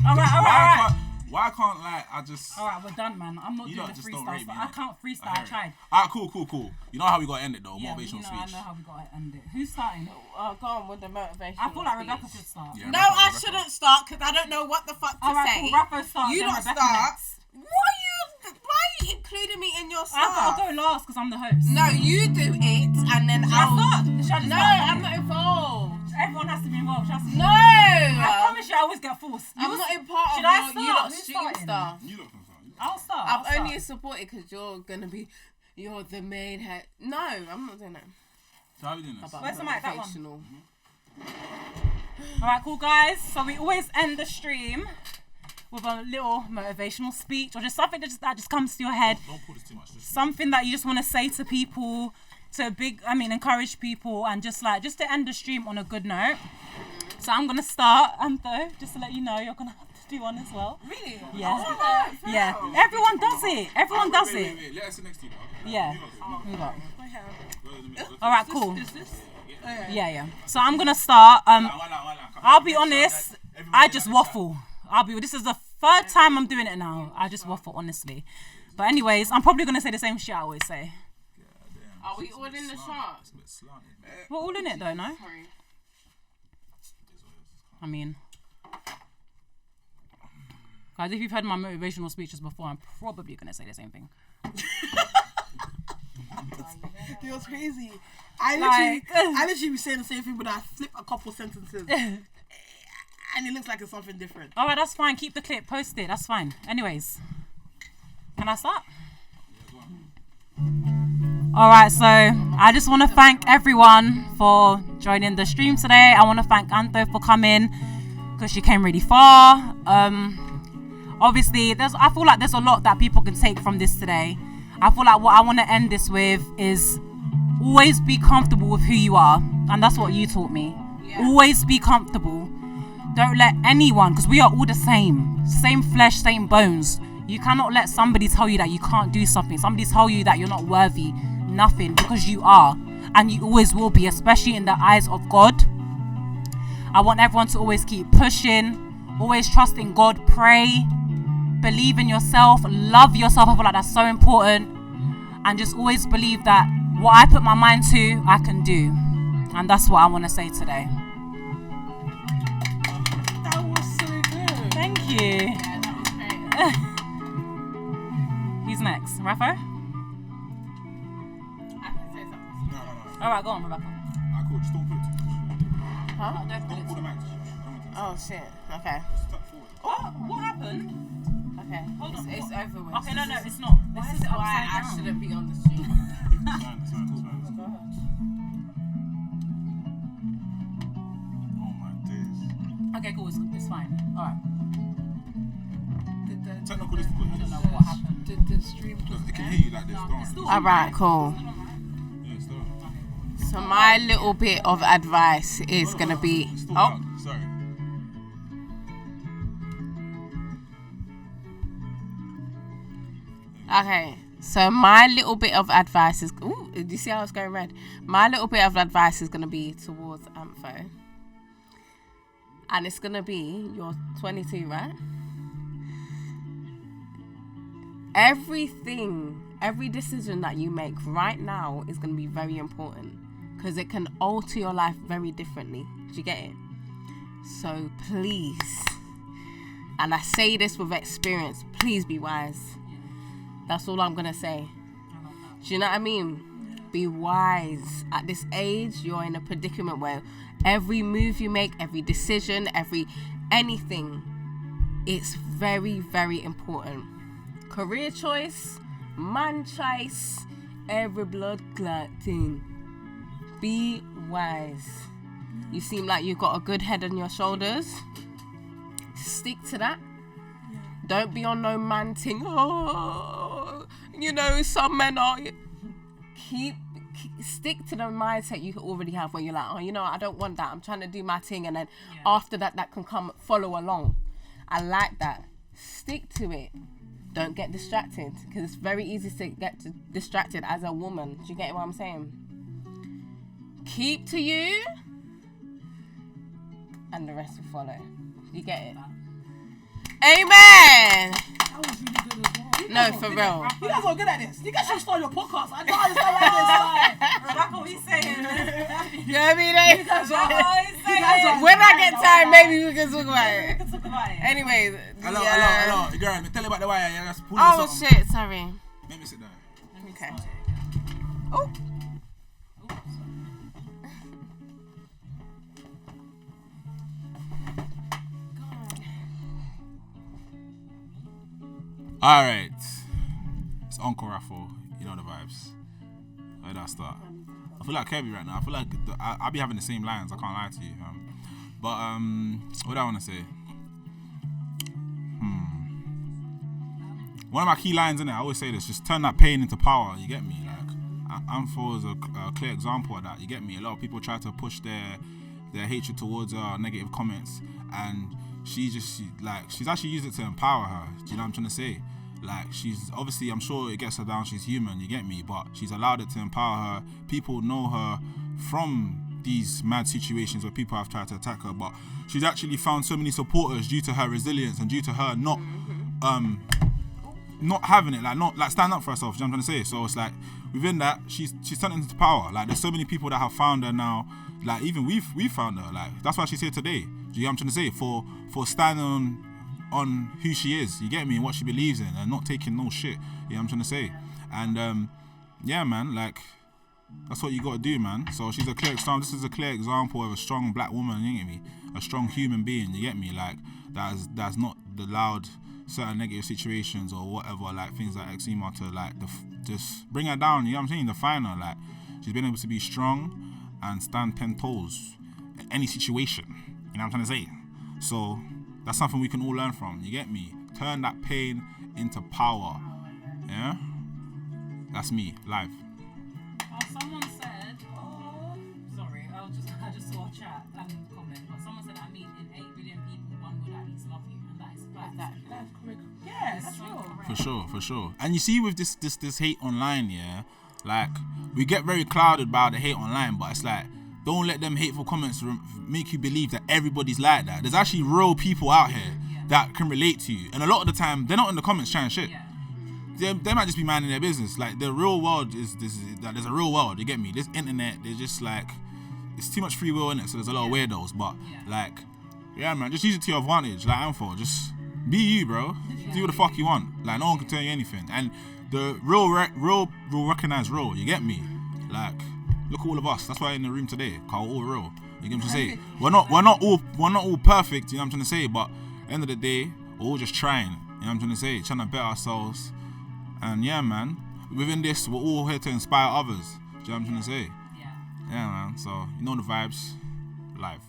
Alright. Why can't like I just? Alright, we're done, man. I'm not You doing lot the just don't freestyle. rate me, I innit? can't freestyle. I hear it. tried. Alright, cool. You know how we gotta end it though? Yeah, Motivational I speech. know how we gotta end it. Who's starting? Go on with the motivation. I feel like Rebekah should start. Yeah, No, Rebekah, I Rebekah. shouldn't start because I don't know what the fuck to Alright, say. cool. Rafa starts. You then don't Rebekah start. next. Why are you including me in your I've got stuff? to go last because I'm the host. No, you do it and then Should I I'll. start? Should I just No, start? I'm not involved. Everyone has to be involved. Should I start? No. I promise you, I always get forced. I'm not in part Should of I your start? you lot Who's stream starting? stuff. You lot can start. I'll start. I've only supported because you're the main head. No, I'm not doing that. So how are we doing this? About Where's the mic? That one? motivational. Alright, cool, guys. So we always end the stream with a little motivational speech or just something that just comes to your head. Don't pull this too much. Just Something that you just want to say to people, encourage people, and just to end the stream on a good note. So I'm gonna start, Antho, just to let you know, you're gonna have to do one as well. Really? Yeah. Yeah. Everyone does it. Everyone does it. Wait. Let us sit next to you. Yeah. You Got. lot. Alright, cool. Is this? Yeah. So I'm gonna start. I'll be honest, I just waffle. This is the third time I'm doing it now. I just waffle, honestly. But anyways, I'm probably gonna say the same shit I always say. Are we all in the shot? It's a bit slanted. We're all in it though, no? Sorry. I mean, guys, if you've heard my motivational speeches before, I'm probably gonna say the same thing. It was crazy. I literally be saying the same thing, but I flip a couple sentences. And it looks like it's something different. Alright, that's fine. Keep the clip posted. That's fine. Anyways. Can I start? Alright, so I just want to thank everyone for joining the stream today. I want to thank Antho for coming because she came really far. Obviously, I feel like there's a lot that people can take from this today. I feel like what I want to end this with is always be comfortable with who you are. And that's what you taught me. Yeah. Always be comfortable. Don't let anyone, because we are all the same flesh, same bones. You cannot let somebody tell you that you can't do something. Somebody tell you that you're not worthy. Nothing, because you are. And you always will be, especially in the eyes of God. I want everyone to always keep pushing. Always trust in God. Pray. Believe in yourself. Love yourself. I feel like that's so important. And just always believe that what I put my mind to, I can do. And that's what I want to say today. That was so good. Thank you. Yeah, that was great. Who's next? Rafa? I can say something. No. Alright, go on, Rebekah. Alright, cool. Just don't put it too much. Huh? Don't pull the mic. Oh shit. Okay. Just tuck forward. Oh, what happened? Okay. Hold on. It's over with. Okay, no, it's not. This is why I shouldn't be on the stream. It's fine. Go ahead. Oh my days. Okay, cool. It's fine. Alright. Technical difficulties. I don't know what happened. Did the stream just They can end? hear you like this, No, don't it's still worry. All right. Cool. Yeah, it's still. So my little bit of advice is gonna be. It's still Oh. loud. Sorry. Okay, so my little bit of advice is... Ooh, did you see how it's going red? My little bit of advice is going to be towards Antho. And it's going to be, you're 22, right? Every decision that you make right now is going to be very important. Because it can alter your life very differently. Do you get it? So please, and I say this with experience, please be wise. That's all I'm gonna say. Do you know what I mean? Be wise. At this age, you're in a predicament where every move you make, every decision, anything, it's very, very important. Career choice, man choice, every blood clot thing. Be wise. You seem like you've got a good head on your shoulders. Stick to that. Don't be on no man thing. Oh, some men are. Stick to the mindset you already have, where you're like, I don't want that. I'm trying to do my thing, and then after that can come follow along. I like that. Stick to it. Don't get distracted, because it's very easy to get distracted as a woman. Do you get what I'm saying? Keep to you, and the rest will follow. You get it? Amen. That was really good as well. No, for real. You guys are good at this. You guys should start your podcast. I know it's not like this. Rebekah, what are you saying? You know what I mean? You guys are. When I get time, maybe we can talk about We it. can talk about it. Anyways. Hello. Girl, me tell you about the wire. Yeah, just pull Oh, this up. shit. Sorry. Let me sit down. Okay. Oh. Alright. It's Uncle Raffle. You know the vibes. Where did I start? I feel like Coeurby right now. I feel like I'll be having the same lines. I can't lie to you. What do I want to say? One of my key lines in it, I always say this, just turn that pain into power. You get me? Like, Antho is a clear example of that. You get me? A lot of people try to push their hatred towards her, negative comments, and she's actually used it to empower her. Do you know what I'm trying to say? Like, she's obviously, I'm sure it gets her down, she's human, you get me, but she's allowed it to empower her. People know her from these mad situations where people have tried to attack her, but she's actually found so many supporters due to her resilience and due to her not having it, not standing up for herself. Do you know what I'm trying to say? So it's like, within that, she's turned into power. Like, there's so many people that have found her now. Like, even we've found her. Like, that's why she's here today. Do you know what I'm trying to say? For standing on who she is, you get me, and what she believes in, and not taking no shit. You know what I'm trying to say? And yeah, man, like, that's what you got to do, man. So she's a clear example. This is a clear example of a strong black woman, you get me? A strong human being, you get me? Like, that's not allowed certain negative situations or whatever, like things like eczema to like just bring her down, you know what I'm saying? Define her. Like, she's been able to be strong and stand 10 toes in any situation, you know what I'm trying to say? So that's something we can all learn from, you get me? Turn that pain into power, yeah? That's me, live. Oh, someone said, sorry, I just saw a chat and comment, but someone said, I mean, in 8 billion people, one would at least love you, and that is fact. That's correct. Yeah, That's so real. correct. For sure. And you see with this hate online, yeah, like, we get very clouded by the hate online, but it's like, don't let them hateful comments make you believe that everybody's like that. There's actually real people out here that can relate to you, and a lot of the time, they're not in the comments trying shit. Yeah. They might just be minding their business. Like, the real world is that there's a real world, you get me? This internet, there's just like, it's too much free will in it, so there's a lot of weirdos, but like, yeah, man, just use it to your advantage. Like, Antho, just be you, bro. Do what the fuck you want. Like, no one can tell you anything. And the real recognize real, you get me? Like, look at all of us. That's why we're in the room today, cause we're all real. You get what I'm trying to say? We're not all perfect, you know what I'm trying to say? But at the end of the day, we're all just trying, you know what I'm trying to say? Trying to better ourselves. And yeah, man, within this, we're all here to inspire others. Do you know what I'm trying to say? Yeah, man. So, you know the vibes. Live.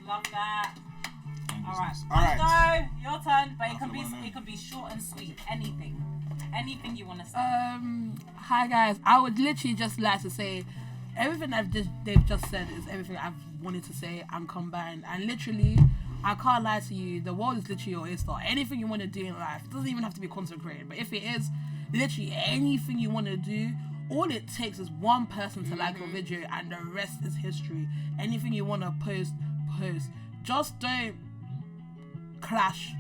Love that. All right. Alright. So, your turn, but That's the one, it can be short and sweet. Anything you want to say. Hi guys. I would literally just like to say everything they've just said is everything I've wanted to say and combined. And literally, I can't lie to you, the world is literally your oyster. Anything you want to do in life, it doesn't even have to be content creating, but if it is, literally anything you want to do, all it takes is one person to like your video and the rest is history. Anything you want to post. Just don't clash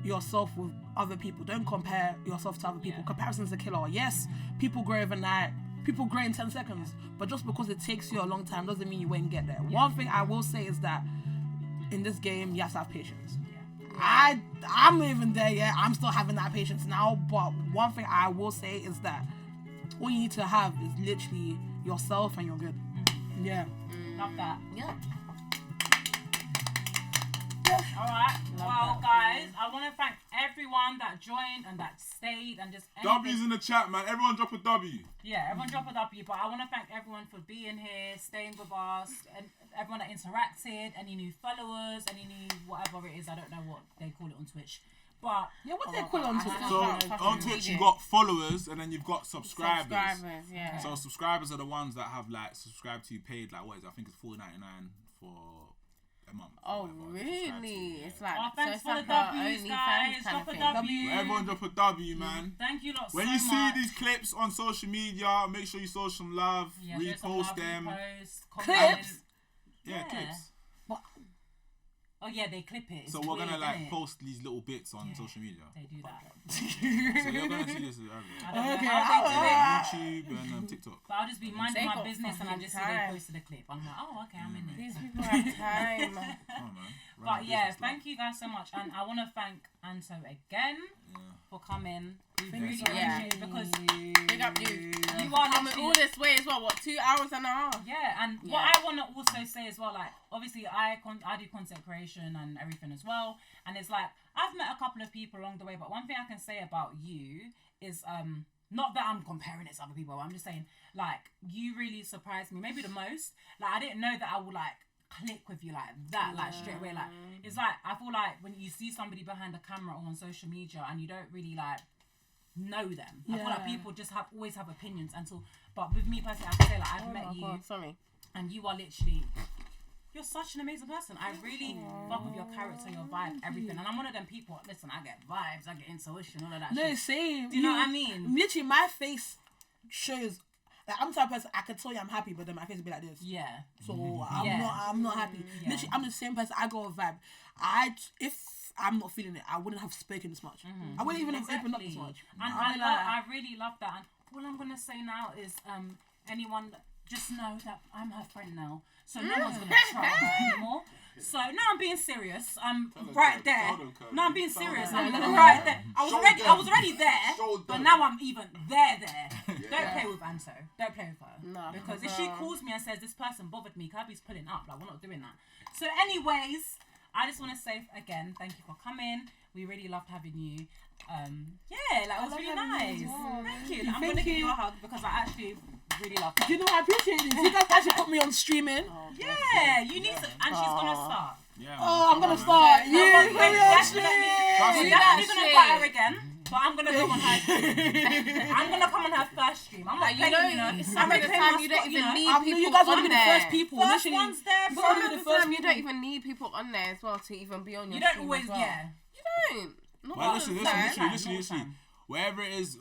yourself with other people. Don't compare yourself to other people. Comparison's a killer. Yes, people grow overnight. People grow in 10 seconds, but just because it takes you a long time doesn't mean you won't get there. One thing I will say is that in this game, you have to have patience. I'm not even there yet. I'm still having that patience now, but one thing I will say is that all you need to have is literally yourself and you're good. Yeah. Love that. Yeah. Alright. Well, guys, I want to thank everyone that joined and that stayed and just W's in the chat, man. Everyone drop a W. Yeah, everyone drop a W, but I want to thank everyone for being here, staying with us, and everyone that interacted, any new followers, any new whatever it is. I don't know what they call it on Twitch. But Yeah, what they call it on Twitch? So on Twitch you got followers and then you've got subscribers. Yeah. So subscribers are the ones that have like subscribed to you paid like what is it? I think it's $4.99 for a month. Oh, whatever, they subscribe to you, really? yeah. It's like, oh, thanks it's for the like a W's, OnlyFans guys. kind Drop of a thing. W. Everyone drop a W, man. Thank you lot When so you see much. these clips on social media, make sure you show some love, Yeah, show some repost love, them. repost, Clips? comment. Yeah, clips. Oh yeah, they clip it. It's So we're gonna weird, like innit? post these little bits on social media. They do that. So you're gonna see this I don't know Okay, how they do it. YouTube and TikTok. But I'll just be minding They my got business and I fucking just see they time. posted a clip. I'm like, oh, okay, I'm in it. These people have time. Come on, man. But yeah, thank you guys so much. And I want to thank Anto again for coming. We really Yeah. appreciate it because Big up you. you are Coming literally all this way as well. What, 2 hours and a half? yeah, and what I want to also say as well, like, obviously I do content creation and everything as well, and it's like, I've met a couple of people along the way, but one thing I can say about you is, not that I'm comparing it to other people, I'm just saying, like, you really surprised me, maybe the most. Like, I didn't know that I would, like, click with you like that, like, straight away. Like, it's like, I feel like when you see somebody behind the camera or on social media and you don't really, like, know them. I feel like people just always have opinions but with me personally, I can say, like, I've met you Sorry. and you are literally, you're such an amazing person. I really fuck with your character, your vibe, everything. And I'm one of them people, listen, I get vibes, I get intuition, all of that No, shit. same. Do you know what I mean? Literally, my face shows. Like, I'm the type of person, I can tell you I'm happy, but then my face will be like this. Yeah. So Yeah. I'm not happy. Yeah. Literally, I'm the same person. I go with vibe. If I'm not feeling it, I wouldn't have spoken this much. I wouldn't even have opened up this much. And I really love that. And all I'm gonna say now is, anyone just know that I'm her friend now, so no one's gonna try her anymore. So now I'm being serious. I'm right there. No, I'm being serious. I'm them. right there. I was Show already there, Show but them. now I'm even there. Don't play with Anto. Don't play with her. No. Because if she calls me and says this person bothered me, Kirby's pulling up. Like, we're not doing that. So anyways, I just want to say again, thank you for coming. We really loved having you. Yeah, like, it was really nice. Thank you. I'm gonna give you a hug because I actually really love Do her. you know I appreciate this? You guys actually put me on streaming. Yeah, you need to, and she's gonna start. Yeah. Oh, I'm gonna start. I'm Yeah, definitely Trust gonna invite her again, but I'm gonna go on her stream. I'm gonna come on her first stream. I'm not You know, some of the time you don't even need I mean, people you guys want on to be the first there. people. First Literally, one's there, you bro. gotta be Some the of the first time you people. don't even need people on there as well to even be on your You don't stream always, as well. yeah. You don't. Not Well, all listen, the listen, time. literally. Wherever it is,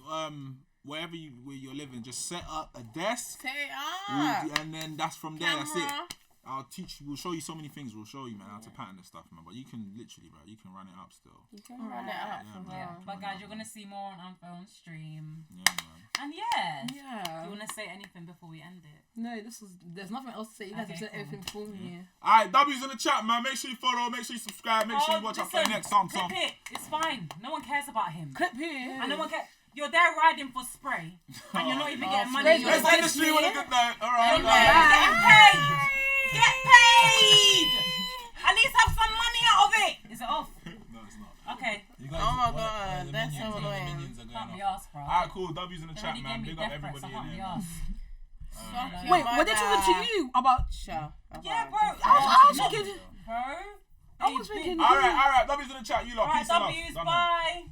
wherever where you're living, just set up a desk, Set it up. and then that's from there. That's Camera. it. I'll teach you. We'll show you so many things. We'll show you, man, how to pattern this stuff, man. But you can literally, bro, you can run it up still. You can run it up Yeah, for man. Yeah, real. but guys, you're gonna see more on Antho on stream. Yeah, man. And yeah, Yeah. you wanna say anything before we end it? No, there's nothing else to say. You guys Okay, have said cool. everything for me. All right, W's in the chat, man. Make sure you follow. Make sure you subscribe. Make sure you watch out for the next song. Clip it. It's fine. No one cares about him. Clip here. And no one cares. You're there riding for spray, and you're not even getting money. spray. You're Let's just end the stream with a good night. All right. getting paid. Get paid. At least have some money out of it. Is it off? No, it's not. Okay. You guys, Oh my God, that's so annoying. Can't be asked, bro. All right, cool. W's in the They chat, already man. gave me Big up death threats. everybody I in can't be here. man. asked. Fuck your Wait, were they mother. talking to you about? Sure. Yeah, bro. I was thinking. Bro. I was thinking. All right. W's in the chat. You lot. Alright, Peace and love. W's. Done. Bye.